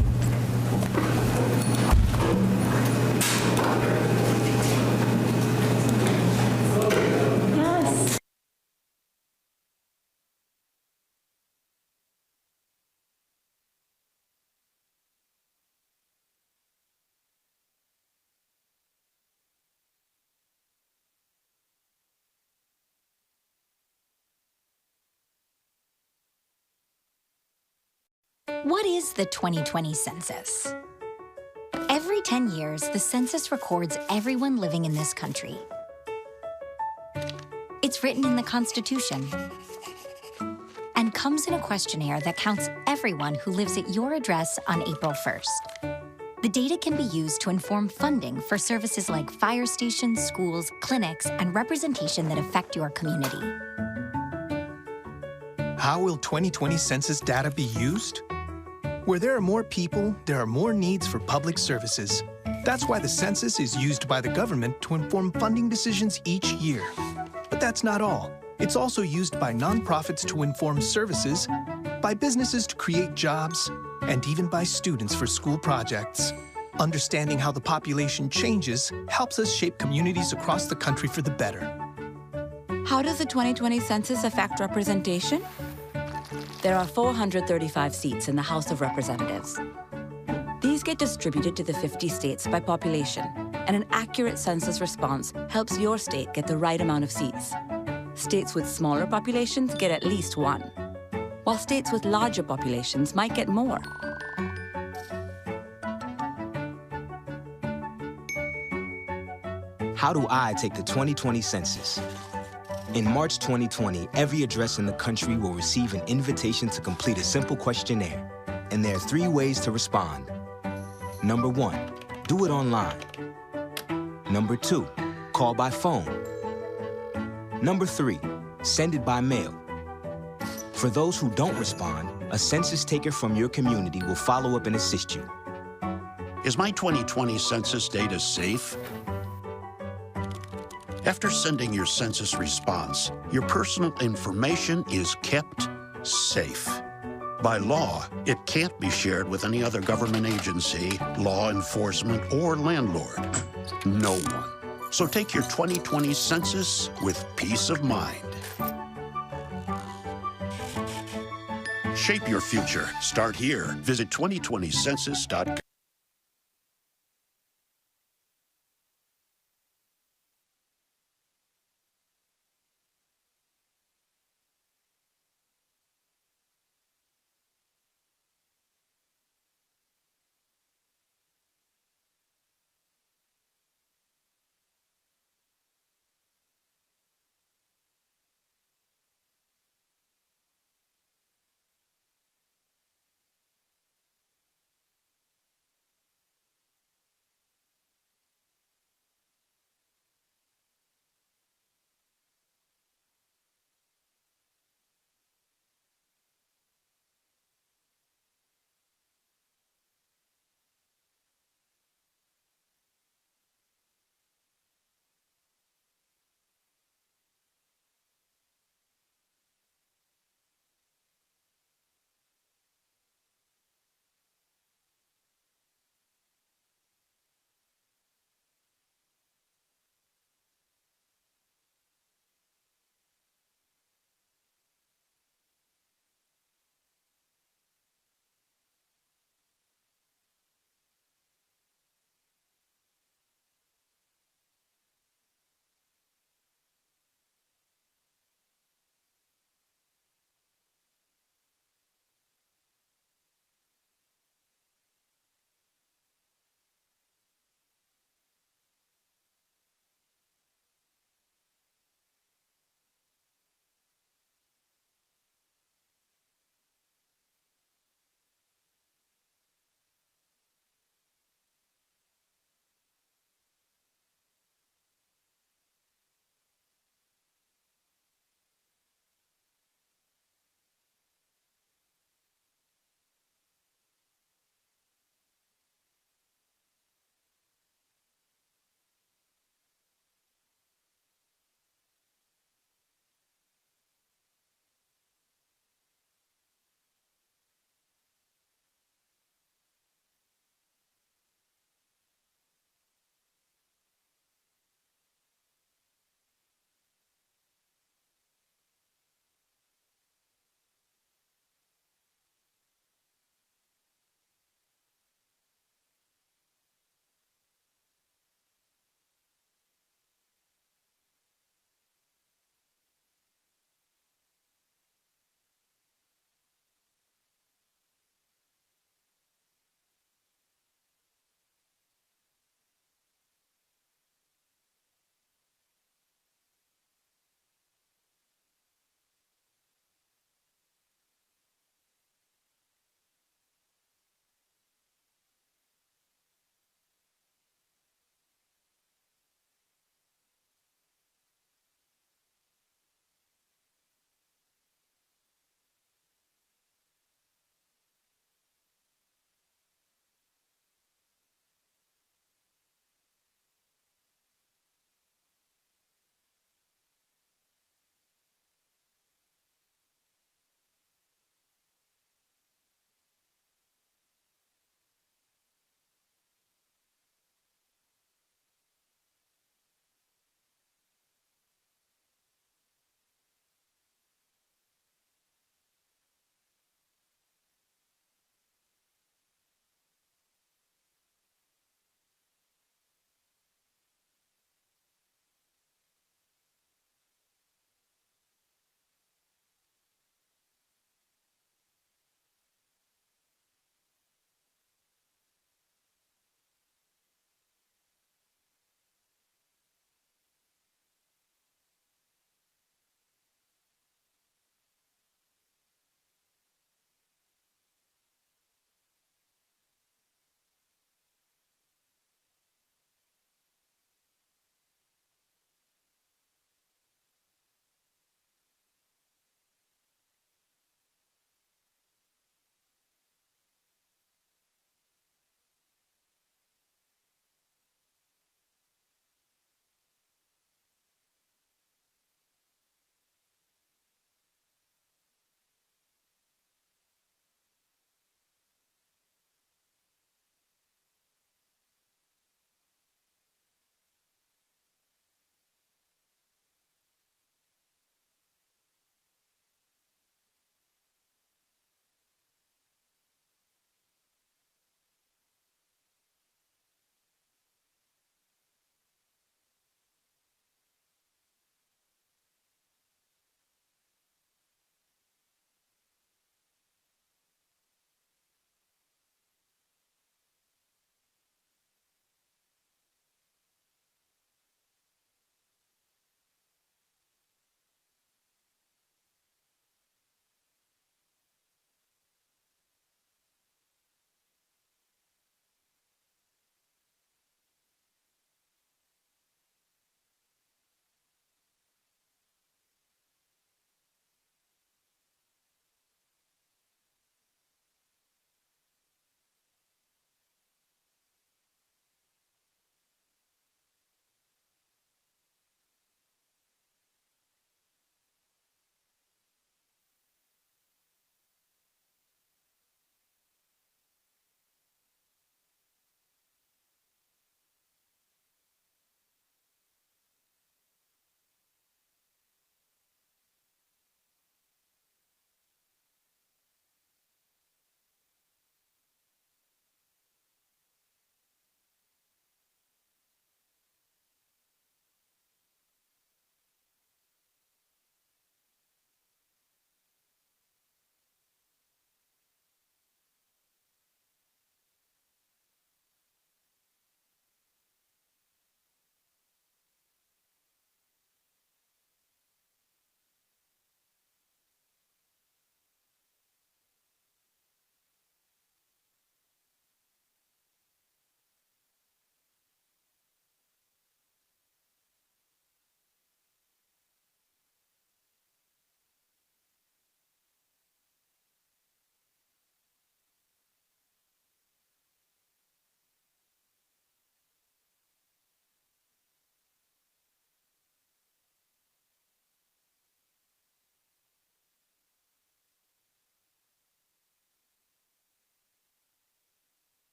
What is the 2020 census? Every 10 years, the census records everyone living in this country. It's written in the Constitution and comes in a questionnaire that counts everyone who lives at your address on April 1st. The data can be used to inform funding for services like fire stations, schools, clinics, and representation that affect your community. How will 2020 census data be used? Where there are more people, there are more needs for public services. That's why the census is used by the government to inform funding decisions each year. But that's not all. It's also used by nonprofits to inform services, by businesses to create jobs, and even by students for school projects. Understanding how the population changes helps us shape communities across the country for the better. How does the 2020 census affect representation? There are 435 seats in the House of Representatives. These get distributed to the 50 states by population, and an accurate census response helps your state get the right amount of seats. States with smaller populations get at least one, while states with larger populations might get more. How do I take the 2020 census? In March 2020, every address in the country will receive an invitation to complete a simple questionnaire. And there are 3 ways to respond. Number 1, do it online. Number 2, call by phone. Number 3, send it by mail. For those who don't respond, a census taker from your community will follow up and assist you. Is my 2020 census data safe? After sending your census response, your personal information is kept safe. By law, it can't be shared with any other government agency, law enforcement, or landlord. No one. So take your 2020 census with peace of mind. Shape your future. Start here. Visit 2020census.gov.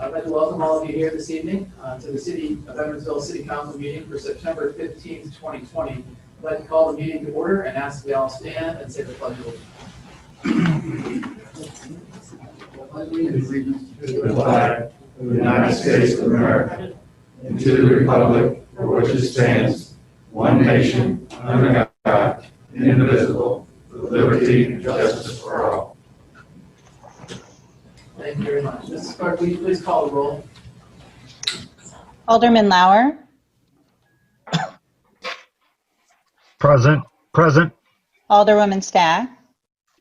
I'd like to welcome all of you here this evening to the City of Edwardsville City Council meeting for September 15th, 2020. I'd like to call the meeting to order and ask that we all stand and say the pledge of allegiance. To the flag of the United States of America and to the republic for which it stands, one nation, under God, indivisible, with liberty and justice for all. Thank you very much. Mrs. Clerk, will you please call the roll? Alderman Lauer. Present. Alderwoman Stack.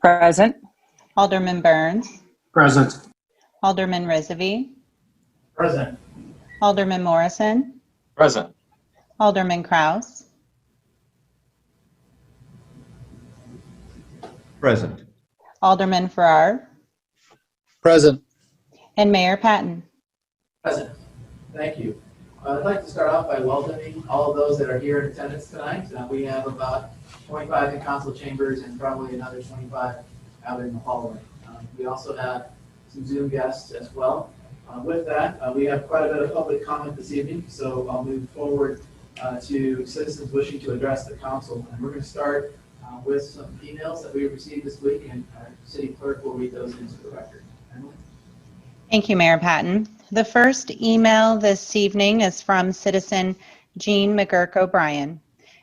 Present. Alderman Burns. Present. Alderman Rizvi. Present. Alderman Morrison. Present. Alderman Kraus. Present. Alderman Farrar. Present. And Mayor Patton. Present. Thank you. I'd like to start off by welcoming all of those that are here in attendance tonight. We have about 25 in council chambers and probably another 25 out in the hallway. We also have some Zoom guests as well. With that, we have quite a bit of public comment this evening, so I'll move forward to citizens wishing to address the council. And we're going to start with some emails that we received this week, and our city clerk will read those into the record. Emily? Thank you, Mayor Patton. The first email this evening is from citizen Jean McGurk O'Brien.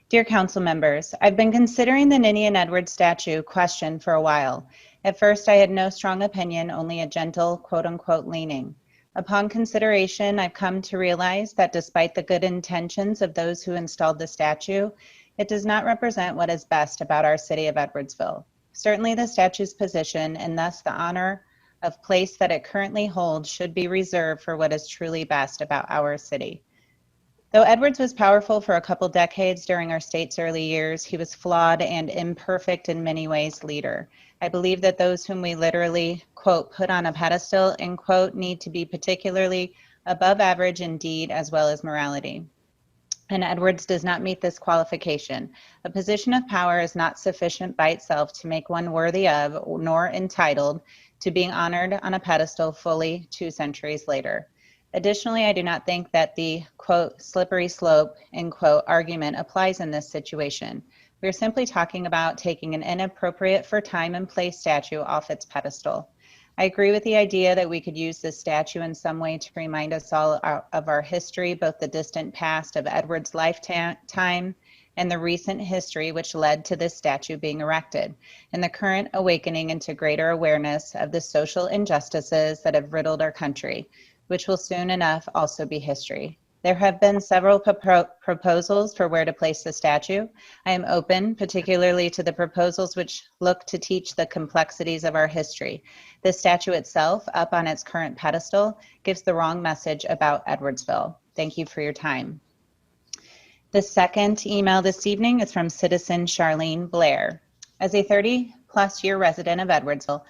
Dear council members, I've been considering the Ninian Edwards statue question for a while. At first, I had no strong opinion, only a gentle quote-unquote leaning. Upon consideration, I've come to realize that despite the good intentions of those who installed the statue, it does not represent what is best about our city of Edwardsville. Certainly the statue's position and thus the honor of place that it currently holds should be reserved for what is truly best about our city. Though Edwards was powerful for a couple decades during our state's early years, he was flawed and imperfect in many ways leader. I believe that those whom we literally, quote, put on a pedestal, end quote, need to be particularly above average in deed as well as morality. And Edwards does not meet this qualification. A position of power is not sufficient by itself to make one worthy of, nor entitled, to being honored on a pedestal fully 2 centuries later. Additionally, I do not think that the, quote, slippery slope, end quote, argument applies in this situation. We are simply talking about taking an inappropriate for time and place statue off its pedestal. I agree with the idea that we could use this statue in some way to remind us all of our history, both the distant past of Edwards' lifetime and the recent history which led to this statue being erected, and the current awakening into greater awareness of the social injustices that have riddled our country, which will soon enough also be history. There have been several proposals for where to place the statue. I am open, particularly to the proposals which look to teach the complexities of our history. The statue itself, up on its current pedestal, gives the wrong message about Edwardsville. Thank you for your time. The second email this evening is from citizen Charlene Blair. As a 30-plus year resident of Edwardsville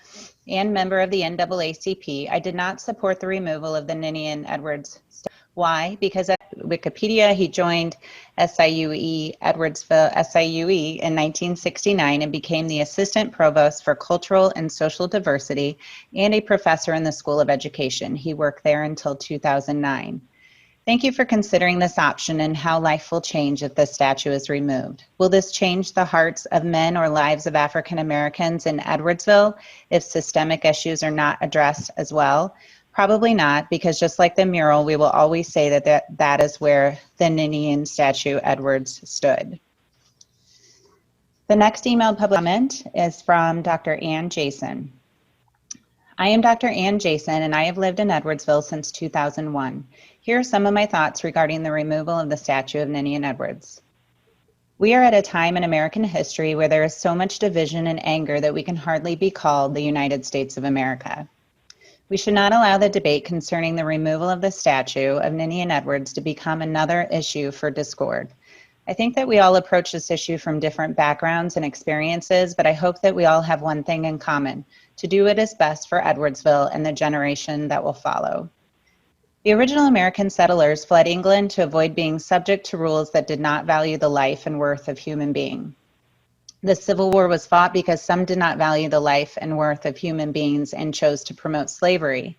and member of the NAACP, I did not support the removal of the Ninian Edwards statue. Why? Because at Wikipedia, he joined SIUE Edwardsville SIUE in 1969 and became the assistant provost for cultural and social diversity and a professor in the School of Education. He worked there until 2009. Thank you for considering this option and how life will change if this statue is removed. Will this change the hearts of men or lives of African Americans in Edwardsville if systemic issues are not addressed as well? Probably not, because just like the mural, we will always say that is where the Ninian statue Edwards stood. The next emailed public comment is from Dr. Ann Jason. I am Dr. Ann Jason, and I have lived in Edwardsville since 2001. Here are some of my thoughts regarding the removal of the statue of Ninian Edwards. We are at a time in American history where there is so much division and anger that we can hardly be called the United States of America. We should not allow the debate concerning the removal of the statue of Ninian Edwards to become another issue for discord. I think that we all approach this issue from different backgrounds and experiences, but I hope that we all have one thing in common: to do what is best for Edwardsville and the generation that will follow. The original American settlers fled England to avoid being subject to rules that did not value the life and worth of human beings. The Civil War was fought because some did not value the life and worth of human beings and chose to promote slavery.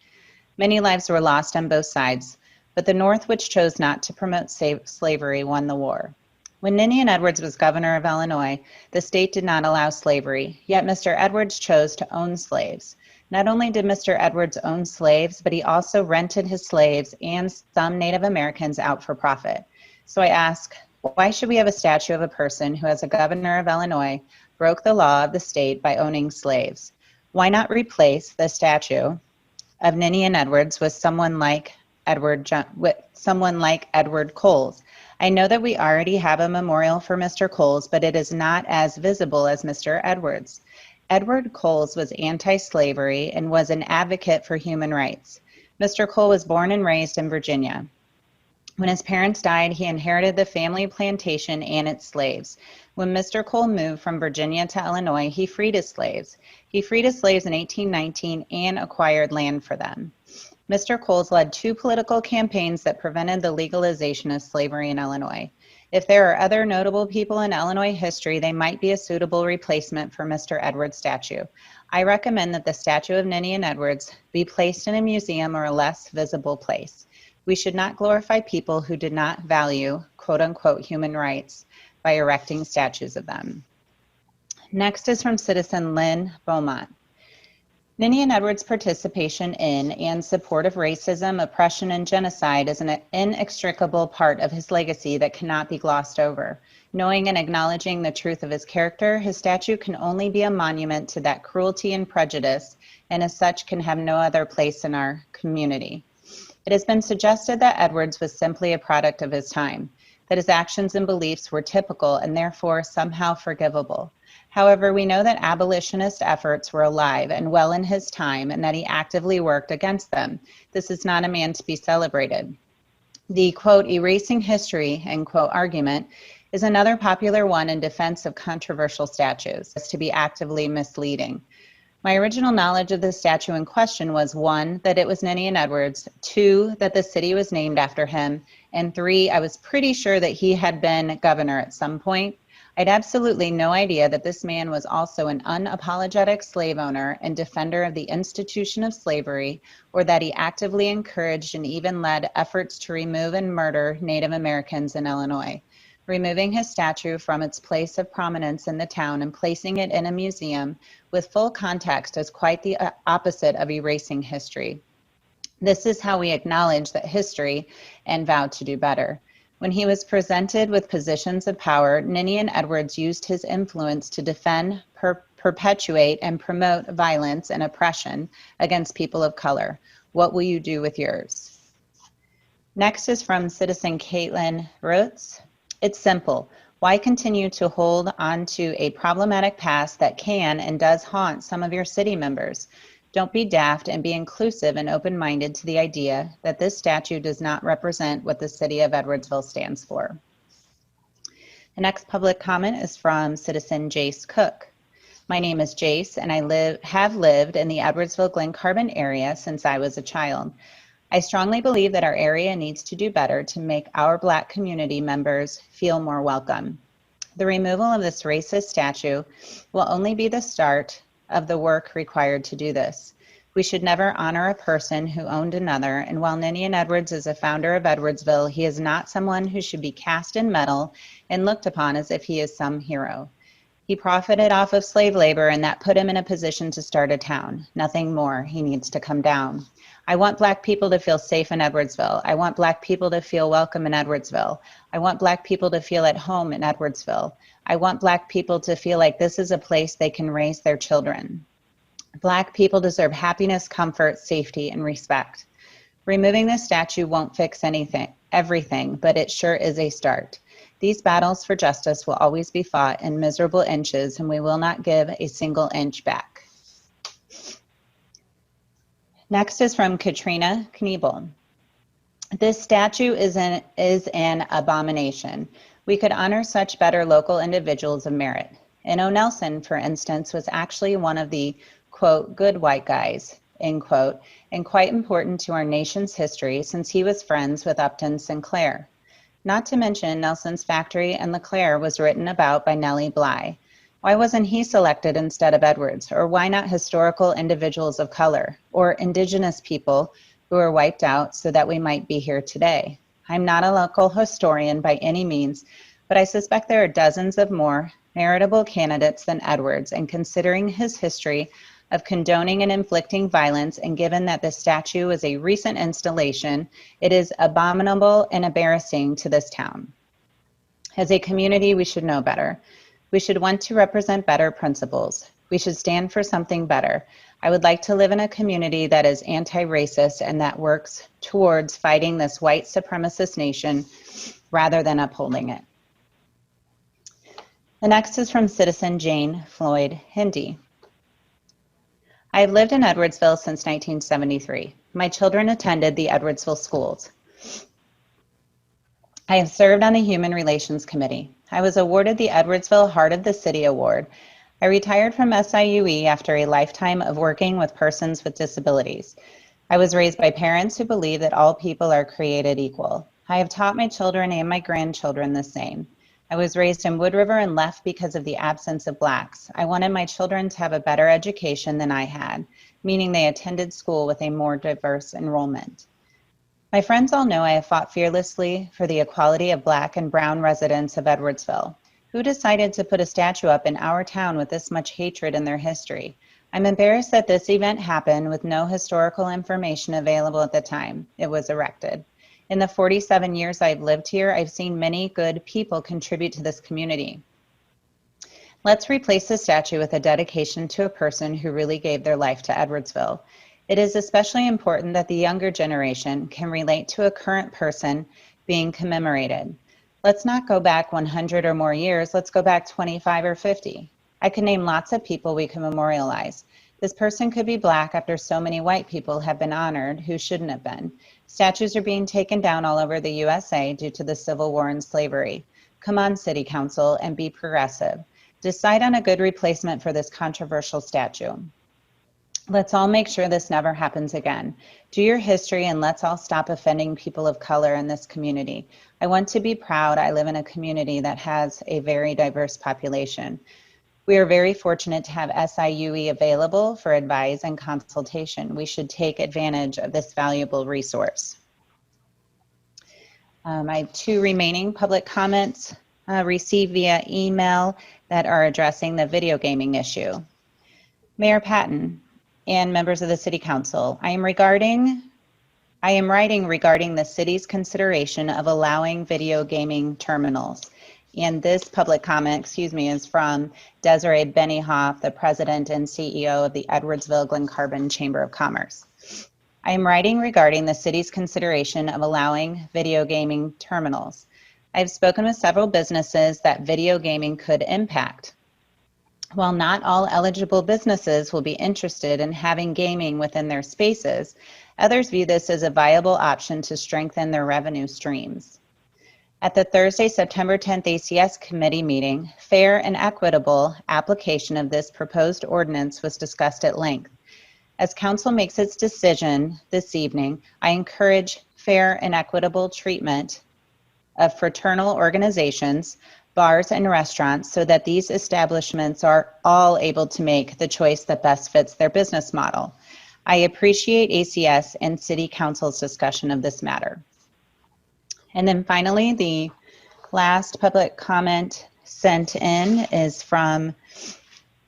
Many lives were lost on both sides, but the North, which chose not to promote slavery, won the war. When Ninian Edwards was governor of Illinois, the state did not allow slavery, yet Mr. Edwards chose to own slaves. Not only did Mr. Edwards own slaves, but he also rented his slaves and some Native Americans out for profit. So I ask, why should we have a statue of a person who, as a governor of Illinois, broke the law of the state by owning slaves? Why not replace the statue of Ninian Edwards with someone like Edward Coles? I know that we already have a memorial for Mr. Coles, but it is not as visible as Mr. Edwards. Edward Coles was anti-slavery and was an advocate for human rights. Mr. Cole was born and raised in Virginia. When his parents died, he inherited the family plantation and its slaves. When Mr. Cole moved from Virginia to Illinois, he freed his slaves. He freed his slaves in 1819 and acquired land for them. Mr. Coles led 2 political campaigns that prevented the legalization of slavery in Illinois. If there are other notable people in Illinois history, they might be a suitable replacement for Mr. Edwards' statue. I recommend that the statue of Ninian Edwards be placed in a museum or a less visible place. We should not glorify people who did not value, quote unquote, human rights by erecting statues of them. Next is from citizen Lynn Beaumont. Ninian Edwards' participation in and support of racism, oppression, and genocide is an inextricable part of his legacy that cannot be glossed over. Knowing and acknowledging the truth of his character, his statue can only be a monument to that cruelty and prejudice, and as such can have no other place in our community. It has been suggested that Edwards was simply a product of his time, that his actions and beliefs were typical and therefore somehow forgivable. However, we know that abolitionist efforts were alive and well in his time and that he actively worked against them. This is not a man to be celebrated. The, quote, erasing history, end quote, argument is another popular one in defense of controversial statues, as to be actively misleading. My original knowledge of the statue in question was 1, that it was Ninian Edwards, 2, that the city was named after him, and 3, I was pretty sure that he had been governor at some point. I had absolutely no idea that this man was also an unapologetic slave owner and defender of the institution of slavery, or that he actively encouraged and even led efforts to remove and murder Native Americans in Illinois. Removing his statue from its place of prominence in the town and placing it in a museum with full context is quite the opposite of erasing history. This is how we acknowledge that history and vow to do better. When he was presented with positions of power, Ninian Edwards used his influence to defend, perpetuate, and promote violence and oppression against people of color. What will you do with yours? Next is from citizen Caitlin Roots. It's simple. Why continue to hold on to a problematic past that can and does haunt some of your city members? Don't be daft and be inclusive and open-minded to the idea that this statue does not represent what the city of Edwardsville stands for. The next public comment is from citizen Jace Cook. My name is Jace and I have lived in the Edwardsville-Glen Carbon area since I was a child. I strongly believe that our area needs to do better to make our Black community members feel more welcome. The removal of this racist statue will only be the start of the work required to do this. We should never honor a person who owned another, and while Ninian Edwards is a founder of Edwardsville, he is not someone who should be cast in metal and looked upon as if he is some hero. He profited off of slave labor, and that put him in a position to start a town. Nothing more. He needs to come down. I want Black people to feel safe in Edwardsville. I want Black people to feel welcome in Edwardsville. I want Black people to feel at home in Edwardsville. I want Black people to feel like this is a place they can raise their children. Black people deserve happiness, comfort, safety, and respect. Removing this statue won't fix everything, but it sure is a start. These battles for justice will always be fought in miserable inches, and we will not give a single inch back. Next is from Katrina Kniebel. This statue is an abomination. We could honor such better local individuals of merit. N.O. Nelson, for instance, was actually one of the, quote, good white guys, end quote, and quite important to our nation's history since he was friends with Upton Sinclair. Not to mention, Nelson's factory in LeClaire was written about by Nellie Bly. Why wasn't he selected instead of Edwards? Or why not historical individuals of color or indigenous people who were wiped out so that we might be here today. I'm not a local historian by any means, but I suspect there are dozens of more meritable candidates than Edwards, and considering his history of condoning and inflicting violence, and given that this statue was a recent installation, it is abominable and embarrassing to this town. As a community, we should know better. We should want to represent better principles. We should stand for something better. I would like to live in a community that is anti-racist and that works towards fighting this white supremacist nation rather than upholding it. The next is from citizen Jane Floyd Hindy. I have lived in Edwardsville since 1973. My children attended the Edwardsville schools. I have served on the Human Relations Committee. I was awarded the Edwardsville Heart of the City Award. I retired from SIUE after a lifetime of working with persons with disabilities. I was raised by parents who believe that all people are created equal. I have taught my children and my grandchildren the same. I was raised in Wood River and left because of the absence of Blacks. I wanted my children to have a better education than I had, meaning they attended school with a more diverse enrollment. My friends all know I have fought fearlessly for the equality of Black and brown residents of Edwardsville. Who decided to put a statue up in our town with this much hatred in their history? I'm embarrassed that this event happened with no historical information available at the time it was erected. In the 47 years I've lived here, I've seen many good people contribute to this community. Let's replace the statue with a dedication to a person who really gave their life to Edwardsville. It is especially important that the younger generation can relate to a current person being commemorated. Let's not go back 100 or more years, let's go back 25 or 50. I could name lots of people we can memorialize. This person could be Black after so many white people have been honored who shouldn't have been. Statues are being taken down all over the USA due to the Civil War and slavery. Come on, City Council, and be progressive. Decide on a good replacement for this controversial statue. Let's all make sure this never happens again. Do your history and let's all stop offending people of color in this community. I want to be proud I live in a community that has a very diverse population. We are very fortunate to have SIUE available for advice and consultation. We should take advantage of this valuable resource. I have 2 remaining public comments received via email that are addressing the video gaming issue. Mayor Patton and members of the City Council, I am writing regarding the city's consideration of allowing video gaming terminals. And this public comment, is from Desiree Benioff, the president and CEO of the Edwardsville Glen Carbon Chamber of Commerce. I am writing regarding the city's consideration of allowing video gaming terminals. I've spoken with several businesses that video gaming could impact. While not all eligible businesses will be interested in having gaming within their spaces, others view this as a viable option to strengthen their revenue streams. At the Thursday, September 10th ACS committee meeting, fair and equitable application of this proposed ordinance was discussed at length. As council makes its decision this evening, I encourage fair and equitable treatment of fraternal organizations, bars, and restaurants so that these establishments are all able to make the choice that best fits their business model. I appreciate ACS and City Council's discussion of this matter. And then finally, the last public comment sent in is from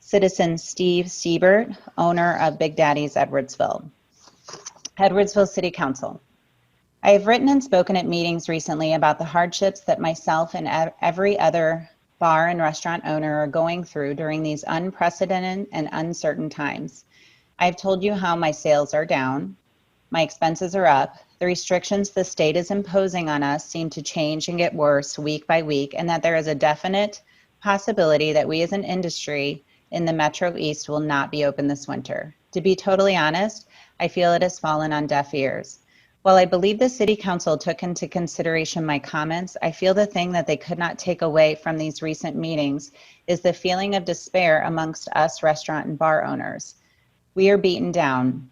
citizen Steve Siebert, owner of Big Daddy's Edwardsville. Edwardsville City Council. I have written and spoken at meetings recently about the hardships that myself and every other bar and restaurant owner are going through during these unprecedented and uncertain times. I've told you how my sales are down, my expenses are up, the restrictions the state is imposing on us seem to change and get worse week by week, and that there is a definite possibility that we as an industry in the Metro East will not be open this winter. To be totally honest, I feel it has fallen on deaf ears. While I believe the City Council took into consideration my comments, I feel the thing that they could not take away from these recent meetings is the feeling of despair amongst us restaurant and bar owners. We are beaten down,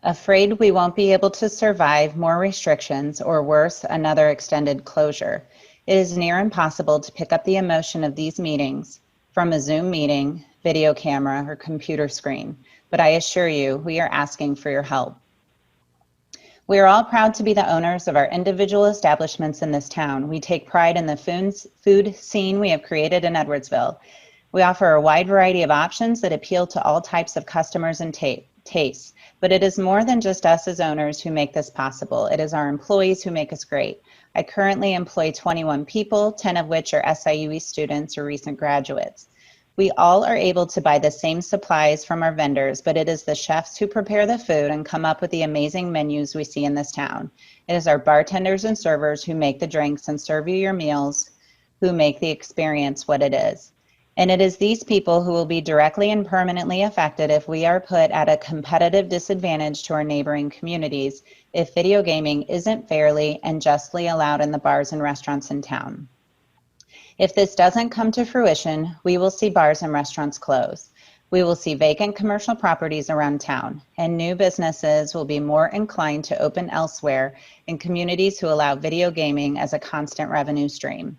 afraid we won't be able to survive more restrictions or worse, another extended closure. It is near impossible to pick up the emotion of these meetings from a Zoom meeting, video camera, or computer screen, but I assure you, we are asking for your help. We are all proud to be the owners of our individual establishments in this town. We take pride in the food scene we have created in Edwardsville. We offer a wide variety of options that appeal to all types of customers and tastes. But it is more than just us as owners who make this possible. It is our employees who make us great. I currently employ 21 people, 10 of which are SIUE students or recent graduates. We all are able to buy the same supplies from our vendors, but it is the chefs who prepare the food and come up with the amazing menus we see in this town. It is our bartenders and servers who make the drinks and serve you your meals, who make the experience what it is. And it is these people who will be directly and permanently affected if we are put at a competitive disadvantage to our neighboring communities if video gaming isn't fairly and justly allowed in the bars and restaurants in town. If this doesn't come to fruition, we will see bars and restaurants close. We will see vacant commercial properties around town, and new businesses will be more inclined to open elsewhere in communities who allow video gaming as a constant revenue stream.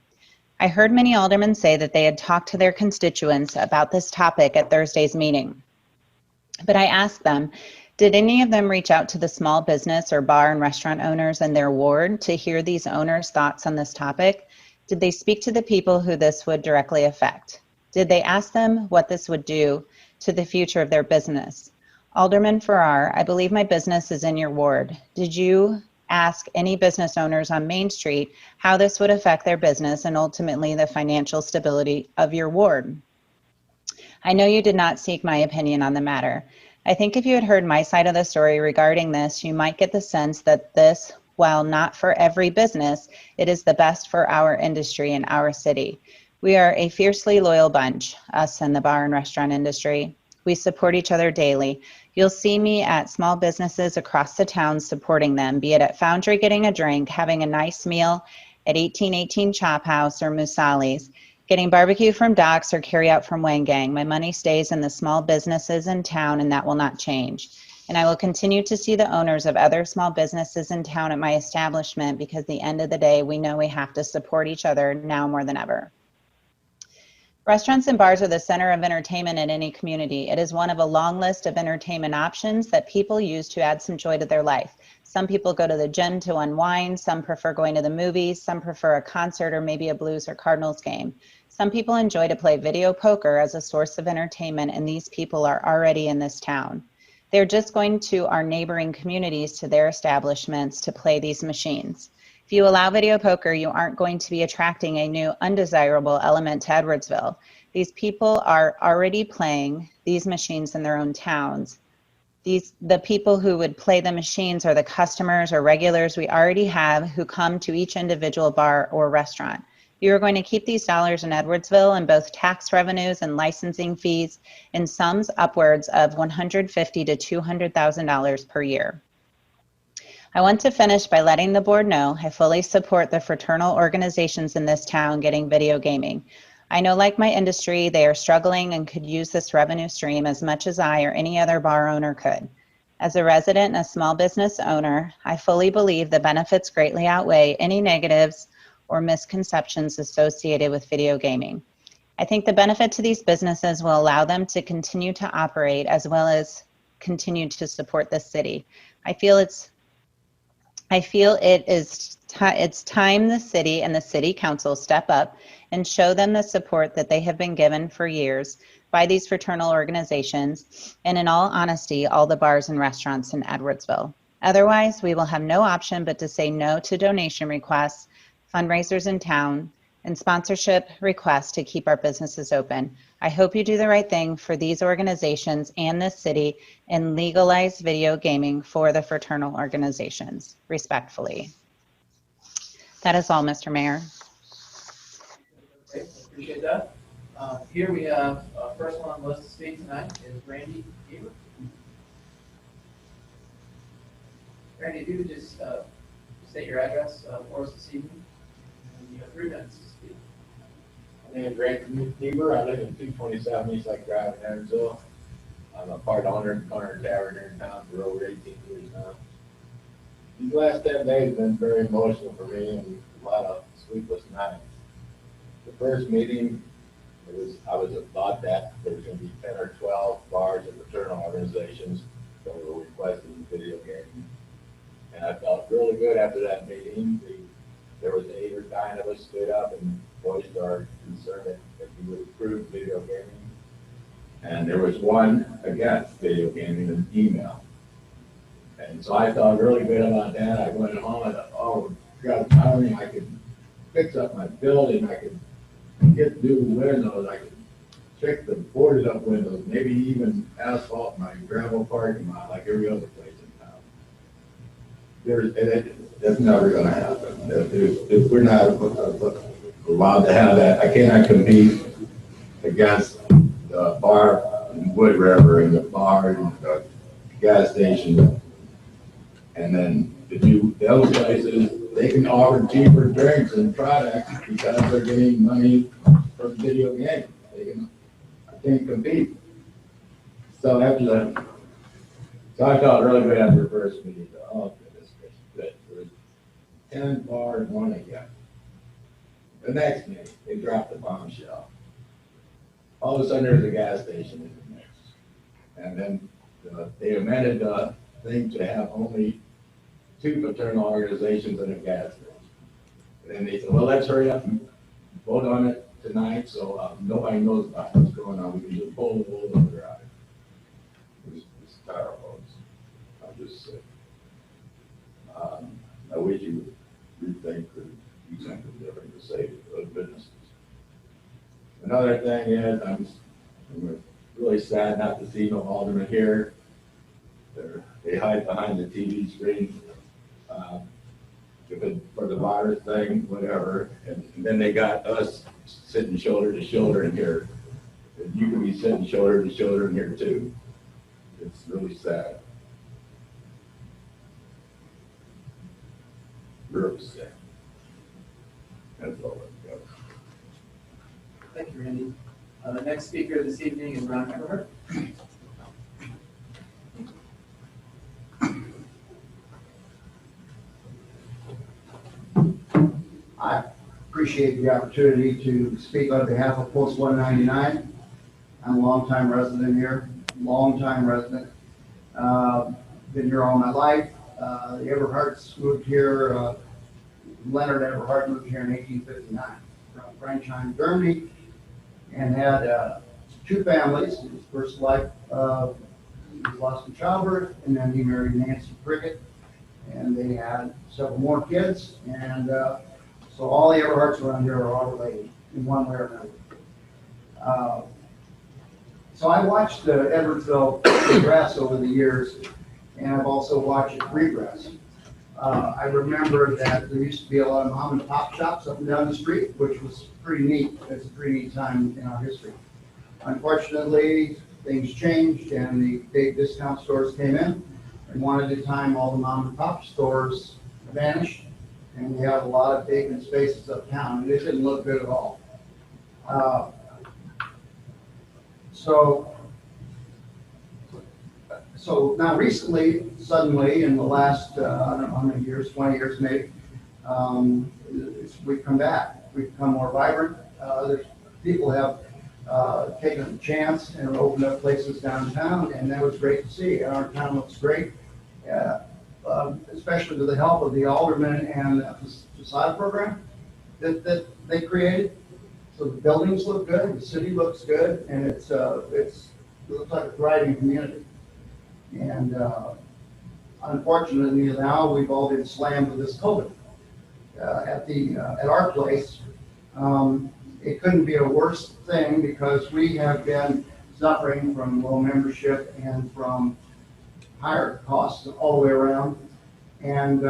I heard many aldermen say that they had talked to their constituents about this topic at Thursday's meeting. But I asked them, did any of them reach out to the small business or bar and restaurant owners in their ward to hear these owners' thoughts on this topic? Did they speak to the people who this would directly affect? Did they ask them what this would do to the future of their business? Alderman Farrar, I believe my business is in your ward. Did you ask any business owners on Main Street how this would affect their business and ultimately the financial stability of your ward? I know you did not seek my opinion on the matter. I think if you had heard my side of the story regarding this, you might get the sense that this, while not for every business, it is the best for our industry and our city. We are a fiercely loyal bunch, us and the bar and restaurant industry. We support each other daily. You'll see me at small businesses across the town supporting them, be it at Foundry getting a drink, having a nice meal at 1818 Chop House or Musali's, getting barbecue from Doc's or carry out from Wangang. My money stays in the small businesses in town, and that will not change. And I will continue to see the owners of other small businesses in town at my establishment because at the end of the day, we know we have to support each other now more than ever. Restaurants and bars are the center of entertainment in any community. It is one of a long list of entertainment options that people use to add some joy to their life. Some people go to the gym to unwind, some prefer going to the movies, some prefer a concert or maybe a Blues or Cardinals game. Some people enjoy to play video poker as a source of entertainment, and these people are already in this town. They're just going to our neighboring communities to their establishments to play these machines. If you allow video poker, you aren't going to be attracting a new undesirable element to Edwardsville. These people are already playing these machines in their own towns. The people who would play the machines are the customers or regulars we already have who come to each individual bar or restaurant. You are going to keep these dollars in Edwardsville in both tax revenues and licensing fees in sums upwards of $150,000 to $200,000 per year. I want to finish by letting the board know I fully support the fraternal organizations in this town getting video gaming. I know, like my industry, they are struggling and could use this revenue stream as much as I or any other bar owner could. As a resident and a small business owner, I fully believe the benefits greatly outweigh any negatives or misconceptions associated with video gaming. I think the benefit to these businesses will allow them to continue to operate as well as continue to support this city. I feel it's time the city and the city council step up and show them the support that they have been given for years by these fraternal organizations, and in all honesty, all the bars and restaurants in Edwardsville. Otherwise, we will have no option but to say no to donation requests, fundraisers in town, and sponsorship requests to keep our businesses open. I hope you do the right thing for these organizations and this city and legalize video gaming for the fraternal organizations. Respectfully. That is all, Mr. Mayor. Great, appreciate that. Here we have, first one on the list to speak tonight is Randy Eber. Randy, if you could just state your address for us this evening. And you have 3 minutes to speak. My name is Randy Eber. I live in 227 Eastside Drive in Edwardsville. I'm a part owner of Corner Tavern here in town for over 18 years now. These last 10 days have been very emotional for me and a lot of sleepless nights. The first meeting, I was thought that there was going to be 10 or 12 bars and fraternal organizations that were requesting video gaming. And I felt really good after that meeting. There was 8 or 9 of us stood up and voiced our concern that we would approve video gaming. And there was one against video gaming in email. And so I felt really good about that. I went home and thought, oh, God, finally I could fix up my building. I could get new windows. I could check the boarded up windows, maybe even asphalt my gravel parking lot like every other place in town. That's never going to happen. If we're not allowed to have that, I cannot compete against the bar in Wood River and the bar and the gas station. And then the other places, they can offer cheaper drinks and products because they're getting money from video games. I can't compete. So after that, I felt really good after the first meeting. Oh, goodness gracious, good. There was 10 bars, 1 again. The next meeting, they dropped the bombshell. All of a sudden, there's a gas station in the mix. And then they amended the thing to have only 2 fraternal organizations in a gas station. And then they said, well, let's hurry up and vote on it tonight so nobody knows about what's going on. We can just pull the wool over their eyes. It's terrible. I'm just sick. I wish you would rethink or do something different to save those businesses. Another thing is, I'm really sad not to see no aldermen here. They hide behind the TV screen for the virus thing, whatever. And then they got us sitting shoulder to shoulder in here. And you can be sitting shoulder to shoulder in here too. It's really sad. Really sad. That's all I've got. Thank you, Randy. The next speaker this evening is Ron Everhart. I appreciate the opportunity to speak on behalf of Post 199. I'm a longtime resident here, longtime resident. Been here all my life. The Everharts moved here, Leonard Everhart moved here in 1859 from Franchheim, Germany, and had 2 families. His first wife was lost in childbirth, and then he married Nancy Prickett, and they had several more kids, and so all the Everharts around here are all related in one way or another. So I watched Edwardsville progress over the years, and I've also watched it regress. I remember that there used to be a lot of mom and pop shops up and down the street, which was pretty neat. It's a pretty neat time in our history. Unfortunately, things changed and the big discount stores came in, and one at a time all the mom and pop stores vanished, and we have a lot of vacant spaces uptown, and it didn't look good at all. So now recently, suddenly, in the last, I don't know how many years, 20 years maybe, we've come back. We've become more vibrant. People have taken a chance and opened up places downtown, and that was great to see. Our town looks great, especially with the help of the aldermen and the facade program that they created. So the buildings look good, the city looks good, and it looks like a thriving community. And unfortunately now we've all been slammed with this COVID. At our place, it couldn't be a worse thing because we have been suffering from low membership and from higher costs all the way around. And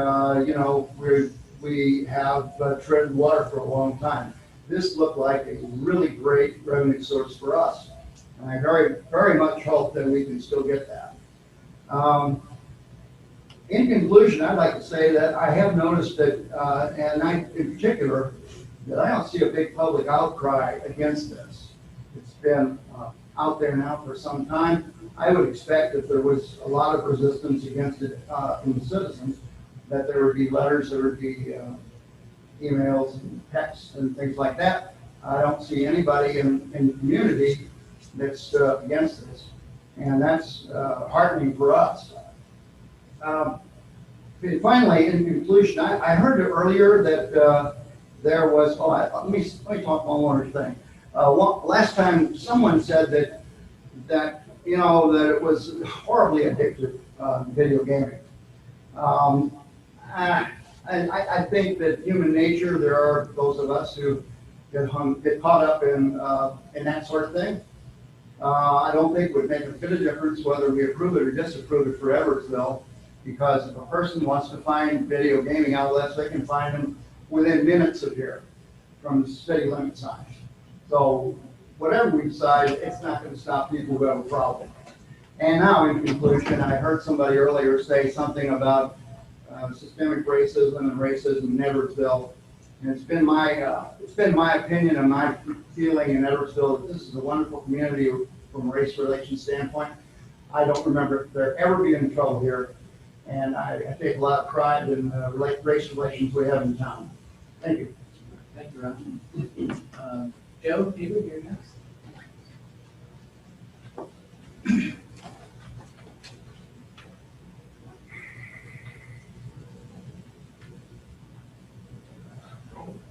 we have treaded water for a long time. This looked like a really great revenue source for us, and I very, very much hope that we can still get that. In conclusion, I'd like to say that I have noticed that, in particular, that I don't see a big public outcry against this. It's been out there now for some time. I would expect that there was a lot of resistance against it from the citizens, that there would be letters, there would be emails and texts and things like that. I don't see anybody in the community that's against this. And that's heartening for us. Finally, in conclusion, I heard earlier that there was, let me talk one more thing. Last time someone said that it was horribly addictive, video gaming. And I think that human nature, there are those of us who get caught up in that sort of thing. I don't think it would make a bit of difference whether we approve it or disapprove it for Edwardsville, because if a person wants to find video gaming outlets, they can find them within minutes of here from the city limit sign. So whatever we decide, it's not going to stop people who have a problem. And now, in conclusion, I heard somebody earlier say something about systemic racism and racism in Edwardsville. And it's been my opinion and my feeling in Edwardsville that this is a wonderful community from a race relations standpoint. I don't remember there ever being trouble here, and I take a lot of pride in the race relations we have in town. Thank you. Thank you, Ron. Joe, David, you're next.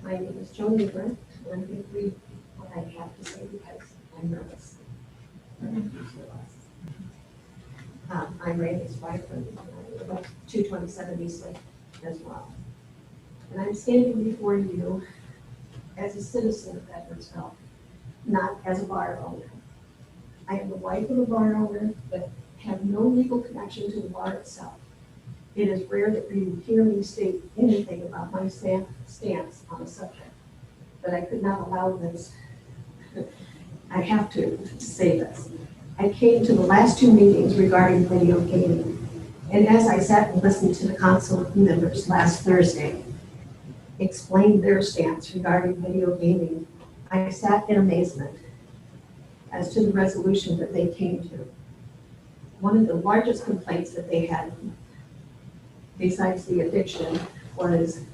My name is Joan Lieber, and I'm going to read what I have to say because I'm nervous. I'm Randy's wife, and I live at 227 Eastlake as well. And I'm standing before you as a citizen of Edwardsville, not as a bar owner. I am the wife of a bar owner, but have no legal connection to the bar itself. It is rare that you hear me state anything about my stance on a subject, but I could not allow this. I have to say this. I came to the last two meetings regarding video gaming, and as I sat and listened to the council members last Thursday explain their stance regarding video gaming, I sat in amazement as to the resolution that they came to. One of the largest complaints that they had, besides the addiction, was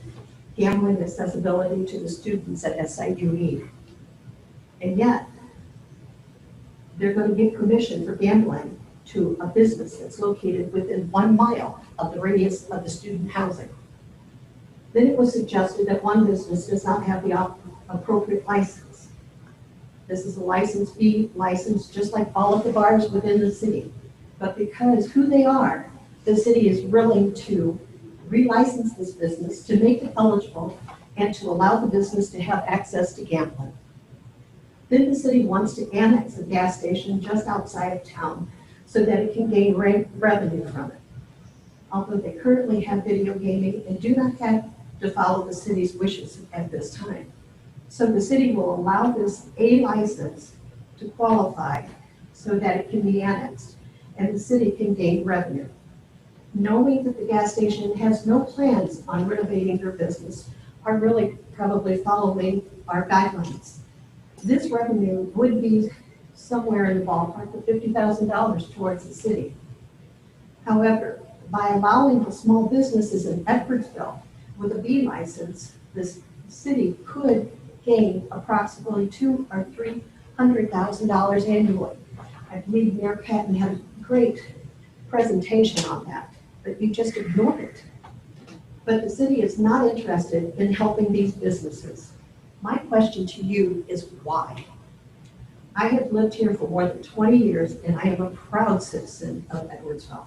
gambling accessibility to the students at SIUE. And yet, they're going to give permission for gambling to a business that's located within 1 mile of the radius of the student housing. Then it was suggested that one business does not have the appropriate license. This is a license B license, just like all of the bars within the city. But because who they are, the city is willing to relicense this business to make it eligible and to allow the business to have access to gambling. Then the city wants to annex a gas station just outside of town so that it can gain revenue from it. Although they currently have video gaming and do not have to follow the city's wishes at this time. So the city will allow this A license to qualify so that it can be annexed and the city can gain revenue. Knowing that the gas station has no plans on renovating their business are really probably following our guidelines. This revenue would be somewhere in the ballpark of $50,000 towards the city. However, by allowing the small businesses in Edwardsville with a B license, this city could gain approximately $200,000 or $300,000 annually. I believe Mayor Patton had a great presentation on that, but you just ignored it. But the city is not interested in helping these businesses. My question to you is why? I have lived here for more than 20 years and I am a proud citizen of Edwardsville.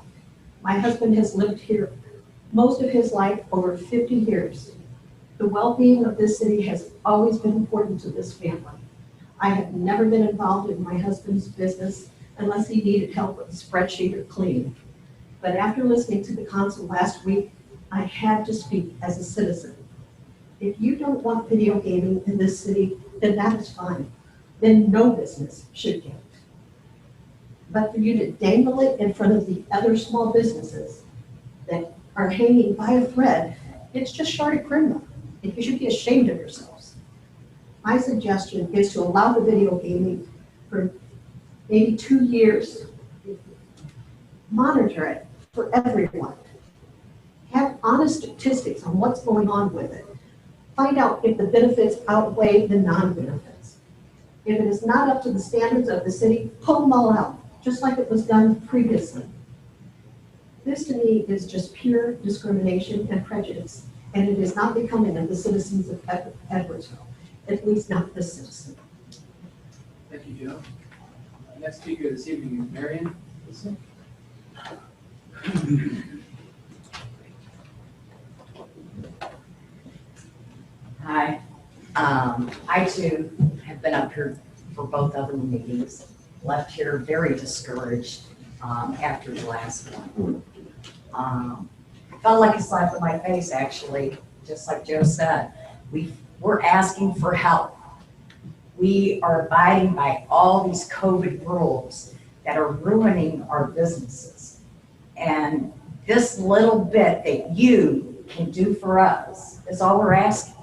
My husband has lived here most of his life, over 50 years. The well-being of this city has always been important to this family. I have never been involved in my husband's business unless he needed help with a spreadsheet or cleaning. But after listening to the council last week, I had to speak as a citizen. If you don't want video gaming in this city, then that is fine. Then no business should get it. But for you to dangle it in front of the other small businesses that are hanging by a thread, it's just short of criminal. You should be ashamed of yourselves. My suggestion is to allow the video gaming for maybe 2 years. Monitor it for everyone. Have honest statistics on what's going on with it. Find out if the benefits outweigh the non-benefits. If it is not up to the standards of the city, pull them all out, just like it was done previously. This to me is just pure discrimination and prejudice, and it is not becoming of the citizens of Edwardsville, at least not this citizen. Thank you, Joe. Next speaker this evening is Marion. Hi. I too have been up here for both of the meetings, left here very discouraged after the last one. Felt like a slap in my face, actually, just like Joe said. We're asking for help. We are abiding by all these COVID rules that are ruining our businesses. And this little bit that you can do for us is all we're asking.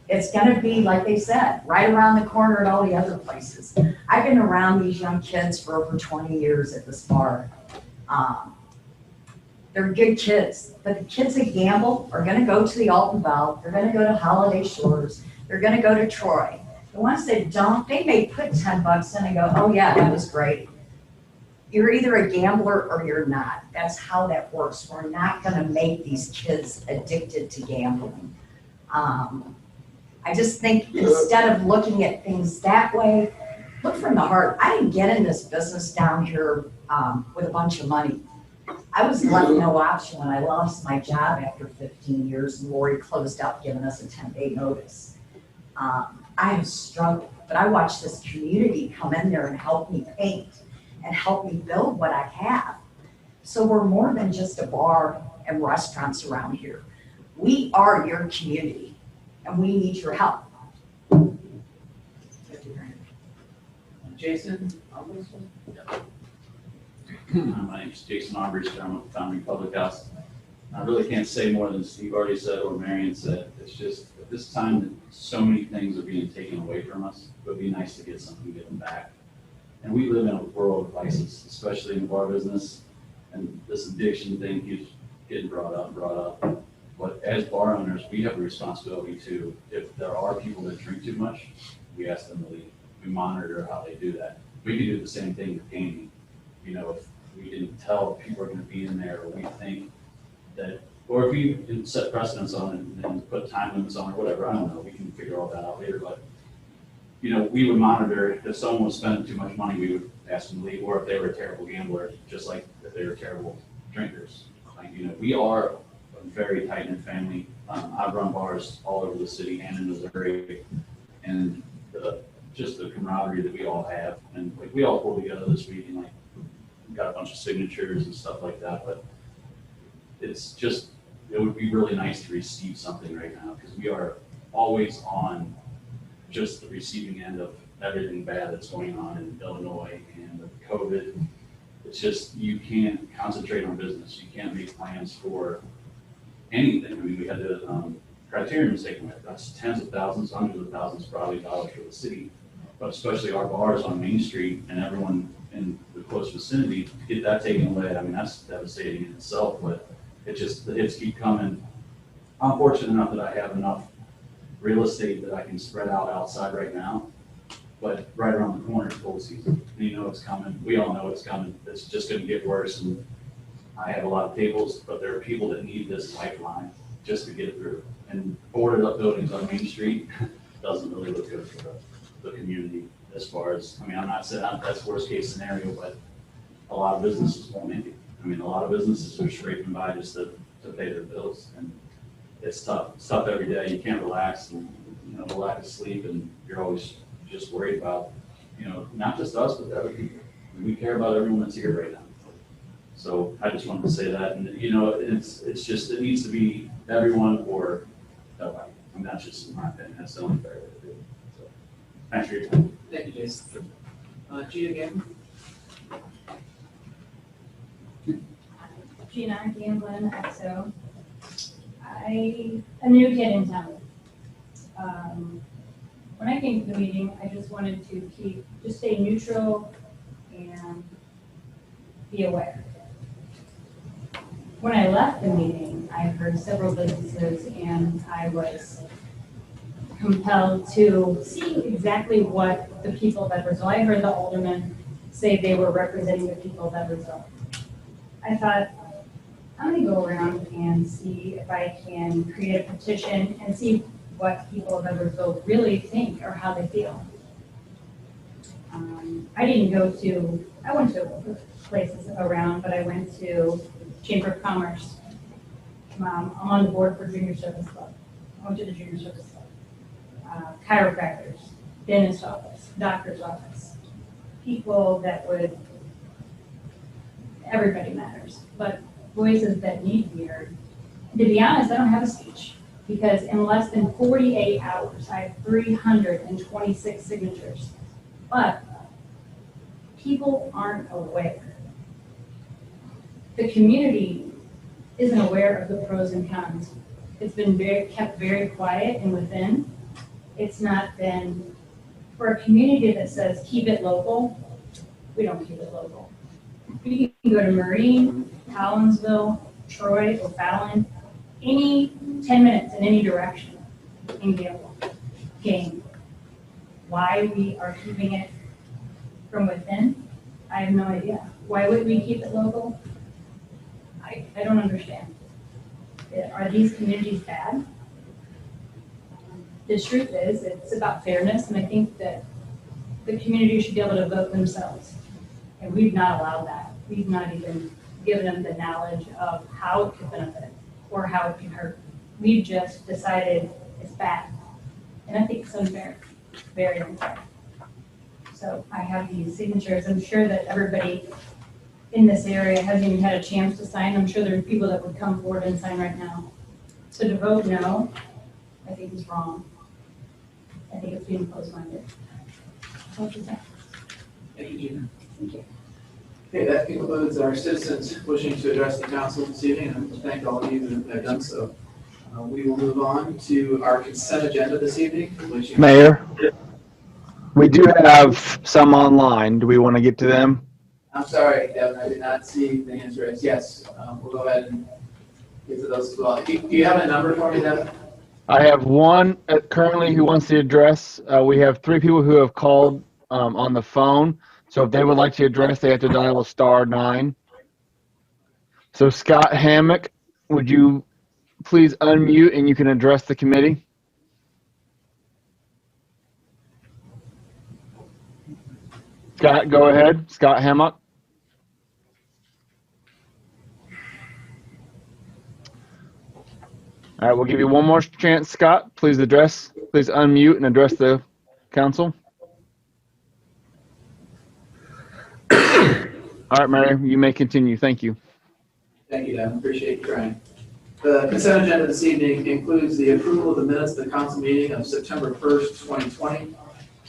It's gonna be, like they said, right around the corner at all the other places. I've been around these young kids for over 20 years at this bar. They're good kids, but the kids that gamble are gonna go to the Alton Bell, they're gonna go to Holiday Shores, they're gonna go to Troy. The ones that don't, they may put 10 bucks in and go, oh yeah, that was great. You're either a gambler or you're not. That's how that works. We're not gonna make these kids addicted to gambling. I just think instead of looking at things that way, look from the heart. I didn't get in this business down here with a bunch of money. I was left no option when I lost my job after 15 years and Lori closed up, giving us a 10-day notice. I have struggled, but I watched this community come in there and help me paint and help me build what I have. So we're more than just a bar and restaurants around here. We are your community and we need your help. Jason, on this one? My name is Jason Arbridge. I'm with Foundry Public House. I really can't say more than Steve already said or Marion said. It's just at this time that so many things are being taken away from us. It would be nice to get something given back. And we live in a world of vices, especially in the bar business. And this addiction thing keeps getting brought up. But as bar owners, we have a responsibility to, if there are people that drink too much, we ask them to leave. We monitor how they do that. We can do the same thing with gaming. You know, if we didn't tell people are going to be in there, or we think that, or if we didn't set precedents on it and put time limits on it, or whatever, I don't know, we can figure all that out later. But, you know, we would monitor if someone was spending too much money, we would ask them to leave, or if they were a terrible gambler, just like if they were terrible drinkers. Like, you know, we are a very tight-knit family. I've run bars all over the city and in Missouri, and just the camaraderie that we all have, and like we all pulled together this week and like we got a bunch of signatures and stuff like that. But it's just, it would be really nice to receive something right now, because we are always on just the receiving end of everything bad that's going on in Illinois and with COVID. It's just, you can't concentrate on business. You can't make plans for anything. I mean, we had the criterion was taken away. That's tens of thousands, hundreds of thousands, probably dollars for the city. But especially our bars on Main Street and everyone in the close vicinity, to get that taken away, I mean, that's devastating in itself. But it just, the hits keep coming. I'm fortunate enough that I have enough real estate that I can spread out outside right now. But right around the corner is cold season. And you know it's coming. We all know it's coming. It's just going to get worse. And I have a lot of tables, but there are people that need this lifeline just to get through. And boarded up buildings on Main Street doesn't really look good for the community as far as, I mean, I'm not saying that's worst case scenario, but a lot of businesses won't make it. I mean, a lot of businesses are scraping by just to pay their bills, and it's tough. It's tough every day. You can't relax, and you know, the lack of sleep, and you're always just worried about, you know, not just us, but other people. We care about everyone that's here right now. So I just wanted to say that, and you know, it's just, it needs to be everyone or nobody. I mean, that's just my opinion. That's the only fair way to do it. So, thanks for your time. Thank you, Jason. Gina again. Gina Gamblin, XO. I'm a new kid in town. When I came to the meeting, I just wanted to just stay neutral and be aware. When I left the meeting, I heard several businesses and I was compelled to see exactly what the people of Edwardsville, I heard the aldermen say they were representing the people of Edwardsville. I thought, I'm gonna go around and see if I can create a petition and see what people of Edwardsville really think or how they feel. I went to places around, but I went to Chamber of Commerce. I'm on the board for Junior Service Club. I went to the Junior Service Club. Chiropractors, dentist office, doctor's office, people that would, everybody matters, but voices that need to be heard. And to be honest, I don't have a speech because in less than 48 hours, I have 326 signatures. But people aren't aware. The community isn't aware of the pros and cons. It's been kept very quiet and within. It's not been, for a community that says keep it local, we don't keep it local. You can go to Marine, Collinsville, Troy, O'Fallon, any 10 minutes in any direction and gain. Why we are keeping it from within, I have no idea. Why would we keep it local? I don't understand. Are these communities bad? The truth is, it's about fairness, and I think that the community should be able to vote themselves. And we've not allowed that. We've not even given them the knowledge of how it could benefit or how it can hurt. We've just decided it's bad. And I think it's unfair, very unfair. So I have these signatures. I'm sure that everybody in this area hasn't even had a chance to sign. I'm sure there are people that would come forward and sign right now. So to vote no, I think is wrong. I think it's being close-minded. What is that? Thank you, Gina. Thank you. Okay, that concludes our citizens wishing to address the council this evening, and I thank all of you who have done so. We will move on to our consent agenda this evening, which Mayor, we do have some online. Do we want to get to them? I'm sorry, Devin, I did not see the hands raised. Yes, we'll go ahead and get to those as well. Do you have a number for me, Devin? I have one currently who wants to address. We have 3 people who have called on the phone. So if they would like to address, they have to dial *9. So Scott Hammock, would you please unmute and you can address the committee? Scott, go ahead. Scott Hammock. All right, we'll give you one more chance, Scott. Please unmute and address the council. All right, Mary, you may continue. Thank you. Thank you, Devin. Appreciate you trying. The consent agenda this evening includes the approval of the minutes of the council meeting of September 1st, 2020.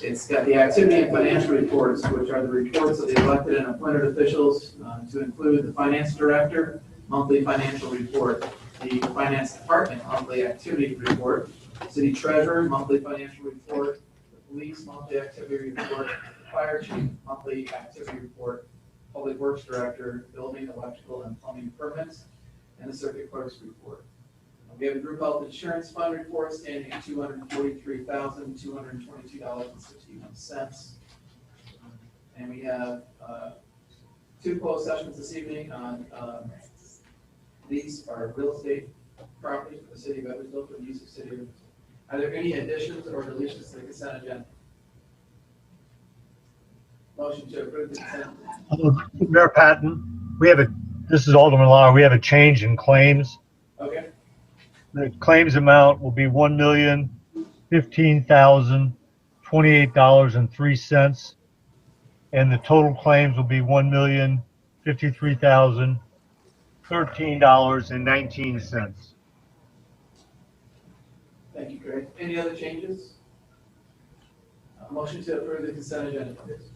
It's got the activity and financial reports, which are the reports of the elected and appointed officials, to include the finance director, monthly financial report, the finance department monthly activity report, city treasurer monthly financial report, the police monthly activity report, the fire chief monthly activity report, public works director, building, electrical, and plumbing permits, and the circuit clerk's report. We have a group health insurance fund report standing at $243,222.61. And we have 2 closed sessions this evening on these are real estate properties for the city of Edwardsville for the use of city. Are there any additions or deletions to the consent agenda? Motion to approve the consent. Mayor Patton, this is Alderman Lauer. We have a change in claims. Okay. The claims amount will be $1,015,028.03, and the total claims will be $1,053,013.19. Thank you, Craig. Any other changes? Motion to approve the consent agenda, please.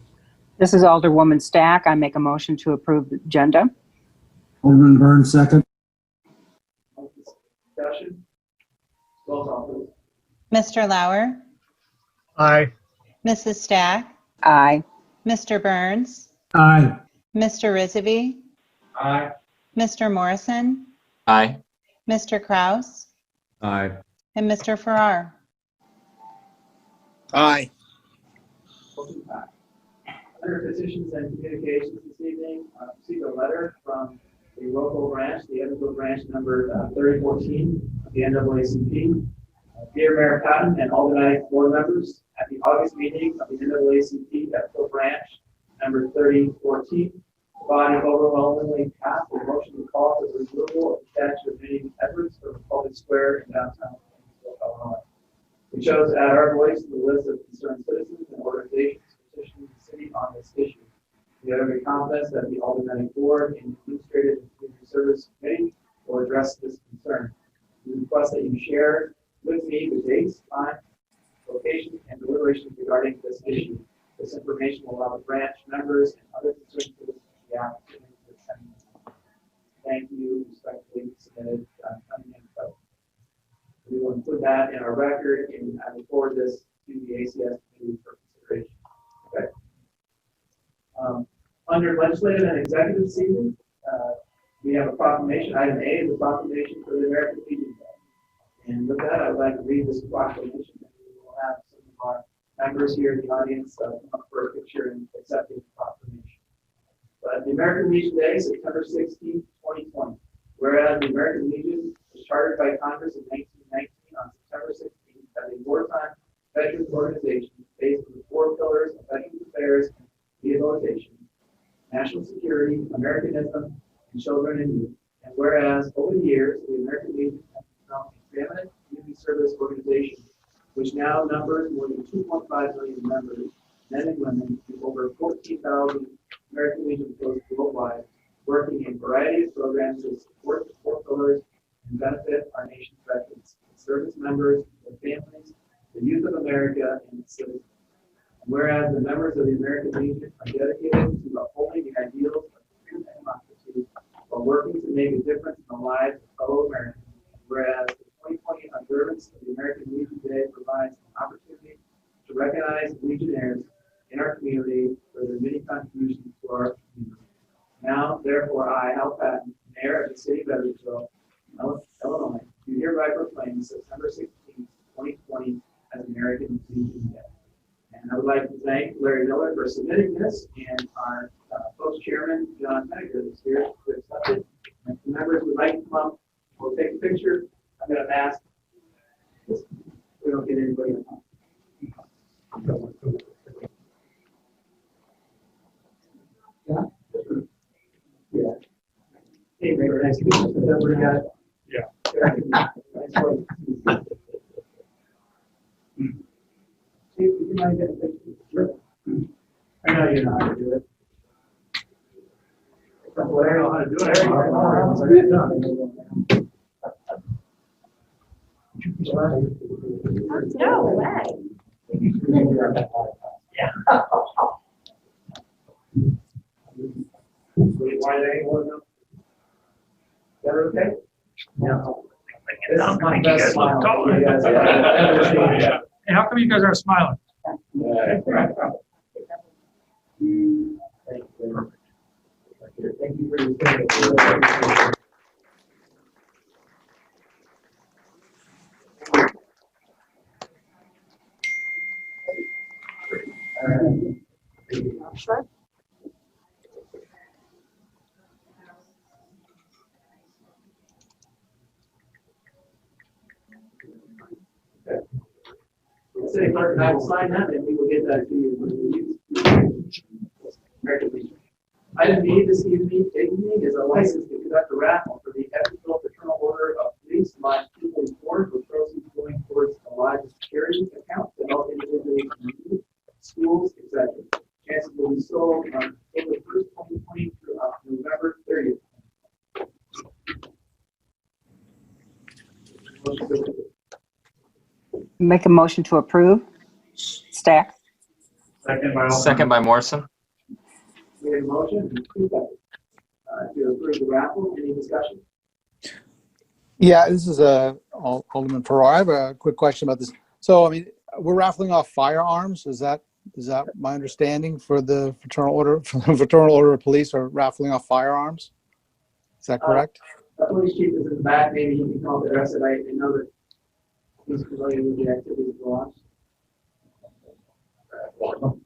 This is Alderwoman Stack. I make a motion to approve the agenda. Alderman Burns, second. Discussion? Roll call, please. Mr. Lauer, Aye. Mrs. Stack, Aye. Mr. Burns, Aye. Mr. Rizvi, Aye. Mr. Morrison, Aye. Mr. Kraus, Aye. and Mr. Farrar. Aye. Under petitions and communications this evening, received a letter from the a local branch, the Edwardsville branch number 3014 of the NAACP. Dear Mayor Patton and all the board members, at the August meeting of the NAACP Edwardsville branch number 3014, the body overwhelmingly passed a motion to call for the removal of the statue of Minnie Edwards from the public square in downtown Illinois. We chose to add our voice to the list of concerned citizens and organizations petitioning the city on this issue. We have every confidence that the Aldermanic Board and Administrative and Community Service Committee will address this concern. We request that you share with me the dates, time, location, and deliberations regarding this issue. This information will allow the branch members and other concerned citizens the opportunity to attend. Thank you. Respectfully submitted, Cunningham Coe. We will include that in our record, and I will forward this to the ACS committee for consideration. Okay. Under legislative and executive season, we have a proclamation. Item A is a proclamation for the American Legion Day. And with that, I would like to read this proclamation. And we will have some of our members here in the audience come up for a picture and accepting the proclamation. But the American Legion Day, September 16, 2020. Whereas the American Legion was chartered by Congress in 1919 on September 16th as a wartime veterans organization based on the 4 pillars of veterans affairs and rehabilitation, national security, Americanism, and children and youth. And whereas over the years, the American Legion has become a preeminent community service organization, which now numbers more than 2.5 million members, men and women, and over 14,000 American Legion posts worldwide, working in a variety of programs to support the 4 pillars and benefit our nation's veterans, service members, their families, the youth of America, and its citizens. And whereas the members of the American Legion are dedicated to upholding the ideals of freedom and democracy while working to make a difference in the lives of fellow Americans. Whereas the 2020 observance of the American Legion Day provides an opportunity to recognize Legionnaires in our community for their many contributions to our community. Now, therefore, I, Hal Patton, Mayor of the City of Edwardsville, Illinois, do hereby proclaim September 16, 2020 as American Legion Day. And I would like to thank Larry Miller for submitting this, and our post chairman, John Penniger, is here to accept it. And if the members would like to come up, we'll take a picture. I'm going to ask, we don't get anybody in. Yeah. Yeah. Hey, Mayor, nice to meet you. Everybody got it? Yeah. See if you might get a picture. Sure. I know you know how to do it. Well, I know how to do it. No way. Yeah. Why they ain't one of them? Is that okay? No. This is my best smile. Yeah. Hey, how come you guys are smiling? Thank you. Thank you for your service. Sure. City clerk and I will sign that, and we will get that to you. American Legion. Item B this evening is a license to conduct a raffle for the Edwardsville Fraternal Order of Police Lot 2.4, with proceeds going towards a live charity account to help individuals in need, schools, etc. Chances will be sold on October 1st, 2020 through November 30th. Make a motion to approve. Stack. Second by Morrison. We have a motion and 2 seconds to approve the raffle. Any discussion? Yeah, this is Alderman Farrar. I have a quick question about this. So, I mean, we're raffling off firearms. Is that my understanding for the fraternal order of police are raffling off firearms? Is that correct? The police chief is in the back. Maybe you can call the rest of it. I know that he's familiar with the activities going on.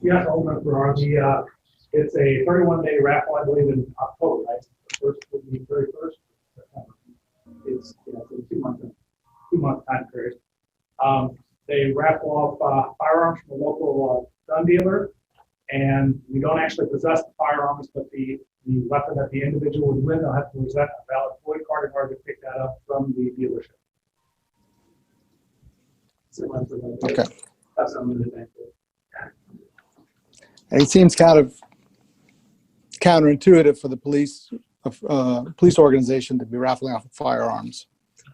Yeah, Alderman Farrar. It's a 31-day raffle, I believe, in October, right? The first would be 31st September. It's a 2-month time period. They raffle off firearms from a local gun dealer, and we don't actually possess the firearms, but the weapon that the individual would win, they'll have to present a valid FOID card in order to pick that up from the dealership. Okay. That's something to thank you. And it seems kind of counterintuitive for the police organization to be raffling off firearms.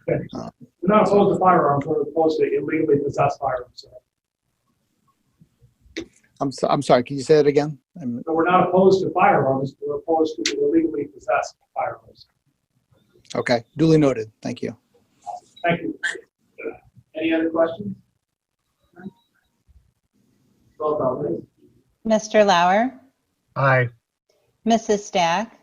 Okay. We're not opposed to firearms, we're opposed to illegally possessed firearms. I'm sorry, can you say that again? So we're not opposed to firearms, we're opposed to illegally possessed firearms. Okay, duly noted. Thank you. Thank you. Any other questions? Roll call, please. Mr. Lauer, Aye. Mrs. Stack,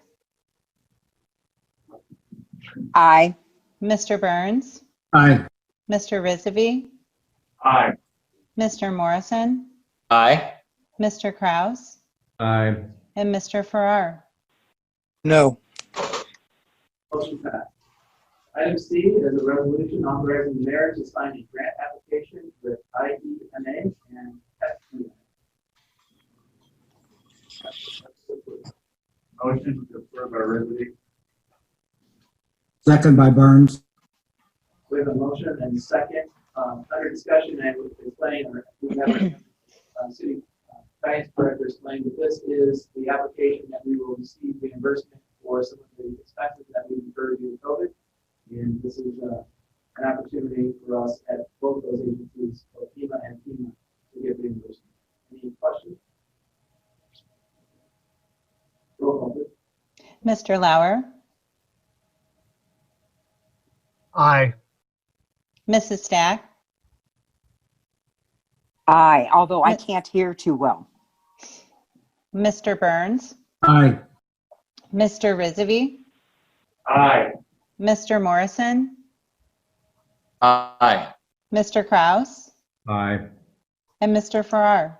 Aye. Mr. Burns, Aye. Mr. Rizvi, Aye. Mr. Morrison, Aye. Mr. Kraus, Aye. and Mr. Farrar. No. Motion passed. Item C is a resolution authorizing the mayor to sign a grant application with IEMA and FEMA. Motion to approve our resolution. Second by Burns. We have a motion and a second. Under discussion, I would explain, or we have a city finance director explain that this is the application that we will receive reimbursement for some of the expenses that we incurred due to COVID. And this is an opportunity for us at both those agencies, both FEMA and FEMA, to get reimbursement. Any questions? Roll call, please. Mr. Lauer, Aye. Mrs. Stack, Aye, although I can't hear too well. Mr. Burns, Aye. Mr. Rizvi, Aye. Mr. Morrison, Aye. Mr. Kraus, Aye. and Mr. Farrar.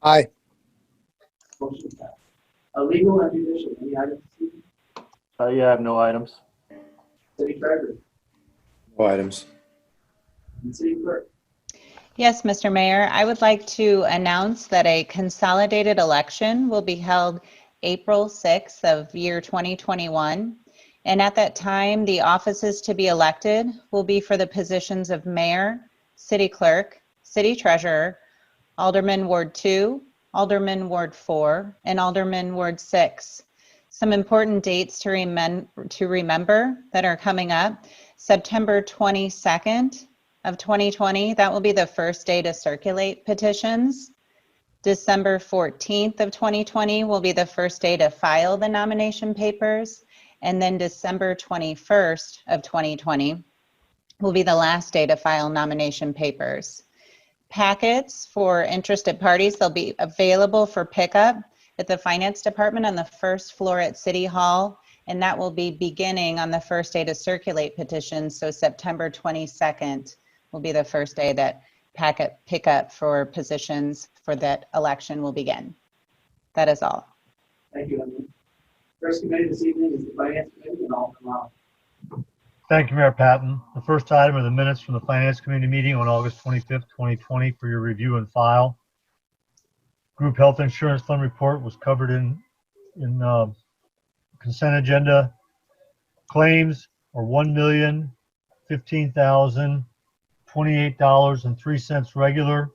Aye. Motion passed. Legal and judicial, any items? Yeah, I have no items. City treasurer No items. and city clerk. Yes, Mr. Mayor, I would like to announce that a consolidated election will be held April 6th of year 2021. And at that time, the offices to be elected will be for the positions of mayor, city clerk, city treasurer, alderman Ward 2, alderman Ward 4, and alderman Ward 6. Some important dates to remember that are coming up. September 22nd of 2020, that will be the first day to circulate petitions. December 14th of 2020 will be the first day to file the nomination papers. And then December 21st of 2020 will be the last day to file nomination papers. Packets for interested parties, they'll be available for pickup at the Finance Department on the first floor at City Hall, and that will be beginning on the first day to circulate petitions. So September 22nd will be the first day that packet pickup for positions for that election will begin. That is all. Thank you, Emily. First committee this evening is the finance committee and Alderman Lau. Thank you, Mayor Patton. The first item are the minutes from the Finance Committee meeting on August 25th, 2020 for your review and file. Group Health Insurance Fund report was covered in consent agenda. Claims are $1,015,028.03 regular,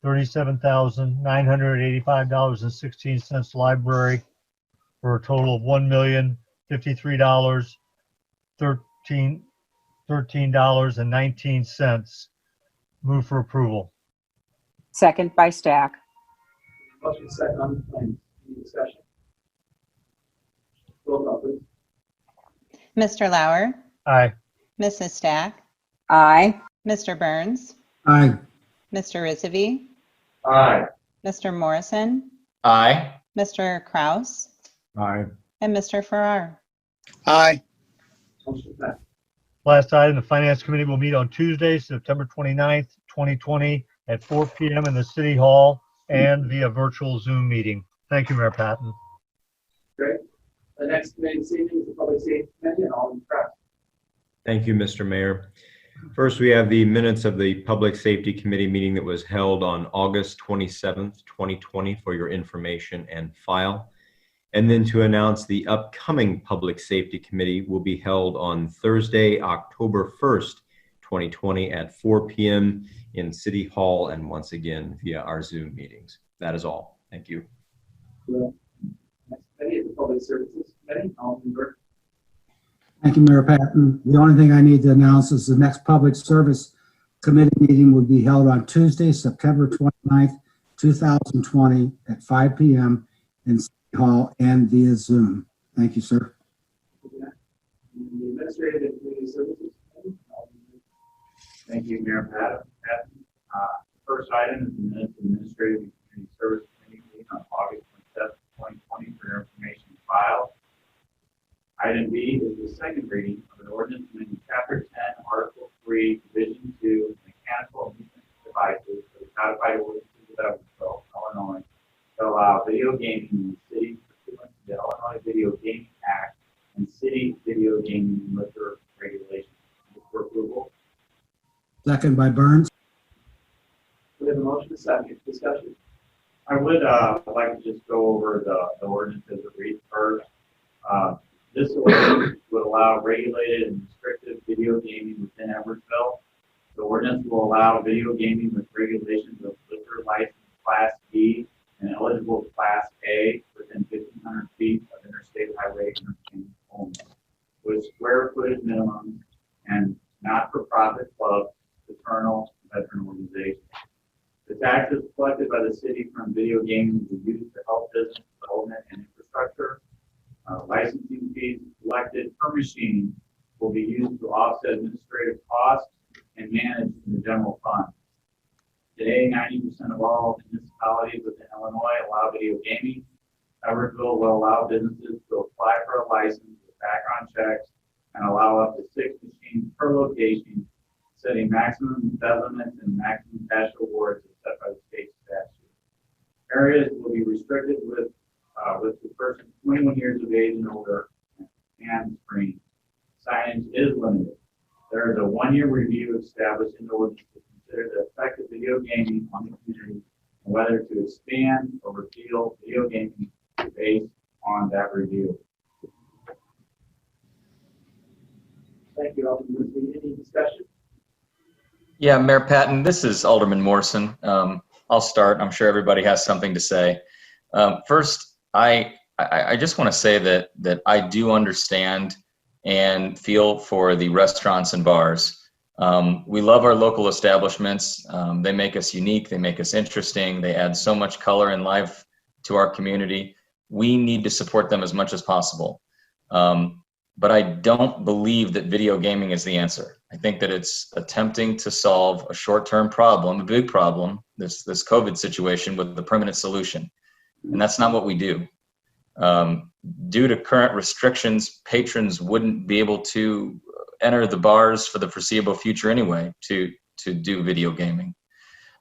$37,985.16 library, for a total of $1,053,013.19. Move for approval. Second by Stack. Motion second on the claims. Any discussion? Roll call, please. Mr. Lauer, Aye. Mrs. Stack, Aye. Mr. Burns, Aye. Mr. Rizvi, Aye. Mr. Morrison, Aye. Mr. Kraus, Aye. and Mr. Farrar. Aye. Motion passed. Last item, the Finance Committee will meet on Tuesday, September 29th, 2020 at 4 p.m. in the City Hall and via virtual Zoom meeting. Thank you, Mayor Patton. Great. The next committee this evening is the Public Safety Committee, and Alderman Kraft. Thank you, Mr. Mayor. First, we have the minutes of the Public Safety Committee meeting that was held on August 27th, 2020 for your information and file. And then to announce the upcoming Public Safety Committee will be held on Thursday, October 1st, 2020 at 4 p.m. in City Hall and once again via our Zoom meetings. That is all. Thank you. Next committee is the Public Services Committee. Alderman Burke. Thank you, Mayor Patton. The only thing I need to announce is the next Public Service Committee meeting will be held on Tuesday, September 29th, 2020 at 5 p.m. in City Hall and via Zoom. Thank you, sir. The Administrative and Community Services Committee. Thank you, Mayor Patton. First item is the minutes of Administrative and Community Service Committee meeting on August 27th, 2020 for your information file. Item B is the second reading of an ordinance amending Chapter 10, Article 3, Division 2, Mechanical Amusement Devices for the codified ordinances of Edwardsville, Illinois, to allow video gaming in the city pursuant to the Illinois Video Gaming Act and city video gaming liquor regulations. For approval. Second by Burns. We have a motion to second. Discussion. I would like to just go over the ordinance as it reads first. This ordinance would allow regulated and restricted video gaming within Edwardsville. The ordinance will allow video gaming with regulations of liquor license Class B and eligible Class A within 1,500 feet of interstate highway interchange only, with square footage minimums and not-for-profit clubs, fraternal, and veteran organizations. The taxes collected by the city from video gaming will be used to help business development and infrastructure. Licensing fees collected per machine will be used to offset administrative costs and managed in the general fund. Today, 90% of all municipalities within Illinois allow video gaming. Edwardsville will allow businesses to apply for a license with background checks and allow up to 6 machines per location, setting maximum embezzlements and maximum cash awards as set by the state statute. Areas will be restricted with the person 21 years of age and older and screen. Signage is limited. There is a 1-year review established in the ordinance to consider the effect of video gaming on the community and whether to expand or repeal video gaming based on that review. Thank you, Alderman Murphy. Any discussion? Yeah, Mayor Patton, this is Alderman Morrison. I'll start. I'm sure everybody has something to say. First, I just want to say that I do understand and feel for the restaurants and bars. We love our local establishments. They make us unique. They make us interesting. They add so much color and life to our community. We need to support them as much as possible. But I don't believe that video gaming is the answer. I think that it's attempting to solve a short-term problem, a big problem, this COVID situation, with a permanent solution. And that's not what we do. Due to current restrictions, patrons wouldn't be able to enter the bars for the foreseeable future anyway to do video gaming.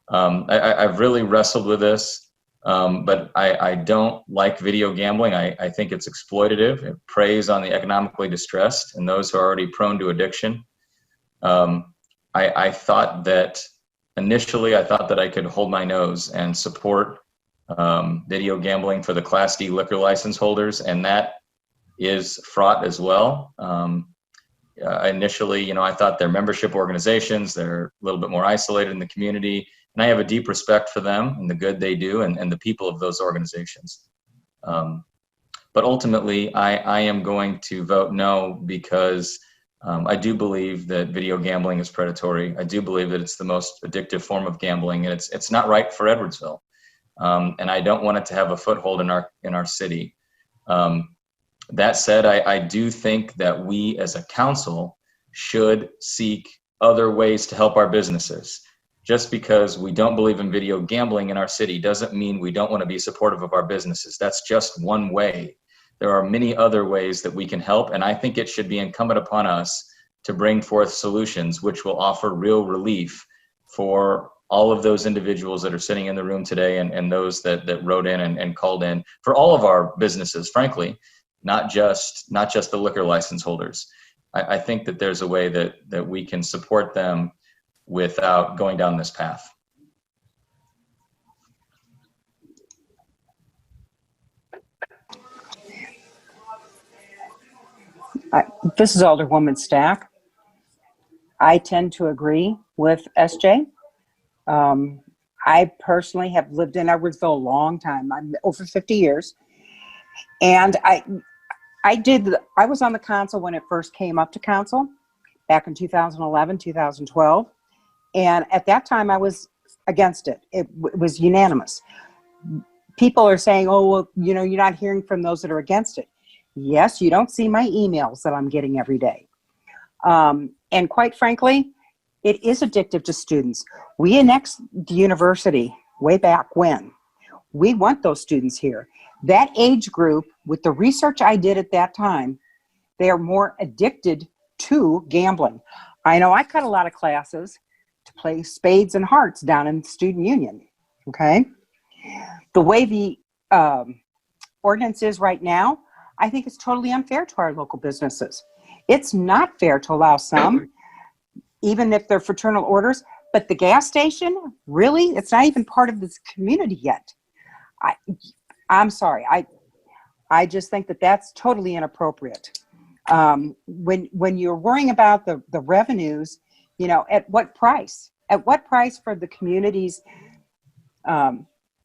I've really wrestled with this, but I don't like video gambling. I think it's exploitative. It preys on the economically distressed and those who are already prone to addiction. I thought that initially I could hold my nose and support video gambling for the Class D liquor license holders, and that is fraught as well. Initially, I thought they're membership organizations, they're a little bit more isolated in the community, and I have a deep respect for them and the good they do and the people of those organizations. But ultimately, I am going to vote no because I do believe that video gambling is predatory. I do believe that it's the most addictive form of gambling, and it's not right for Edwardsville. And I don't want it to have a foothold in our city. That said, I do think that we as a council should seek other ways to help our businesses. Just because we don't believe in video gambling in our city doesn't mean we don't want to be supportive of our businesses. That's just one way. There are many other ways that we can help, and I think it should be incumbent upon us to bring forth solutions which will offer real relief for all of those individuals that are sitting in the room today and those that wrote in and called in for all of our businesses, frankly, not just the liquor license holders. I think that there's a way that we can support them without going down this path. This is Alderwoman Stack. I tend to agree with SJ. I personally have lived in Edwardsville a long time. I'm over 50 years. And I was on the council when it first came up to council back in 2011, 2012. And at that time I was against it. It was unanimous. People are saying, oh, well, you know, you're not hearing from those that are against it. Yes, you don't see my emails that I'm getting every day. And quite frankly, it is addictive to students. We annexed the university way back when. We want those students here. That age group, with the research I did at that time, they are more addicted to gambling. I know I cut a lot of classes to play spades and hearts down in the student union, okay? The way the ordinance is right now, I think it's totally unfair to our local businesses. It's not fair to allow some, even if they're fraternal orders, but the gas station, really? It's not even part of this community yet. I'm sorry. I just think that that's totally inappropriate. When you're worrying about the revenues, you know, at what price? At what price for the community's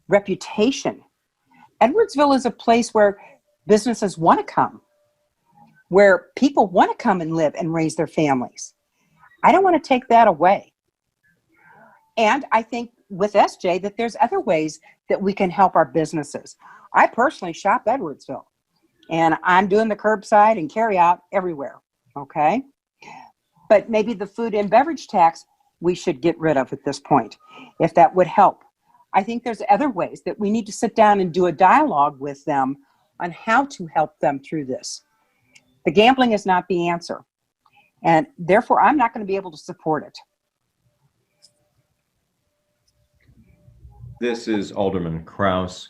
reputation? Edwardsville is a place where businesses want to come, where people want to come and live and raise their families. I don't want to take that away. And I think with SJ that there's other ways that we can help our businesses. I personally shop Edwardsville, and I'm doing the curbside and carry out everywhere, okay? But maybe the food and beverage tax we should get rid of at this point, if that would help. I think there's other ways that we need to sit down and do a dialogue with them on how to help them through this. The gambling is not the answer, and therefore I'm not going to be able to support it. This is Alderman Kraus.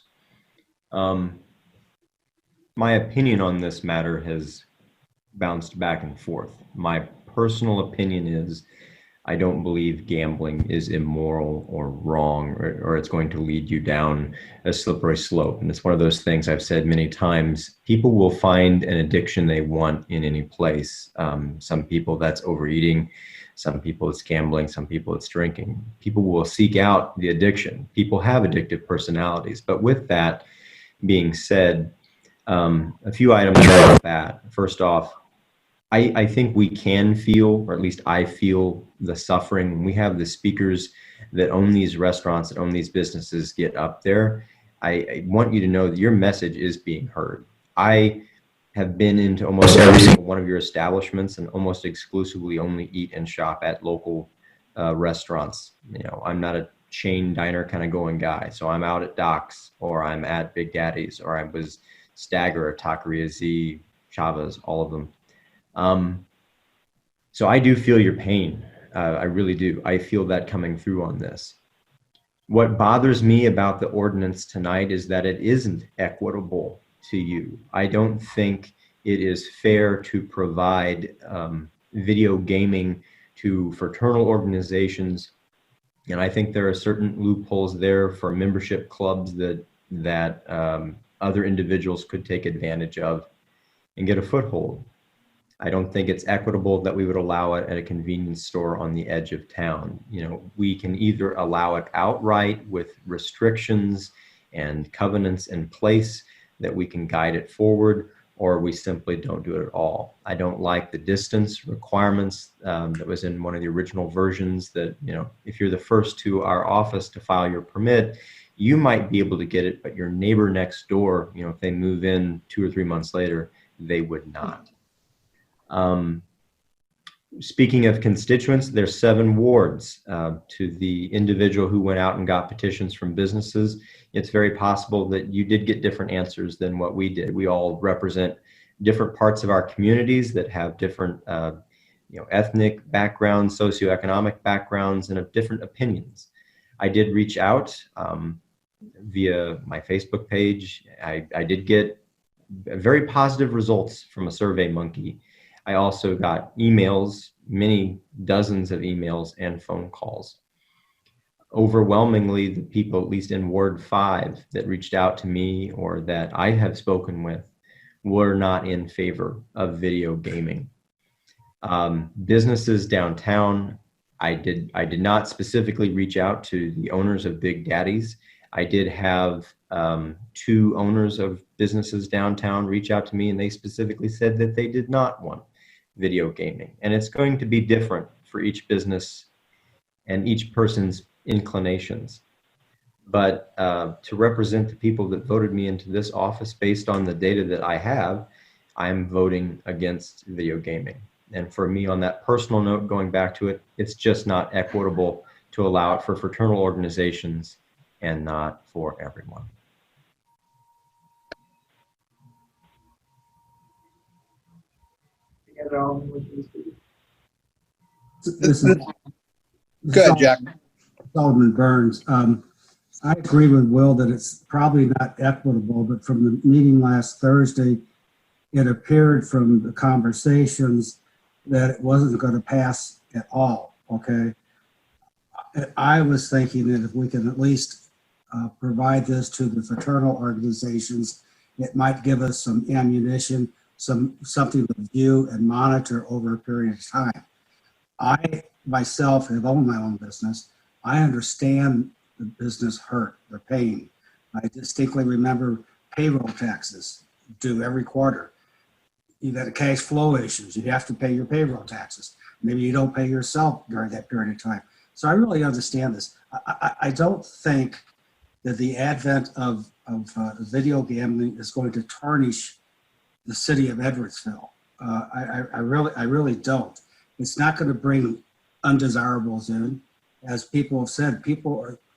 My opinion on this matter has bounced back and forth. My personal opinion is I don't believe gambling is immoral or wrong, or it's going to lead you down a slippery slope. And it's one of those things I've said many times. People will find an addiction they want in any place. Some people that's overeating. Some people it's gambling. Some people it's drinking. People will seek out the addiction. People have addictive personalities. But with that being said, a few items about that. First off, I think we can feel, or at least I feel, the suffering when we have the speakers that own these restaurants, that own these businesses get up there. I want you to know that your message is being heard. I have been into almost every single one of your establishments and almost exclusively only eat and shop at local restaurants. You know, I'm not a chain diner kind of going guy. So I'm out at Doc's, or I'm at Big Daddy's, or I was Stagger, Taqueria Z, Chavez, all of them. So I do feel your pain. I really do. I feel that coming through on this. What bothers me about the ordinance tonight is that it isn't equitable to you. I don't think it is fair to provide video gaming to fraternal organizations. And I think there are certain loopholes there for membership clubs that other individuals could take advantage of and get a foothold. I don't think it's equitable that we would allow it at a convenience store on the edge of town. You know, we can either allow it outright with restrictions and covenants in place that we can guide it forward, or we simply don't do it at all. I don't like the distance requirements that was in one of the original versions that, you know, if you're the first to our office to file your permit, you might be able to get it, but your neighbor next door, you know, if they move in 2 or 3 months later, they would not. Speaking of constituents, there's 7 wards. To the individual who went out and got petitions from businesses, it's very possible that you did get different answers than what we did. We all represent different parts of our communities that have different ethnic backgrounds, socioeconomic backgrounds, and of different opinions. I did reach out via my Facebook page. I did get very positive results from a SurveyMonkey. I also got emails, many dozens of emails and phone calls. Overwhelmingly, the people, at least in Ward 5, that reached out to me or that I have spoken with were not in favor of video gaming. Businesses downtown, I did not specifically reach out to the owners of Big Daddy's. I did have 2 owners of businesses downtown reach out to me, and they specifically said that they did not want video gaming. And it's going to be different for each business and each person's inclinations. But to represent the people that voted me into this office based on the data that I have, I'm voting against video gaming. And for me, on that personal note, going back to it, it's just not equitable to allow it for fraternal organizations and not for everyone. This is Good, Jack. Solomon Burns. I agree with Will that it's probably not equitable, but from the meeting last Thursday, it appeared from the conversations that it wasn't going to pass at all, okay? I was thinking that if we can at least provide this to the fraternal organizations, it might give us some ammunition, something to view and monitor over a period of time. I myself have owned my own business. I understand the business hurt, the pain. I distinctly remember payroll taxes due every quarter. You got cash flow issues. You have to pay your payroll taxes. Maybe you don't pay yourself during that period of time. So I really understand this. I don't think that the advent of video gambling is going to tarnish the city of Edwardsville. I really don't. It's not going to bring undesirables in. As people have said,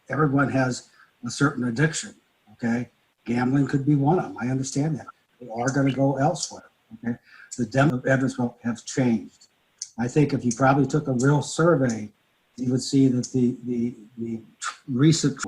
everyone has a certain addiction, okay? Gambling could be one of them. I understand that. They are going to go elsewhere, okay? The demo of Edwardsville have changed. I think if you probably took a real survey, you would see that the recent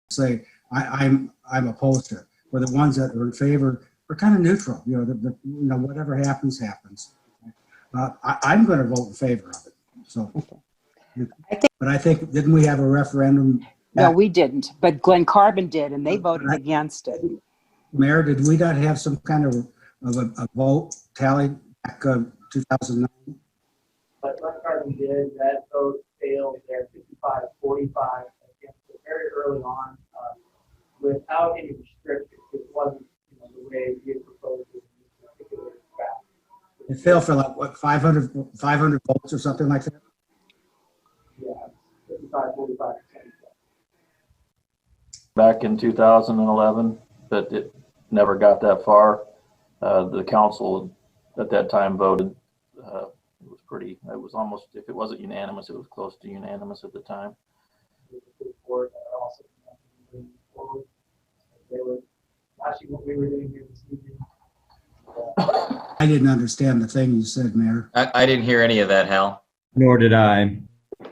say I'm opposed to it. Where the ones that are in favor are kind of neutral. You know, whatever happens, happens. I'm going to vote in favor of it. So, but I think, didn't we have a referendum? No, we didn't, but Glen Carbon did, and they voted against it. Mayor, did we not have some kind of a vote tally back 2009? But Glen Carbon did. That vote failed there, 55-45 against it very early on, without any restrictions. It wasn't, the way we had proposed it in this particular draft. It failed for like what, 500 votes or something like that? Yeah, 55-45%. Back in 2011, but it never got that far. The council at that time voted. It was almost, if it wasn't unanimous, it was close to unanimous at the time. Actually, what we were doing here this evening. I didn't understand the thing you said, Mayor. I didn't hear any of that, Hal. Nor did I. Can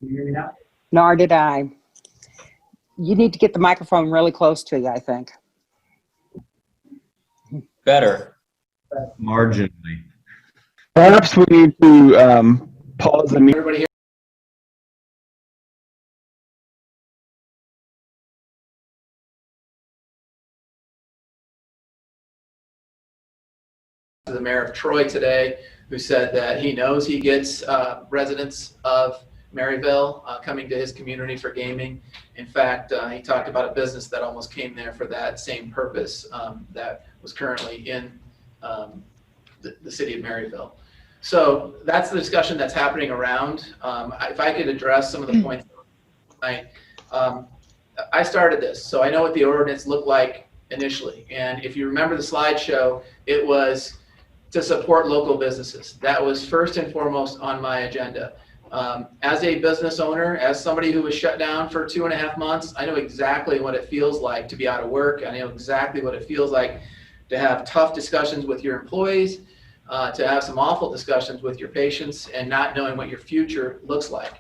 you hear me now? Nor did I. You need to get the microphone really close to you, I think. Better. Marginally. Perhaps we need to pause the meeting. Everybody here? The mayor of Troy today, who said that he knows he gets residents of Maryville coming to his community for gaming. In fact, he talked about a business that almost came there for that same purpose that was currently in the city of Maryville. So that's the discussion that's happening around. If I could address some of the points tonight. I started this, so I know what the ordinance looked like initially. And if you remember the slideshow, it was to support local businesses. That was first and foremost on my agenda. As a business owner, as somebody who was shut down for 2.5 months, I know exactly what it feels like to be out of work. I know exactly what it feels like to have tough discussions with your employees, to have some awful discussions with your patients, and not knowing what your future looks like.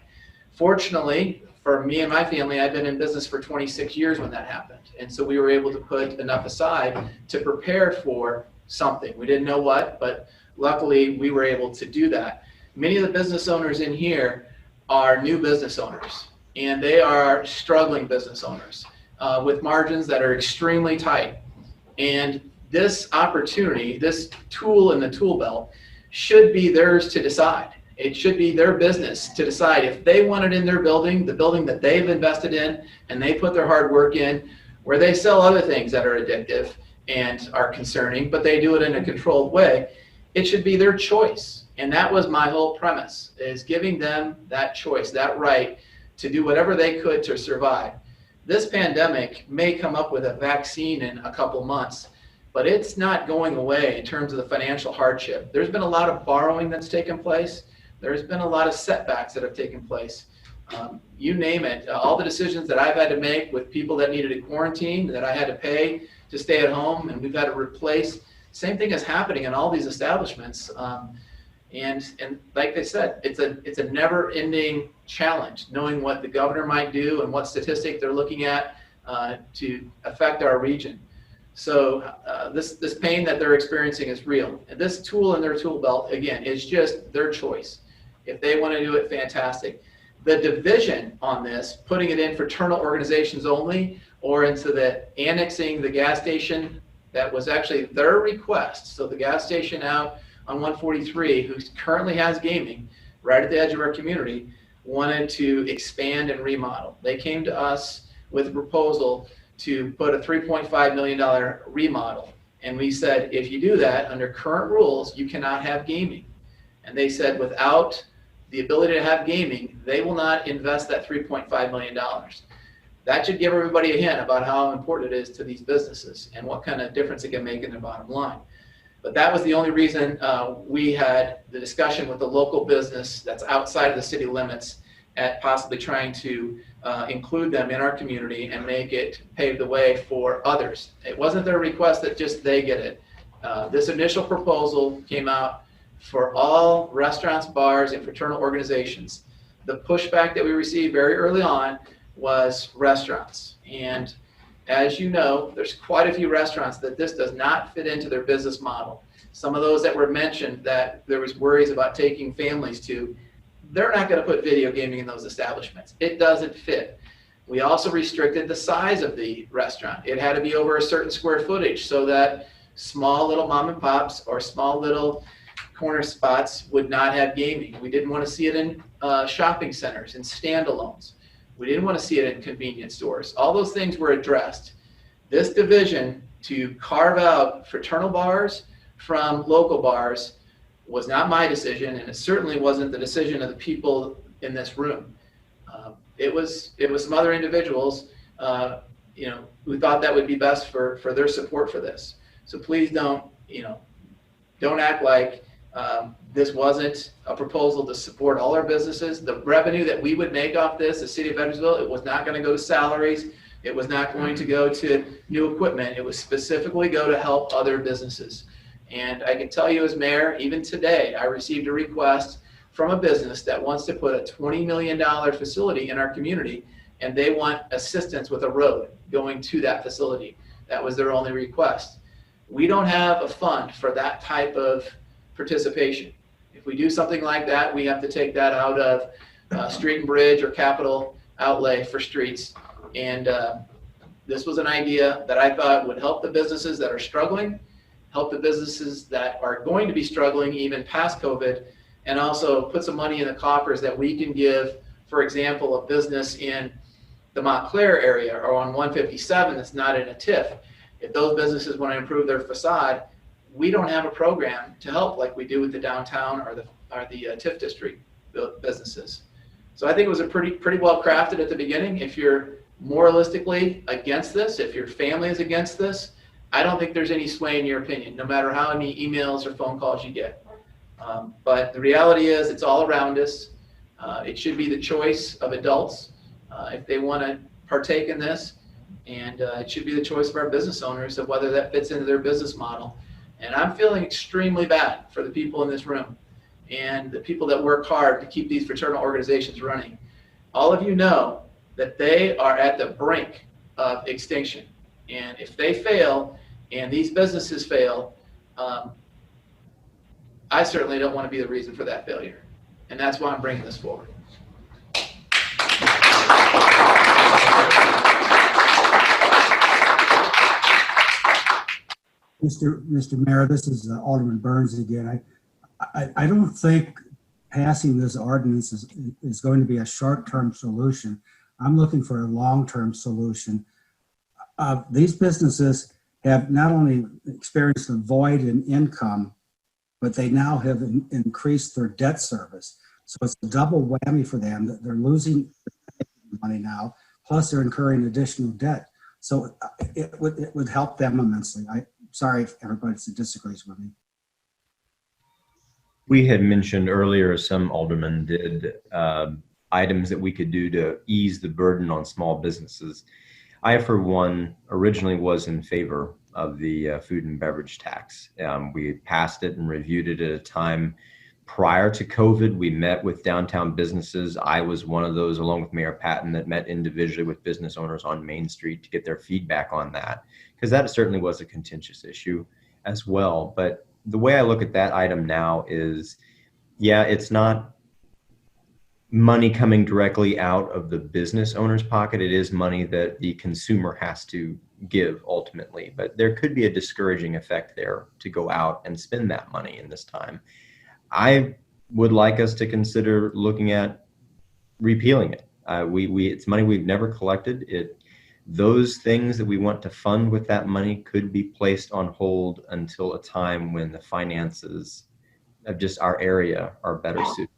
Fortunately, for me and my family, I've been in business for 26 years when that happened. And so we were able to put enough aside to prepare for something. We didn't know what, but luckily we were able to do that. Many of the business owners in here are new business owners, and they are struggling business owners with margins that are extremely tight. And this opportunity, this tool in the tool belt, should be theirs to decide. It should be their business to decide if they want it in their building, the building that they've invested in and they put their hard work in, where they sell other things that are addictive and are concerning, but they do it in a controlled way. It should be their choice. And that was my whole premise, is giving them that choice, that right to do whatever they could to survive. This pandemic may come up with a vaccine in a couple months, but it's not going away in terms of the financial hardship. There's been a lot of borrowing that's taken place. There's been a lot of setbacks that have taken place. You name it, all the decisions that I've had to make with people that needed a quarantine, that I had to pay to stay at home, and we've had to replace. Same thing is happening in all these establishments. And like I said, it's a never-ending challenge, knowing what the governor might do and what statistic they're looking at to affect our region. So this pain that they're experiencing is real. And this tool in their tool belt, again, is just their choice. If they want to do it, fantastic. The division on this, putting it in fraternal organizations only, or into the annexing the gas station, that was actually their request. So the gas station out on 143, who currently has gaming right at the edge of our community, wanted to expand and remodel. They came to us with a proposal to put a $3.5 million remodel. And we said, if you do that, under current rules, you cannot have gaming. And they said, without the ability to have gaming, they will not invest that $3.5 million. That should give everybody a hint about how important it is to these businesses and what kind of difference it can make in their bottom line. But that was the only reason we had the discussion with the local business that's outside of the city limits at possibly trying to include them in our community and make it pave the way for others. It wasn't their request that just they get it. This initial proposal came out for all restaurants, bars, and fraternal organizations. The pushback that we received very early on was restaurants. And as you know, there's quite a few restaurants that this does not fit into their business model. Some of those that were mentioned that there was worries about taking families to, they're not going to put video gaming in those establishments. It doesn't fit. We also restricted the size of the restaurant. It had to be over a certain square footage so that small little mom and pops or small little corner spots would not have gaming. We didn't want to see it in shopping centers and standalones. We didn't want to see it in convenience stores. All those things were addressed. This division to carve out fraternal bars from local bars was not my decision, and it certainly wasn't the decision of the people in this room. It was some other individuals, who thought that would be best for their support for this. So please don't act like this wasn't a proposal to support all our businesses. The revenue that we would make off this, the city of Edwardsville, it was not going to go to salaries. It was not going to go to new equipment. It was specifically go to help other businesses. And I can tell you as mayor, even today, I received a request from a business that wants to put a $20 million facility in our community, and they want assistance with a road going to that facility. That was their only request. We don't have a fund for that type of participation. If we do something like that, we have to take that out of street and bridge or capital outlay for streets. And this was an idea that I thought would help the businesses that are struggling, help the businesses that are going to be struggling even past COVID, and also put some money in the coffers that we can give, for example, a business in the Montclair area or on 157 that's not in a TIF. If those businesses want to improve their facade, we don't have a program to help like we do with the downtown or the TIF district businesses. So I think it was a pretty well crafted at the beginning. If you're moralistically against this, if your family is against this, I don't think there's any sway in your opinion, no matter how many emails or phone calls you get. But the reality is it's all around us. It should be the choice of adults if they want to partake in this, and it should be the choice of our business owners of whether that fits into their business model. And I'm feeling extremely bad for the people in this room and the people that work hard to keep these fraternal organizations running. All of you know that they are at the brink of extinction. And if they fail and these businesses fail, I certainly don't want to be the reason for that failure. And that's why I'm bringing this forward. Mr. Mayor, this is Alderman Burns again. I don't think passing this ordinance is going to be a short-term solution. I'm looking for a long-term solution. These businesses have not only experienced a void in income, but they now have increased their debt service. So it's a double whammy for them that they're losing money now, plus they're incurring additional debt. So it would help them immensely. Sorry if everybody disagrees with me. We had mentioned earlier, some aldermen did, items that we could do to ease the burden on small businesses. I, for one, originally was in favor of the food and beverage tax. We passed it and reviewed it at a time prior to COVID. We met with downtown businesses. I was one of those, along with Mayor Patton, that met individually with business owners on Main Street to get their feedback on that, because that certainly was a contentious issue as well. But the way I look at that item now is, yeah, it's not money coming directly out of the business owner's pocket. It is money that the consumer has to give ultimately, but there could be a discouraging effect there to go out and spend that money in this time. I would like us to consider looking at repealing it. It's money we've never collected. Those things that we want to fund with that money could be placed on hold until a time when the finances of just our area are better suited.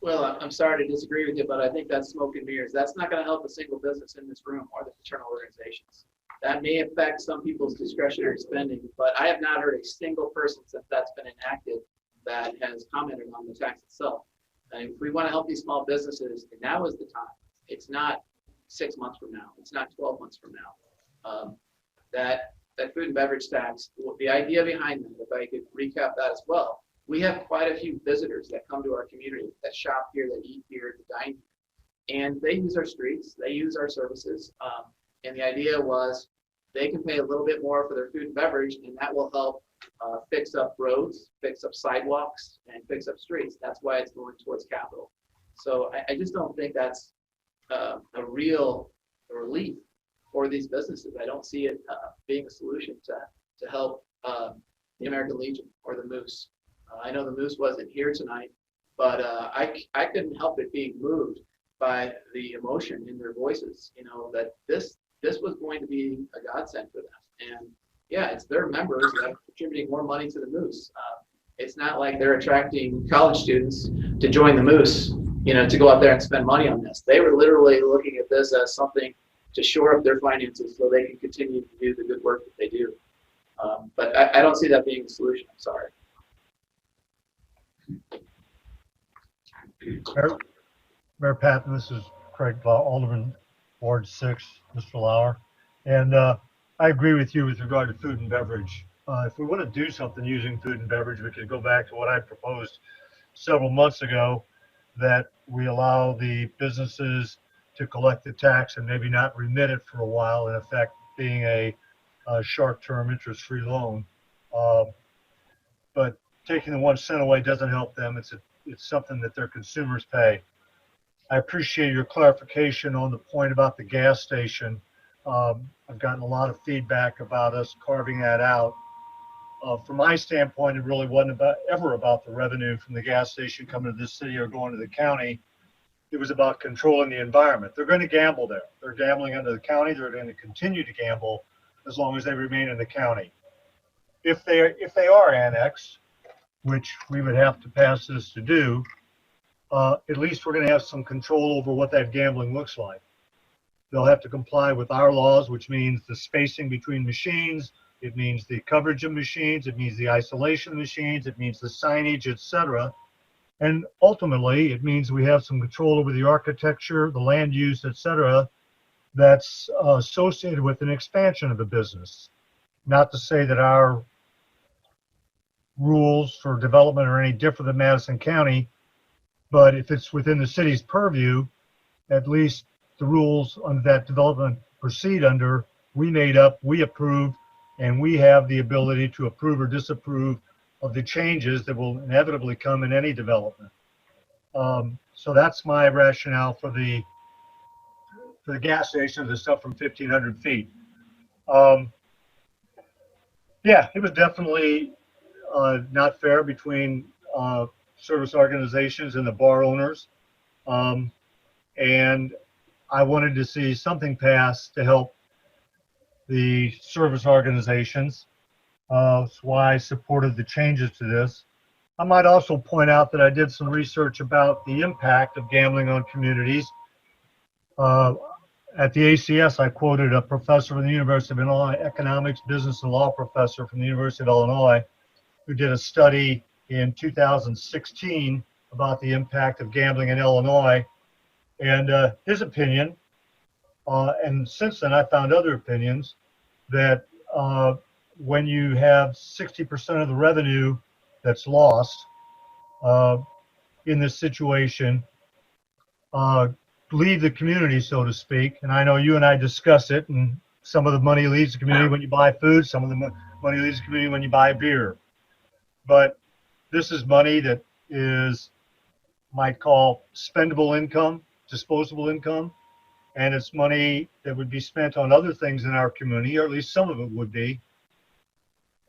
Well, I'm sorry to disagree with you, but I think that's smoke and mirrors. That's not going to help a single business in this room or the fraternal organizations. That may affect some people's discretionary spending, but I have not heard a single person since that's been enacted that has commented on the tax itself. And if we want to help these small businesses, now is the time. It's not 6 months from now. It's not 12 months from now. That food and beverage tax, the idea behind that, if I could recap that as well, we have quite a few visitors that come to our community, that shop here, that eat here, that dine here. And they use our streets, they use our services. And the idea was they can pay a little bit more for their food and beverage, and that will help fix up roads, fix up sidewalks, and fix up streets. That's why it's going towards capital. So I just don't think that's a real relief for these businesses. I don't see it being a solution to help the American Legion or the Moose. I know the Moose wasn't here tonight, but I couldn't help it being moved by the emotion in their voices, you know, that this was going to be a godsend for them. And yeah, it's their members that are contributing more money to the Moose. It's not like they're attracting college students to join the Moose, you know, to go out there and spend money on this. They were literally looking at this as something to shore up their finances so they can continue to do the good work that they do. But I don't see that being the solution. I'm sorry. Mayor Patton, this is Craig Alderman, Ward 6, Mr. Lauer. And I agree with you with regard to food and beverage. If we want to do something using food and beverage, we could go back to what I proposed several months ago, that we allow the businesses to collect the tax and maybe not remit it for a while, in effect being a short-term interest-free loan. But taking the 1 cent away doesn't help them. It's something that their consumers pay. I appreciate your clarification on the point about the gas station. I've gotten a lot of feedback about us carving that out. From my standpoint, it really wasn't ever about the revenue from the gas station coming to this city or going to the county. It was about controlling the environment. They're going to gamble there. They're gambling under the county. They're going to continue to gamble as long as they remain in the county. If they are annexed, which we would have to pass this to do, at least we're going to have some control over what that gambling looks like. They'll have to comply with our laws, which means the spacing between machines. It means the coverage of machines. It means the isolation of machines. It means the signage, etc. And ultimately, it means we have some control over the architecture, the land use, etc. that's associated with an expansion of the business. Not to say that our rules for development are any different than Madison County, but if it's within the city's purview, at least the rules on that development proceed under, we made up, we approved, and we have the ability to approve or disapprove of the changes that will inevitably come in any development. So that's my rationale for the gas station, the stuff from 1,500 feet. Yeah, it was definitely not fair between service organizations and the bar owners. And I wanted to see something passed to help the service organizations. That's why I supported the changes to this. I might also point out that I did some research about the impact of gambling on communities. At the ACS, I quoted a professor from the University of Illinois, economics, business, and law professor from the University of Illinois, who did a study in 2016 about the impact of gambling in Illinois. And his opinion, and since then I found other opinions, that when you have 60% of the revenue that's lost in this situation, leave the community, so to speak. And I know you and I discuss it, and some of the money leaves the community when you buy food, some of the money leaves the community when you buy beer. But this is money that is, might call spendable income, disposable income, and it's money that would be spent on other things in our community, or at least some of it would be.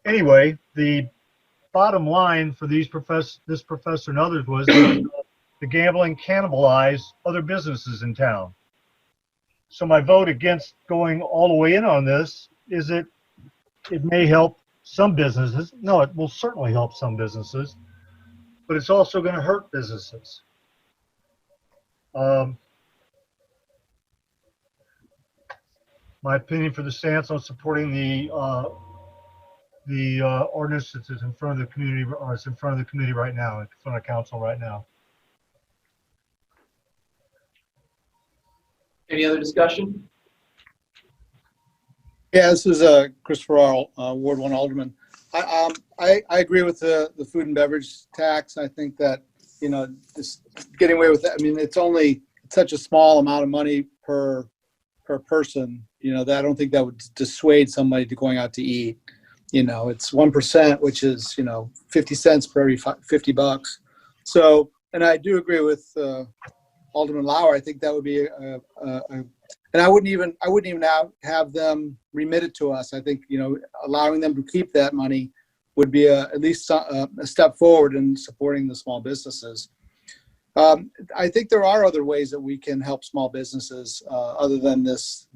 Anyway, the bottom line for this professor and others was that the gambling cannibalized other businesses in town. So my vote against going all the way in on this is that it may help some businesses. No, it will certainly help some businesses, but it's also going to hurt businesses. My opinion for the stance on supporting the ordinance that's in front of the community, or it's in front of the committee right now, in front of council right now. Any other discussion? Yeah, this is Christopher Arl, Ward 1 Alderman. I agree with the food and beverage tax. I think that, you know, just getting away with that, I mean, it's only such a small amount of money per person, you know, that I don't think that would dissuade somebody to going out to eat. You know, it's 1%, which is, you know, 50 cents per every $50. So, and I do agree with Alderman Lauer. I think that would be and I wouldn't even have them remit it to us. I think, you know, allowing them to keep that money would be at least a step forward in supporting the small businesses. I think there are other ways that we can help small businesses other than this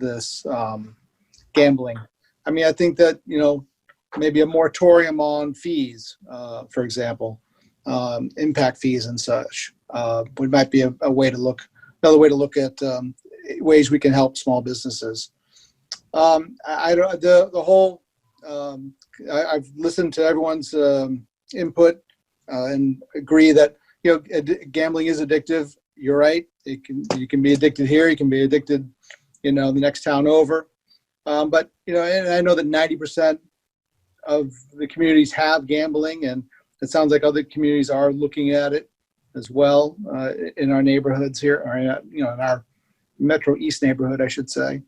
gambling. I mean, I think that, you know, maybe a moratorium on fees, for example, impact fees and such, might be another way to look at ways we can help small businesses. I've listened to everyone's input and agree that, you know, gambling is addictive. You're right. You can be addicted here. You can be addicted, you know, the next town over. But, you know, and I know that 90% of the communities have gambling, and it sounds like other communities are looking at it as well in our neighborhoods here, or you know, in our Metro East neighborhood, I should say.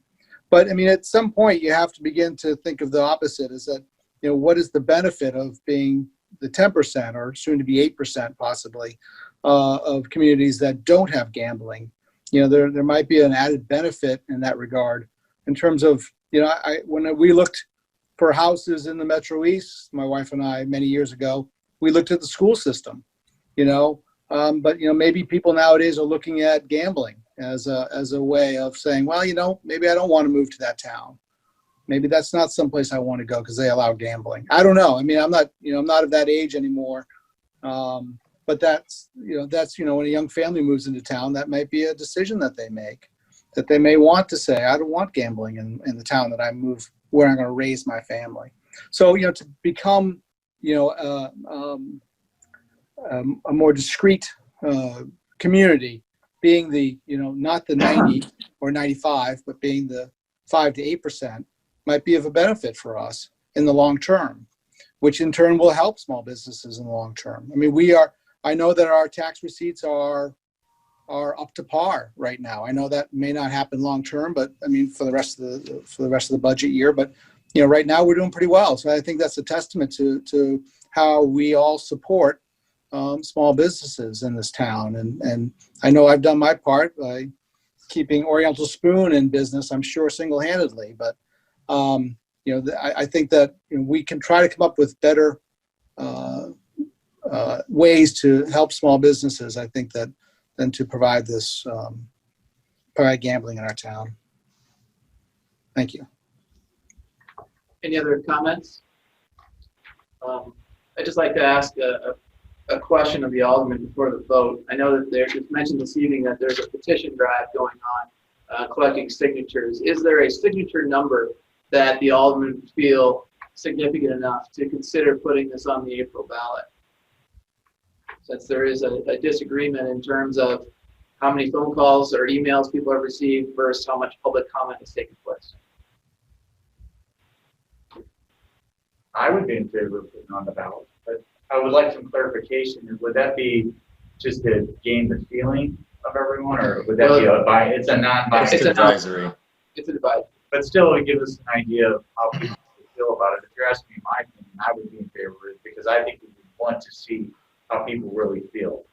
But I mean, at some point, you have to begin to think of the opposite: is that, you know, what is the benefit of being the 10% or soon to be 8% possibly of communities that don't have gambling? You know, there might be an added benefit in that regard in terms of, you know, when we looked for houses in the Metro East, my wife and I, many years ago, we looked at the school system, you know, but, you know, maybe people nowadays are looking at gambling as a way of saying, well, you know, maybe I don't want to move to that town. Maybe that's not someplace I want to go because they allow gambling. I don't know. I mean, I'm not of that age anymore. But that's, you know, when a young family moves into town, that might be a decision that they make. that they may want to say, I don't want gambling in the town that I move, where I'm going to raise my family. So, to become, a more discreet community, being the, not the 90 or 95, but being the 5 to 8% might be of a benefit for us in the long term, which in turn will help small businesses in the long term. I mean, I know that our tax receipts are up to par right now. I know that may not happen long term, but I mean, for the rest of the budget year, but right now we're doing pretty well. So I think that's a testament to how we all support small businesses in this town. And I know I've done my part by keeping Oriental Spoon in business, I'm sure single-handedly, but I think that we can try to come up with better ways to help small businesses. I think that than to provide gambling in our town. Thank you. Any other comments? I'd just like to ask a question of the alderman before the vote. I know that there's mentioned this evening that there's a petition drive going on collecting signatures. Is there a signature number that the alderman feel significant enough to consider putting this on the April ballot? Since there is a disagreement in terms of how many phone calls or emails people have received versus how much public comment has taken place. I would be in favor of putting on the ballot, but I would like some clarification. Would that be just to gain the feeling of everyone, or would that be it's a non-biased? It's advisory. It's an advisory. But still, it gives us an idea of how people feel about it. If you're asking me my opinion, I would be in favor of it because I think we would want to see how people really feel.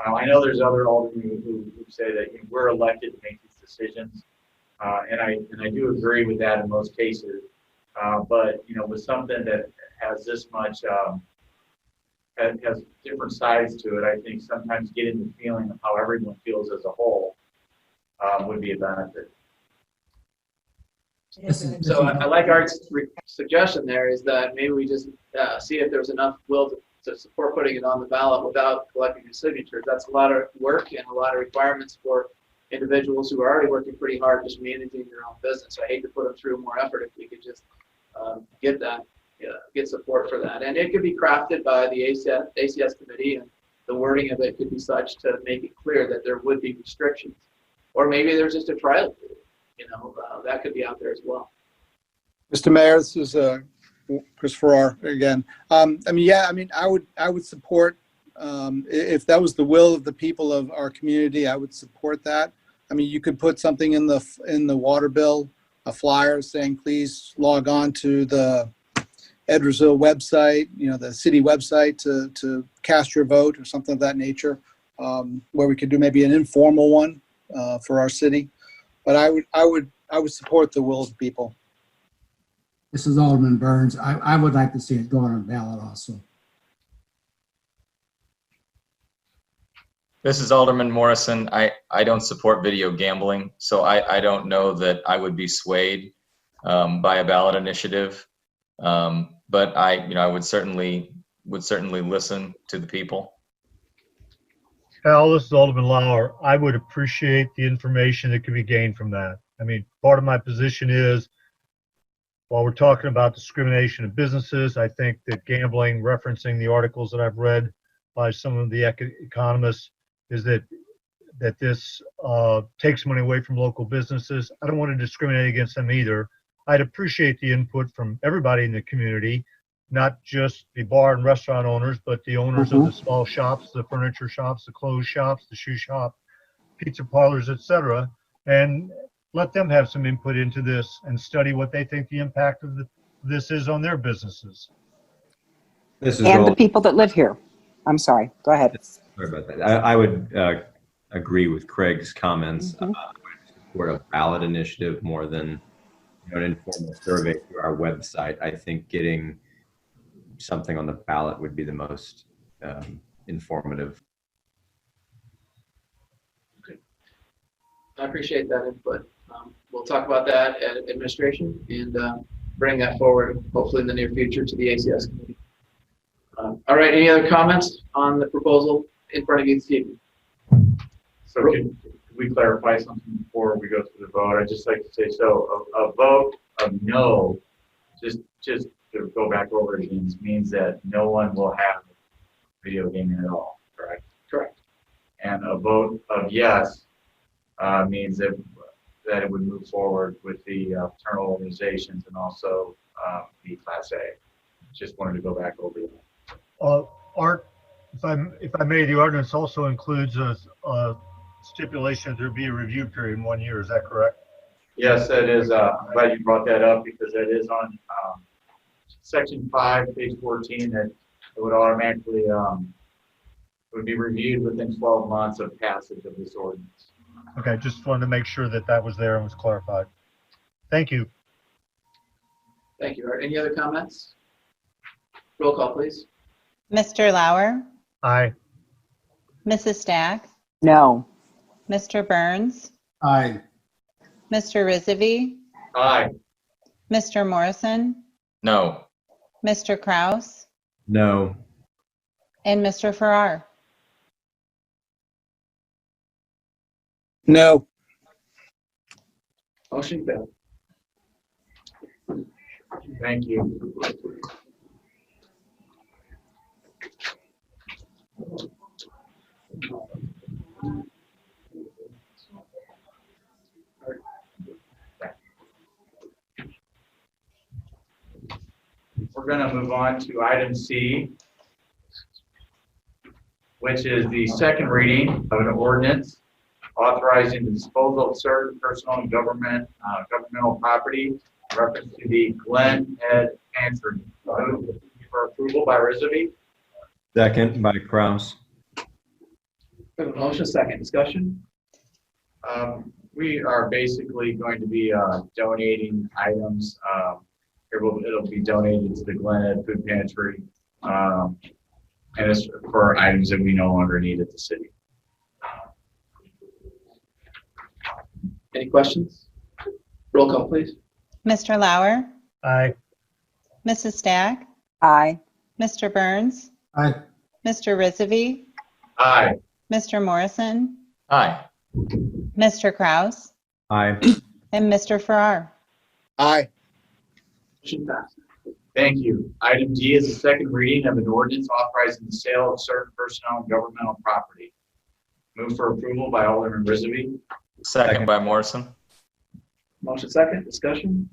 I know there's other aldermen who say that we're elected to make these decisions, and I do agree with that in most cases. But with something that has this much has different sides to it, I think sometimes getting the feeling of how everyone feels as a whole would be a benefit. So I like Art's suggestion there is that maybe we just see if there's enough will to support putting it on the ballot without collecting the signatures. That's a lot of work and a lot of requirements for individuals who are already working pretty hard just managing their own business. So I hate to put them through more effort if we could just get support for that. And it could be crafted by the ACS committee, and the wording of it could be such to make it clear that there would be restrictions. Or maybe there's just a trial period. That could be out there as well. Mr. Mayor, this is Chris Farrar again. I would support, if that was the will of the people of our community, I would support that. I mean, you could put something in the water bill, a flyer saying, please log on to the Edwardsville website, the city website to cast your vote or something of that nature, where we could do maybe an informal one for our city. But I would support the will of the people. This is Alderman Burns. I would like to see it go on a ballot also. This is Alderman Morrison. I don't support video gambling, so I don't know that I would be swayed by a ballot initiative. But I would certainly listen to the people. Al, this is Alderman Lauer. I would appreciate the information that could be gained from that. I mean, part of my position is, while we're talking about discrimination of businesses, I think that gambling, referencing the articles that I've read by some of the economists, is that this takes money away from local businesses. I don't want to discriminate against them either. I'd appreciate the input from everybody in the community, not just the bar and restaurant owners, but the owners of the small shops, the furniture shops, the clothes shops, the shoe shop, pizza parlors, etc., and let them have some input into this and study what they think the impact of this is on their businesses. And the people that live here. I'm sorry. Go ahead. Sorry about that. I would agree with Craig's comments. Support a ballot initiative more than an informal survey through our website. I think getting something on the ballot would be the most informative. Okay. I appreciate that input. We'll talk about that at administration and bring that forward, hopefully in the near future, to the ACS committee. All right, any other comments on the proposal in front of you this evening? So can we clarify something before we go through the vote? I'd just like to say, so a vote of no, just to go back over it again, means that no one will have video gaming at all, correct? Correct. And a vote of yes means that it would move forward with the fraternal organizations and also the Class A. Just wanted to go back over that. Art, if I may, the ordinance also includes a stipulation that there be a review period in 1 year. Is that correct? Yes, that is. I'm glad you brought that up because that is on section 5, page 14. That it would automatically would be reviewed within 12 months of passage of this ordinance. Okay, just wanted to make sure that that was there and was clarified. Thank you. Thank you. Art. Any other comments? Roll call, please. Mr. Lauer, Aye. Mrs. Stack, No. Mr. Burns, Aye. Mr. Rizvi, Aye. Mr. Morrison, No. Mr. Kraus, No. and Mr. Farrar. No. Motion failed. Thank you. We're going to move on to item C, which is the second reading of an ordinance authorizing the disposal of certain personal and governmental property in reference to the Glen Ed Pantry. Move for approval by Rizvi. Second by Kraus. We have a motion, second. Discussion? We are basically going to be donating items. It'll be donated to the Glen Ed Food Pantry, and it's for items that we no longer need at the city. Any questions? Roll call, please. Mr. Lauer, Aye. Mrs. Stack, Aye. Mr. Burns, Aye. Mr. Rizvi, Aye. Mr. Morrison, Aye. Mr. Kraus, Aye. and Mr. Farrar. Aye. Motion passed. Thank you. Item D is the second reading of an ordinance authorizing the sale of certain personnel and governmental property. Move for approval by Alderman Rizvi. Second by Morrison. Motion second. Discussion?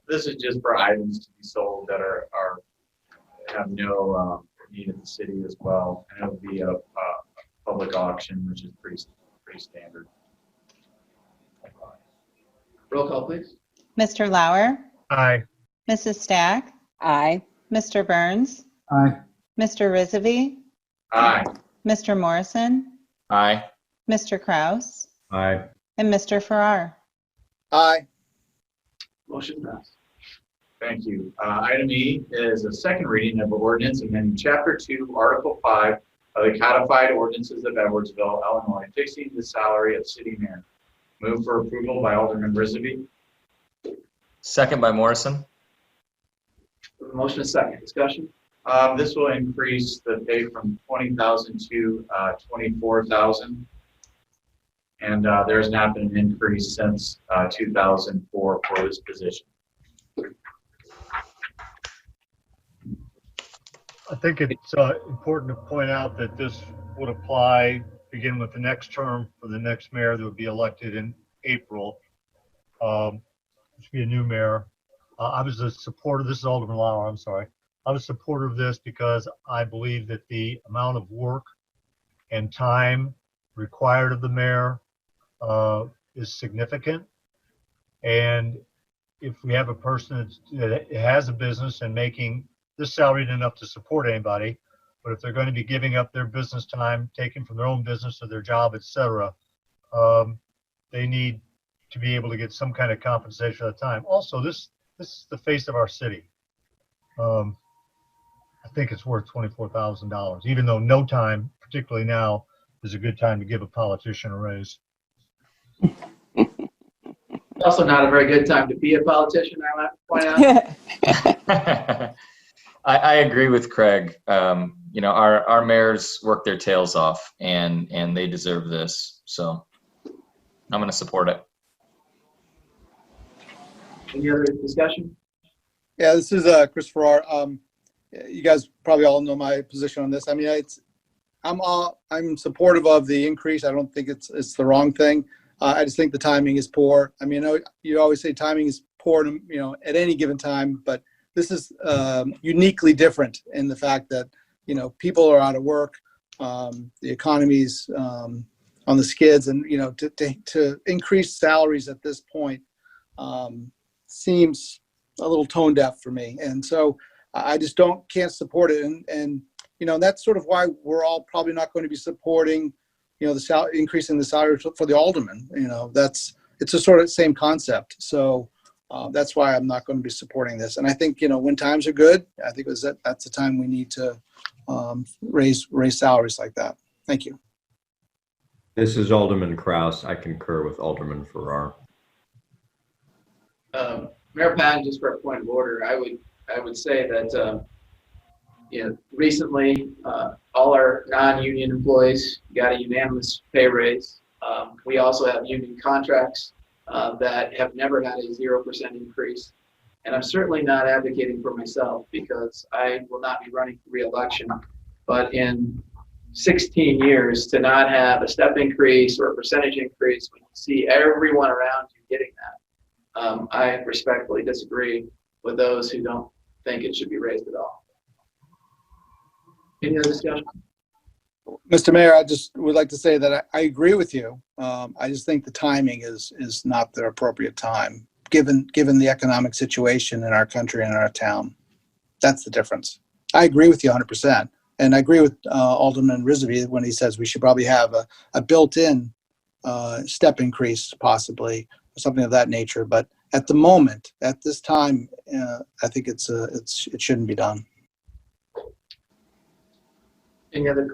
This is just for items to be sold that have no need at the city as well, and it'll be a public auction, which is pretty standard. Roll call, please. Mr. Lauer, Aye. Mrs. Stack, Aye. Mr. Burns, Aye. Mr. Rizvi, Aye. Mr. Morrison, Aye. Mr. Kraus, Aye. and Mr. Farrar. Aye. Motion passed. Thank you. Item E is a second reading of ordinance amending Chapter 2, Article 5 of the Codified Ordinances of Edwardsville, Illinois, fixing the salary of city mayor. Move for approval by Alderman Rizvi. Second by Morrison. Motion is second. Discussion? This will increase the pay from $20,000 to $24,000. And there's not been an increase since 2004 for this position. I think it's important to point out that this would apply, begin with the next term for the next mayor that would be elected in April. Which would be a new mayor. I was a supporter, this is Alderman Lauer, I'm sorry. I was a supporter of this because I believe that the amount of work and time required of the mayor is significant. And if we have a person that has a business and making this salary enough to support anybody, but if they're going to be giving up their business time, taken from their own business or their job, etc., they need to be able to get some kind of compensation at the time. Also, this is the face of our city. I think it's worth $24,000, even though no time, particularly now, is a good time to give a politician a raise. Also not a very good time to be a politician, I want to point out. I agree with Craig. You know, our mayors work their tails off, and they deserve this. So I'm going to support it. Any other discussion? Yeah, this is Chris Farrar. You guys probably all know my position on this. I mean, I'm supportive of the increase. I don't think it's the wrong thing. I just think the timing is poor. I mean, you always say timing is poor, at any given time, but this is uniquely different in the fact that people are out of work, the economy's on the skids, and to increase salaries at this point seems a little tone deaf for me, and so I just can't support it, and that's sort of why we're all probably not going to be supporting the increasing the salary for the alderman. It's a sort of same concept, so that's why I'm not going to be supporting this. And I think when times are good, I think that's the time we need to raise salaries like that. Thank you. This is Alderman Kraus. I concur with Alderman Farrar. Mayor Patton, just for a point of order, I would say that recently all our non-union employees got a unanimous pay raise. We also have union contracts that have never had a 0% increase. And I'm certainly not advocating for myself because I will not be running for re-election. But in 16 years, to not have a step increase or a percentage increase when you see everyone around you getting that, I respectfully disagree with those who don't think it should be raised at all. Any other discussion? Mr. Mayor, I just would like to say that I agree with you. I just think the timing is not the appropriate time, given the economic situation in our country and in our town. That's the difference. I agree with you 100%. And I agree with Alderman Rizvi when he says we should probably have a built-in step increase, possibly, or something of that nature. But at the moment, at this time, I think it shouldn't be done. Any other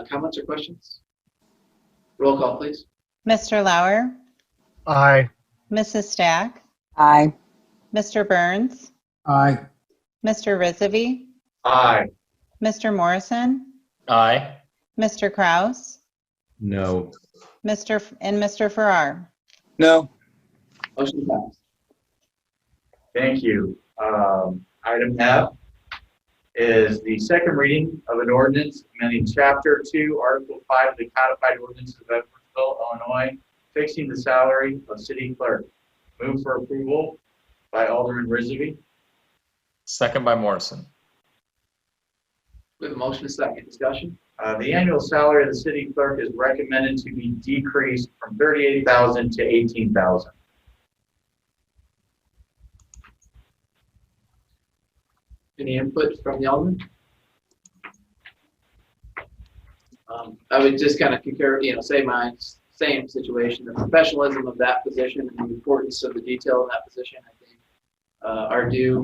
comments or questions? Roll call, please. Mr. Lauer, Aye. Mrs. Stack, Aye. Mr. Burns, Aye. Mr. Rizvi, Aye. Mr. Morrison, Aye. Mr. Kraus, No. Mr. Farrar. No. Motion passed. Thank you. Item F is the second reading of an ordinance amending Chapter 2, Article 5 of the Codified Ordinances of Edwardsville, Illinois, fixing the salary of city clerk. Move for approval by Alderman Rizvi. Second by Morrison. We have a motion and a second. Discussion? The annual salary of the city clerk is recommended to be decreased from $38,000 to $18,000. Any input from the alderman? I would just kind of concur, say my same situation. The professionalism of that position and the importance of the detail in that position, I think, are due,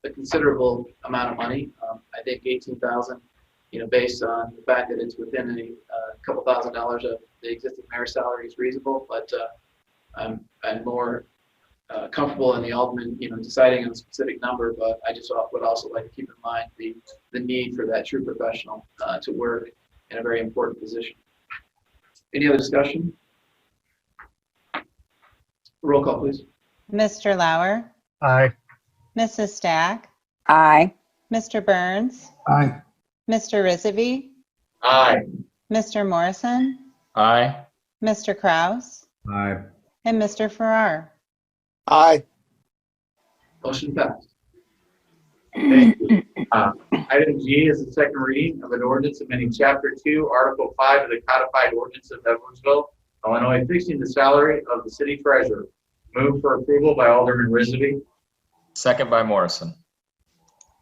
a considerable amount of money. I think $18,000, based on the fact that it's within a couple $1,000s of the existing mayor's salary is reasonable. But I'm more comfortable in the alderman, deciding on a specific number, but I just would also like to keep in mind the need for that true professional to work in a very important position. Any other discussion? Roll call, please. Mr. Lauer, Aye. Mrs. Stack, Aye. Mr. Burns, Aye. Mr. Rizvi, Aye. Mr. Morrison, Aye. Mr. Kraus, Aye. and Mr. Farrar. Aye. Motion passed. Thank you. Item G is the second reading of an ordinance amending Chapter 2, Article 5 of the Codified Ordinances of Edwardsville, Illinois, fixing the salary of the city treasurer. Move for approval by Alderman Rizvi. Second by Morrison.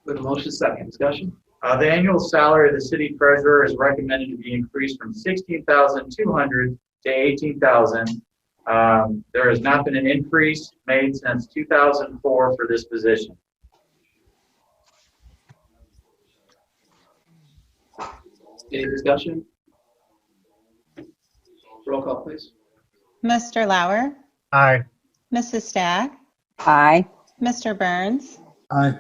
With a motion second. Discussion? The annual salary of the city treasurer is recommended to be increased from $16,200 to $18,000. There has not been an increase made since 2004 for this position. Any discussion? Roll call, please. Mr. Lauer, Aye. Mrs. Stack, Aye. Mr. Burns, Aye.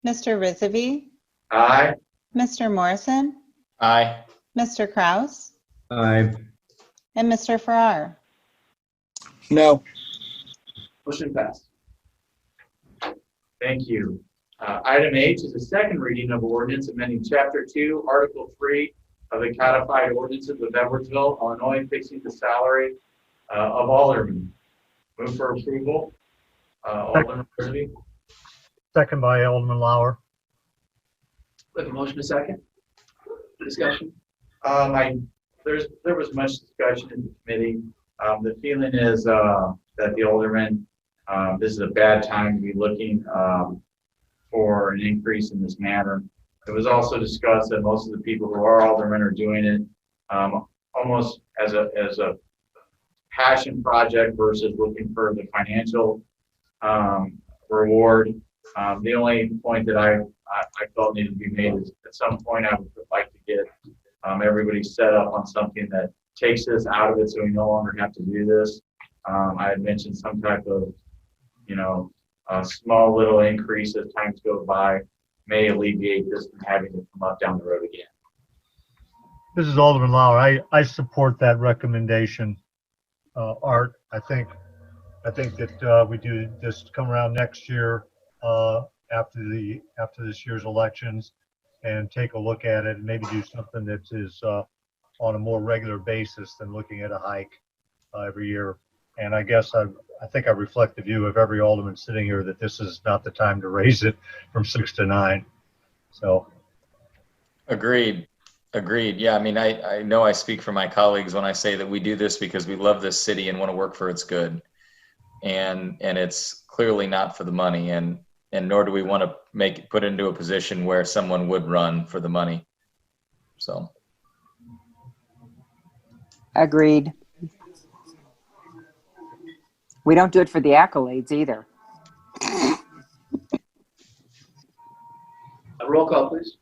Mr. Rizvi, Aye. Mr. Morrison, Aye. Mr. Kraus, Aye. and Mr. Farrar. No. Motion passed. Thank you. Item H is a second reading of ordinance amending Chapter 2, Article 3 of the codified ordinances of Edwardsville, Illinois, fixing the salary of aldermen. Move for approval. Alderman Risby. Second by Alderman Lauer. We have a motion, a second. Discussion. There was much discussion in the committee. The feeling is that the aldermen, this is a bad time to be looking for an increase in this matter. It was also discussed that most of the people who are aldermen are doing it almost as a passion project versus looking for the financial reward. The only point that I felt needed to be made is at some point I would like to get everybody set up on something that takes this out of it so we no longer have to do this. I had mentioned some type of, a small little increase as time goes by may alleviate this from having to come up down the road again. This is Alderman Lauer. I support that recommendation, Art. I think that we do this come around next year after this year's elections and take a look at it and maybe do something that is on a more regular basis than looking at a hike every year. And I guess I think I reflect the view of every alderman sitting here that this is not the time to raise it from 6 to 9. So. Agreed. Yeah, I mean, I know I speak for my colleagues when I say that we do this because we love this city and want to work for its good. And it's clearly not for the money, and nor do we want to put into a position where someone would run for the money. So. Agreed. We don't do it for the accolades either. A roll call, please.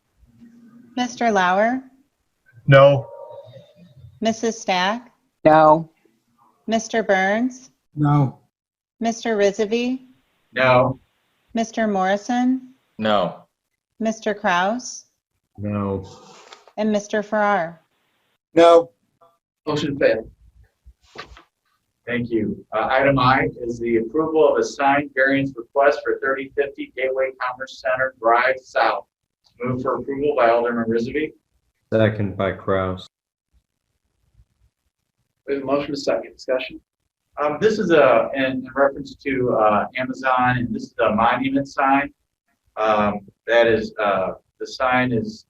Mr. Lauer, No. Mrs. Stack, No. Mr. Burns, No. Mr. Rizvi, No. Mr. Morrison, No. Mr. Kraus, No. and Mr. Farrar. No. Motion failed. Thank you. Item I is the approval of a signed variance request for 3050 Gateway Commerce Center Drive South. Move for approval by Alderman Risby. Second by Kraus. We have a motion, a second. Discussion. This is in reference to Amazon, and this is a monument sign. That is, the sign is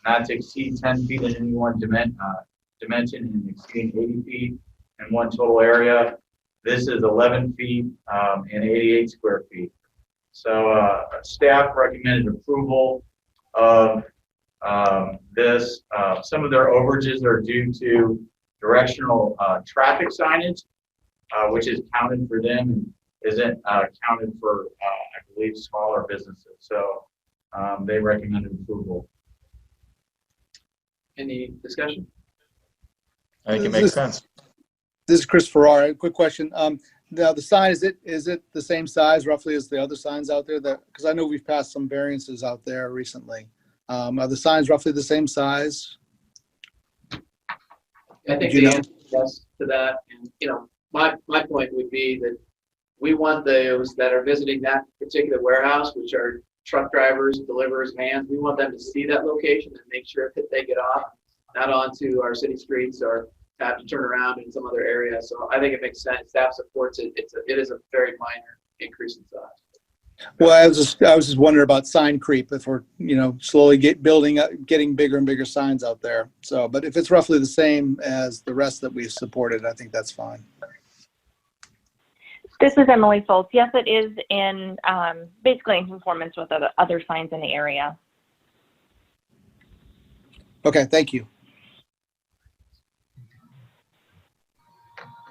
not to exceed 10 feet in any one dimension and exceeding 80 feet in one total area. This is 11 feet and 88 square feet. So staff recommended approval of this. Some of their overages are due to directional traffic signage, which is counted for them and isn't counted for, I believe, smaller businesses. So they recommended approval. Any discussion? I think it makes sense. This is Chris Farrar. A quick question. Now the sign, is it the same size roughly as the other signs out there? Because I know we've passed some variances out there recently. Are the signs roughly the same size? I think the answer is yes to that. And, my point would be that we want those that are visiting that particular warehouse, which are truck drivers, deliverers, vans, we want them to see that location and make sure that they get off, not onto our city streets or have to turn around in some other area. So I think it makes sense. Staff supports it. It is a very minor increase in size. Well, I was just wondering about sign creep, if we're, slowly getting bigger and bigger signs out there. So, but if it's roughly the same as the rest that we've supported, I think that's fine. This is Emily Foltz. Yes, it is in basically in conformance with other signs in the area. Okay, thank you.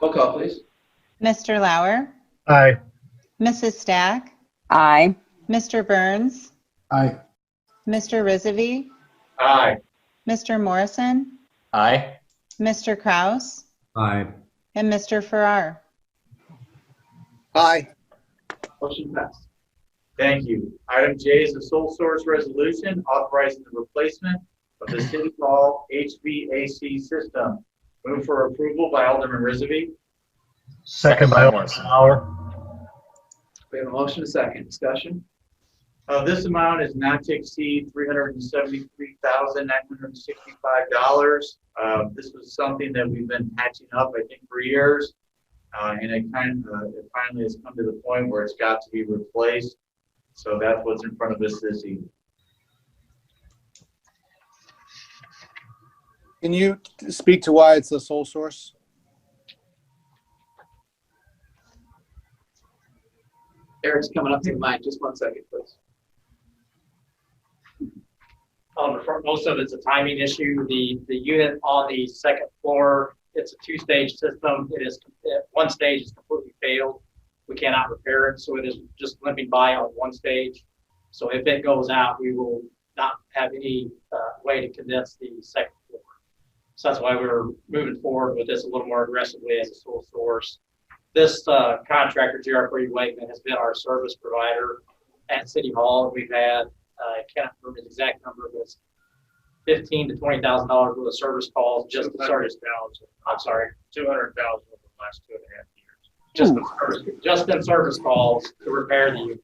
Roll call, please. Mr. Lauer, Aye. Mrs. Stack, Aye. Mr. Burns, Aye. Mr. Rizvi, Aye. Mr. Morrison, Aye. Mr. Kraus, Aye. and Mr. Farrar. Aye. Motion passed. Thank you. Item J is a sole source resolution authorizing the replacement of the City Hall HVAC system. Move for approval by Alderman Rizvi. Second by Alderman Lauer. We have a motion, a second. Discussion? This amount is not to exceed $373,965. This was something that we've been patching up, I think, for years. And it finally has come to the point where it's got to be replaced. So that's what's in front of us this evening. Can you speak to why it's the sole source? Eric's coming up to the mic. Just 1 second, please. Most of it's a timing issue. The unit on the second floor, it's a two-stage system. One stage is completely failed. We cannot repair it, so it is just limping by on one stage. So if it goes out, we will not have any way to condense the second floor. So that's why we're moving forward with this a little more aggressively as a sole source. This contractor, GR3 Wakeman, has been our service provider at City Hall. We've had, I cannot remember the exact number, but it's $15,000 to $20,000 worth of service calls just to service. I'm sorry, $200,000 over the last 2.5 years. Just in service calls to repair the units.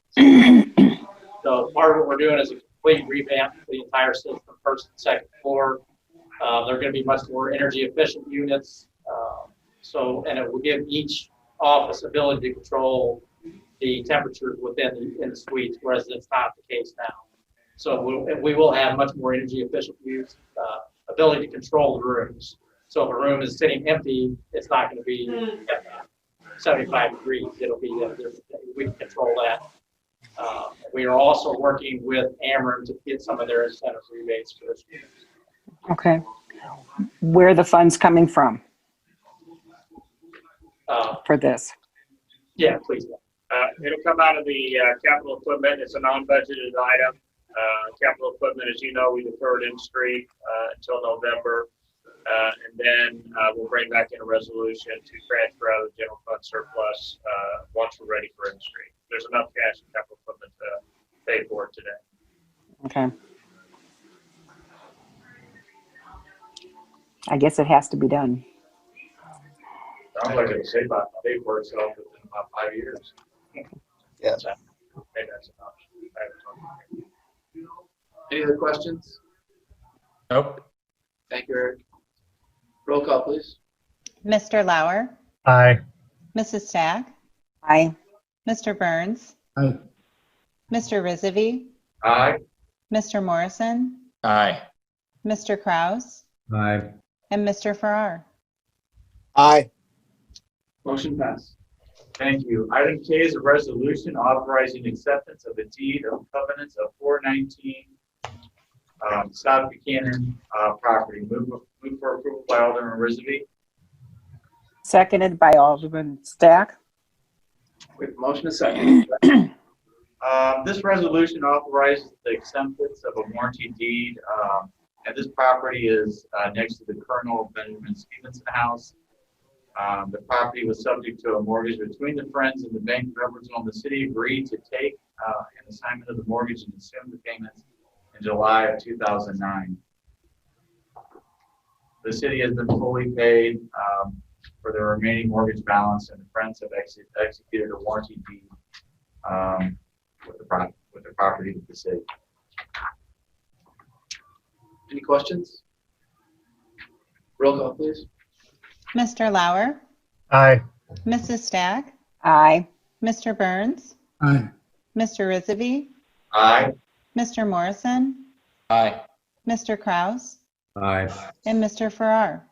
So part of what we're doing is a complete revamp of the entire system, first and second floor. They're going to be much more energy efficient units. And it will give each office ability to control the temperatures in the suites, whereas that's not the case now. So we will have much more energy efficient use, ability to control the rooms. So if a room is sitting empty, it's not going to be 75 degrees. It'll be, we can control that. We are also working with Ameren to get some of their incentive rebates for this year. Okay. Where are the funds coming from for this? Yeah, please. It'll come out of the capital equipment. It's a non-budgeted item. Capital equipment, as you know, we deferred in street until November. And then we'll bring back in a resolution to transfer out of the general fund surplus once we're ready for industry. There's enough cash in capital equipment to pay for it today. Okay. I guess it has to be done. Sounds like it'll pay for itself within about 5 years. Yeah. So, maybe that's an option. Any other questions? Nope. Thank you, Eric. Roll call, please. Mr. Lauer, Aye. Mrs. Stack, Aye. Mr. Burns, Aye. Mr. Rizvi, Aye. Mr. Morrison, Aye. Mr. Kraus, Aye. and Mr. Farrar. Aye. Motion passed. Thank you. Item K is a resolution authorizing acceptance of a deed of covenants of 419 South Buchanan property. Move for approval by Alderman Rizvi. Seconded by Alderman Stack. We have a motion, a second. This resolution authorizes the acceptance of a warranty deed. And this property is next to the Colonel Benjamin Stevenson House. The property was subject to a mortgage between the Friends and the Bank of Edwardsville. The city agreed to take an assignment of the mortgage and assume the payments in July of 2009. The city has been fully paid for the remaining mortgage balance, and the Friends have executed a warranty deed with the property of the city. Any questions? Roll call, please. Mr. Lauer, Aye. Mrs. Stack, Aye. Mr. Burns, Aye. Mr. Rizvi, Aye. Mr. Morrison, Aye. Mr. Kraus, Aye. and Mr. Farrar.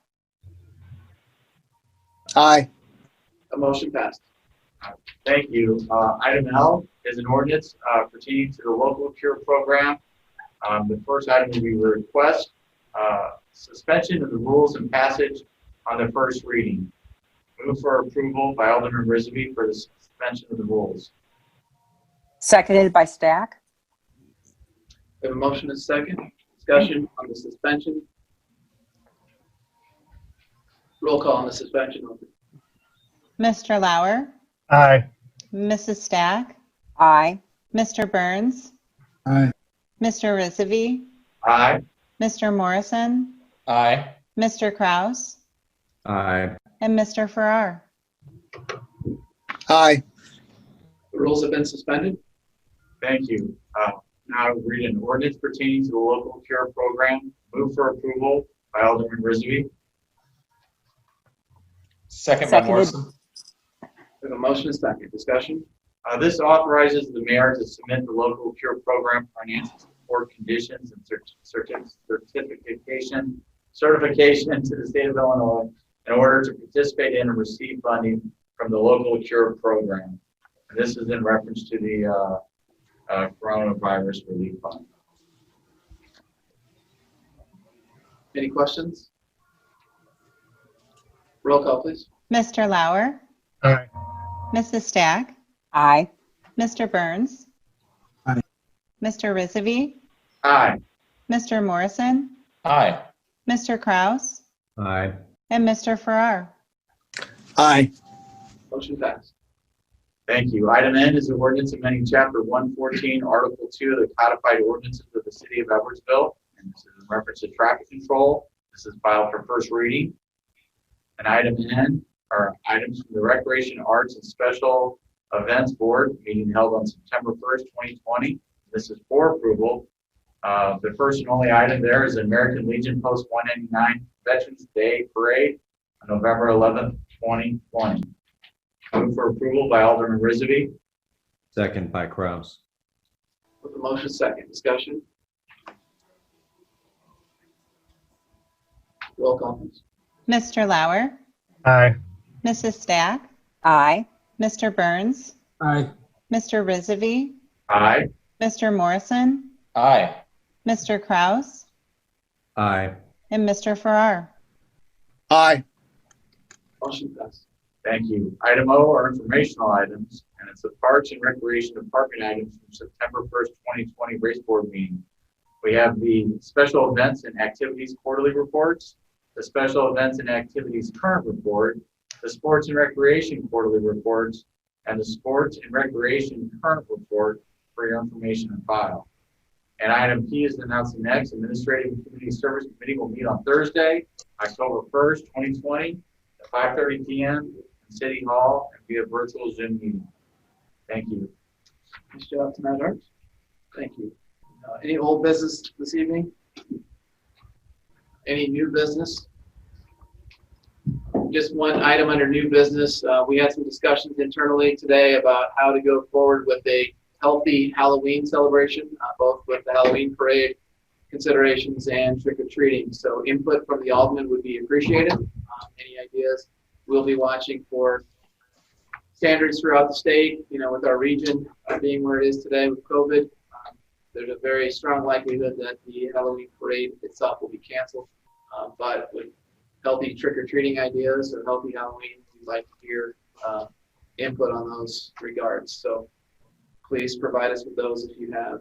Aye. A motion passed. Thank you. Item L is an ordinance pertaining to the local cure program. The first item will be request suspension of the rules and passage on the first reading. Move for approval by Alderman Rizvi for the suspension of the rules. Seconded by Stack. We have a motion, and a second. Discussion on the suspension. Roll call on the suspension. Mr. Lauer, Aye. Mrs. Stack, Aye. Mr. Burns, Aye. Mr. Rizvi, Aye. Mr. Morrison, Aye. Mr. Kraus, Aye. and Mr. Farrar. Aye. The rules have been suspended. Thank you. Now I will read an ordinance pertaining to the local cure program. Move for approval by Alderman Risby. Second by Seconded. Morrison. We have a motion and second. Discussion? This authorizes the mayor to submit the local cure program financial support conditions and certification to the state of Illinois in order to participate in and receive funding from the local cure program. And this is in reference to the coronavirus relief fund. Any questions? Roll call, please. Mr. Lauer, Aye. Mrs. Stack, Aye. Mr. Burns, Aye. Mr. Risavi, Aye. Mr. Morrison, Aye. Mr. Kraus, Aye. and Mr. Farrar. Aye. Motion passed. Thank you. Item N is an ordinance amending Chapter 114, Article 2 of the codified ordinances of the city of Edwardsville. And this is in reference to traffic control. This is filed for first reading. And item N are items from the Recreation, Arts, and Special Events Board meeting held on September 1st, 2020. This is for approval. The first and only item there is American Legion Post 199 Veterans Day Parade on November 11th, 2020. Move for approval by Alderman Risby. Second by Kraus. With the motion second. Discussion? Roll call, please. Mr. Lauer, Aye. Mrs. Stack, Aye. Mr. Burns, Aye. Mr. Risavi, Aye. Mr. Morrison, Aye. Mr. Kraus, Aye. and Mr. Farrar. Aye. Motion passed. Thank you. Item O are informational items, and it's the Parks and Recreation Department items from September 1st, 2020 Race Board meeting. We have the Special Events and Activities Quarterly Reports, the Special Events and Activities Current Report, the Sports and Recreation Quarterly Reports, and the Sports and Recreation Current Report for your information and file. And item P is announced next. Administrative and Community Service Committee will meet on Thursday, October 1st, 2020 at 5:30 p.m. in City Hall and via virtual Zoom meeting. Thank you. Nice job tonight, Art. Thank you. Any old business this evening? Any new business? Just one item under new business. We had some discussions internally today about how to go forward with a healthy Halloween celebration, both with the Halloween parade considerations and trick-or-treating. So input from the alderman would be appreciated. Any ideas? We'll be watching for standards throughout the state, with our region being where it is today with COVID. There's a very strong likelihood that the Halloween parade itself will be canceled. But with healthy trick-or-treating ideas or healthy Halloween, we'd like to hear input on those regards. So please provide us with those if you have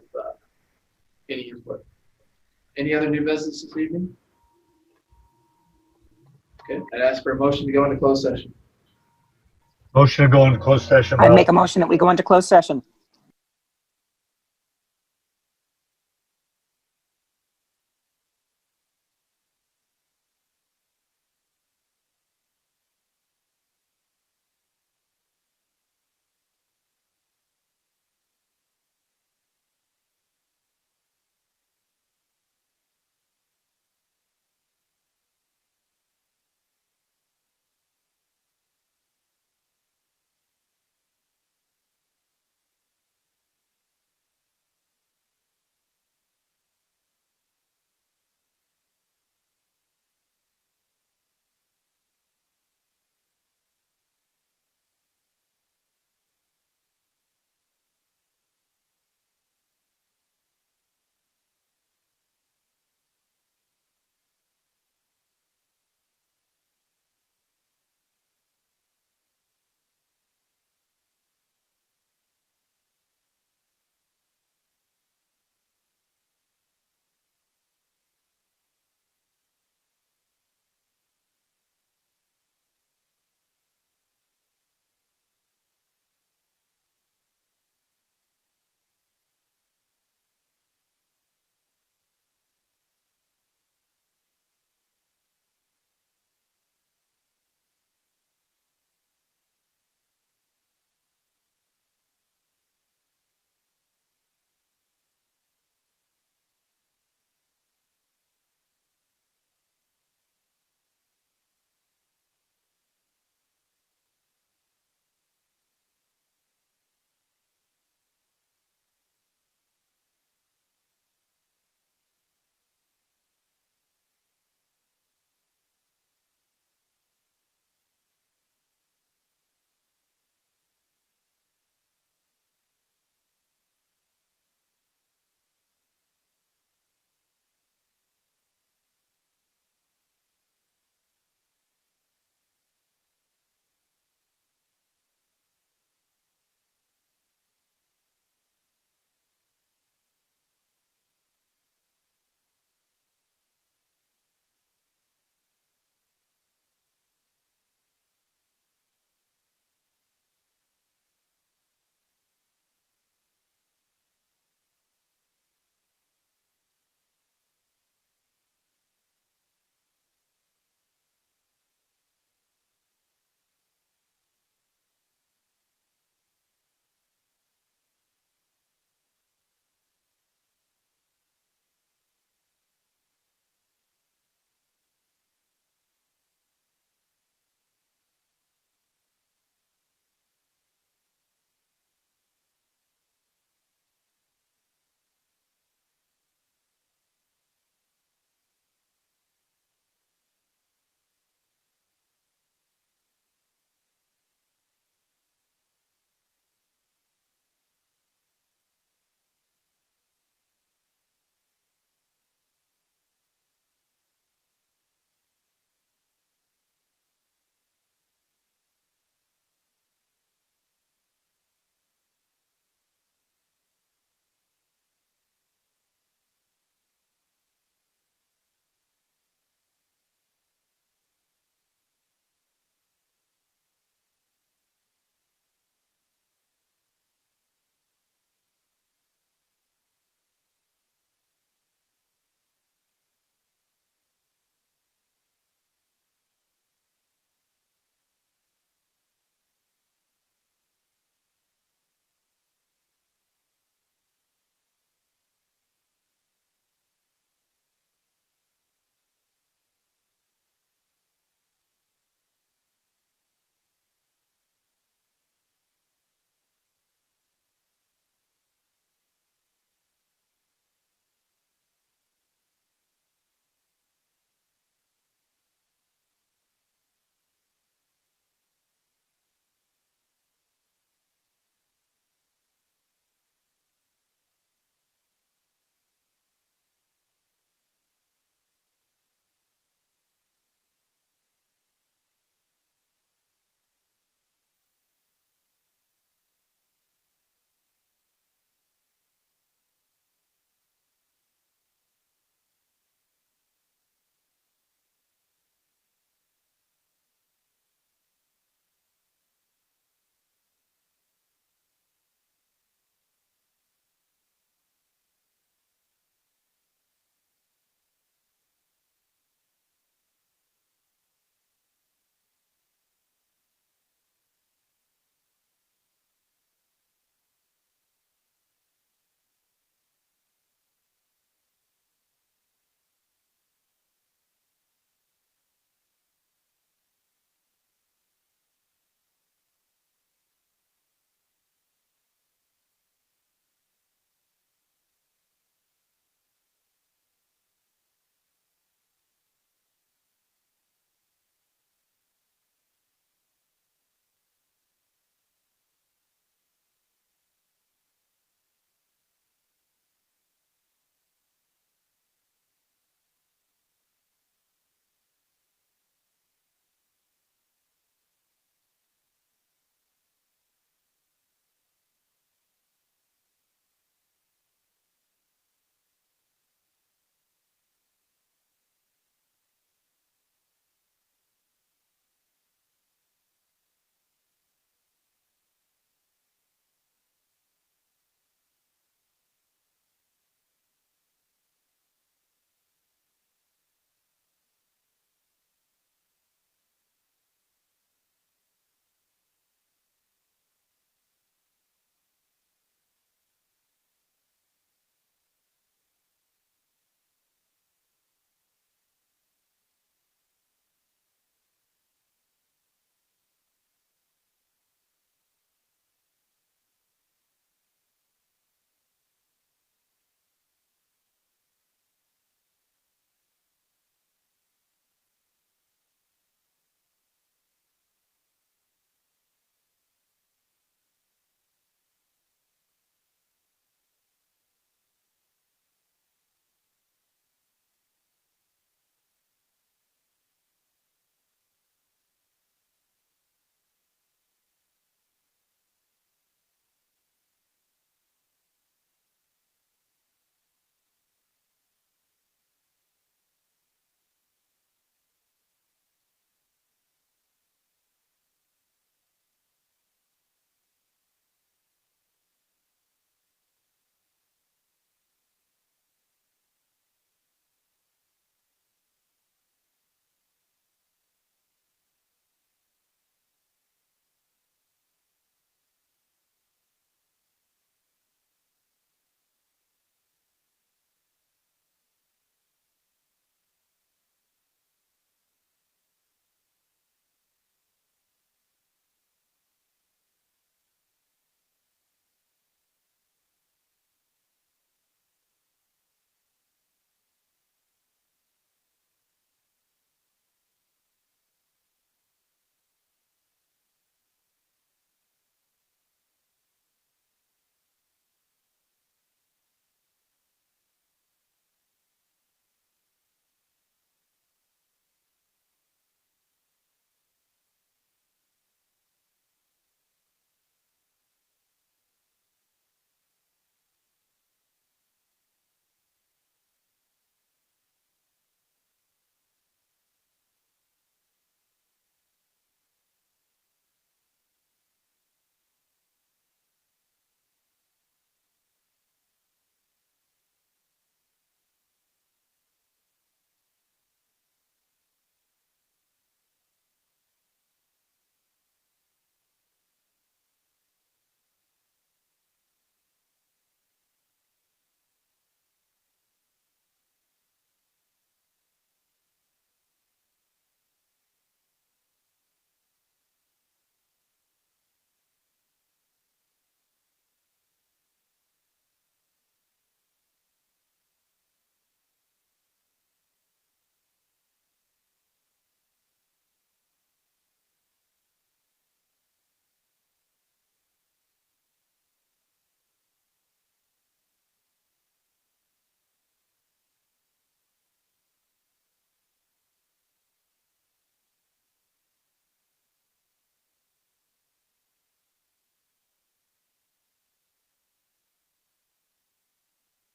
any input. Any other new business this evening? Okay, I'd ask for a motion to go into closed session. Motion to go into closed session. I'd make a motion that we go into closed session.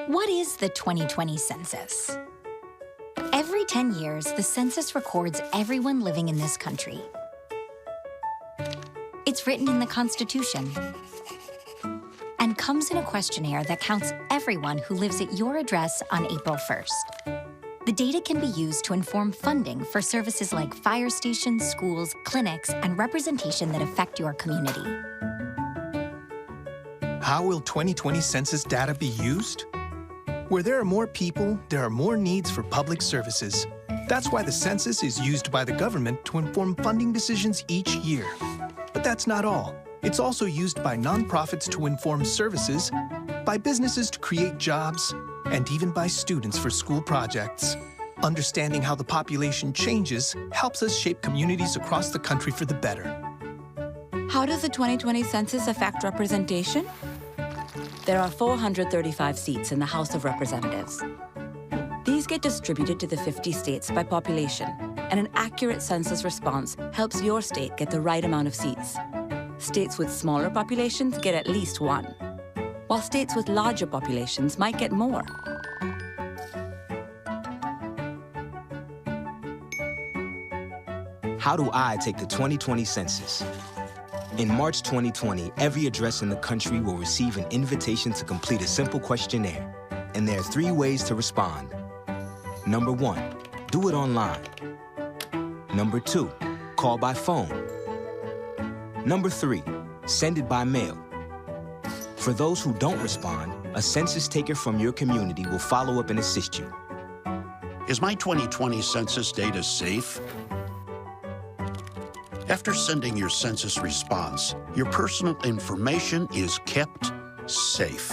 What is the 2020 census? Every 10 years, the census records everyone living in this country. It's written in the Constitution and comes in a questionnaire that counts everyone who lives at your address on April 1st. The data can be used to inform funding for services like fire stations, schools, clinics, and representation that affect your community. How will 2020 census data be used? Where there are more people, there are more needs for public services. That's why the census is used by the government to inform funding decisions each year. But that's not all. It's also used by nonprofits to inform services, by businesses to create jobs, and even by students for school projects. Understanding how the population changes helps us shape communities across the country for the better. How does the 2020 census affect representation? There are 435 seats in the House of Representatives. These get distributed to the 50 states by population, and an accurate census response helps your state get the right amount of seats. States with smaller populations get at least one, while states with larger populations might get more. How do I take the 2020 census? In March 2020, every address in the country will receive an invitation to complete a simple questionnaire, and there are 3 ways to respond. Number 1, do it online. Number 2, call by phone. Number 3, send it by mail. For those who don't respond, a census taker from your community will follow up and assist you. Is my 2020 census data safe? After sending your census response, your personal information is kept safe.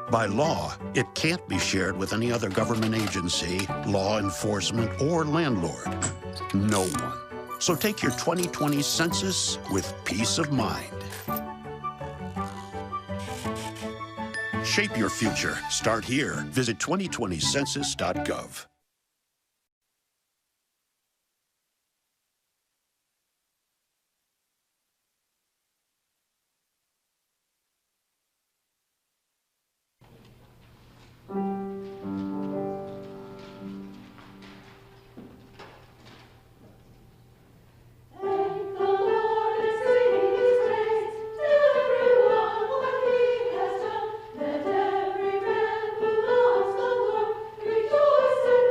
By law, it can't be shared with any other government agency, law enforcement, or landlord. No one. So take your 2020 census with peace of mind. Shape your future. Start here. Visit 2020census.gov. Let every man who loves the Lord rejoice in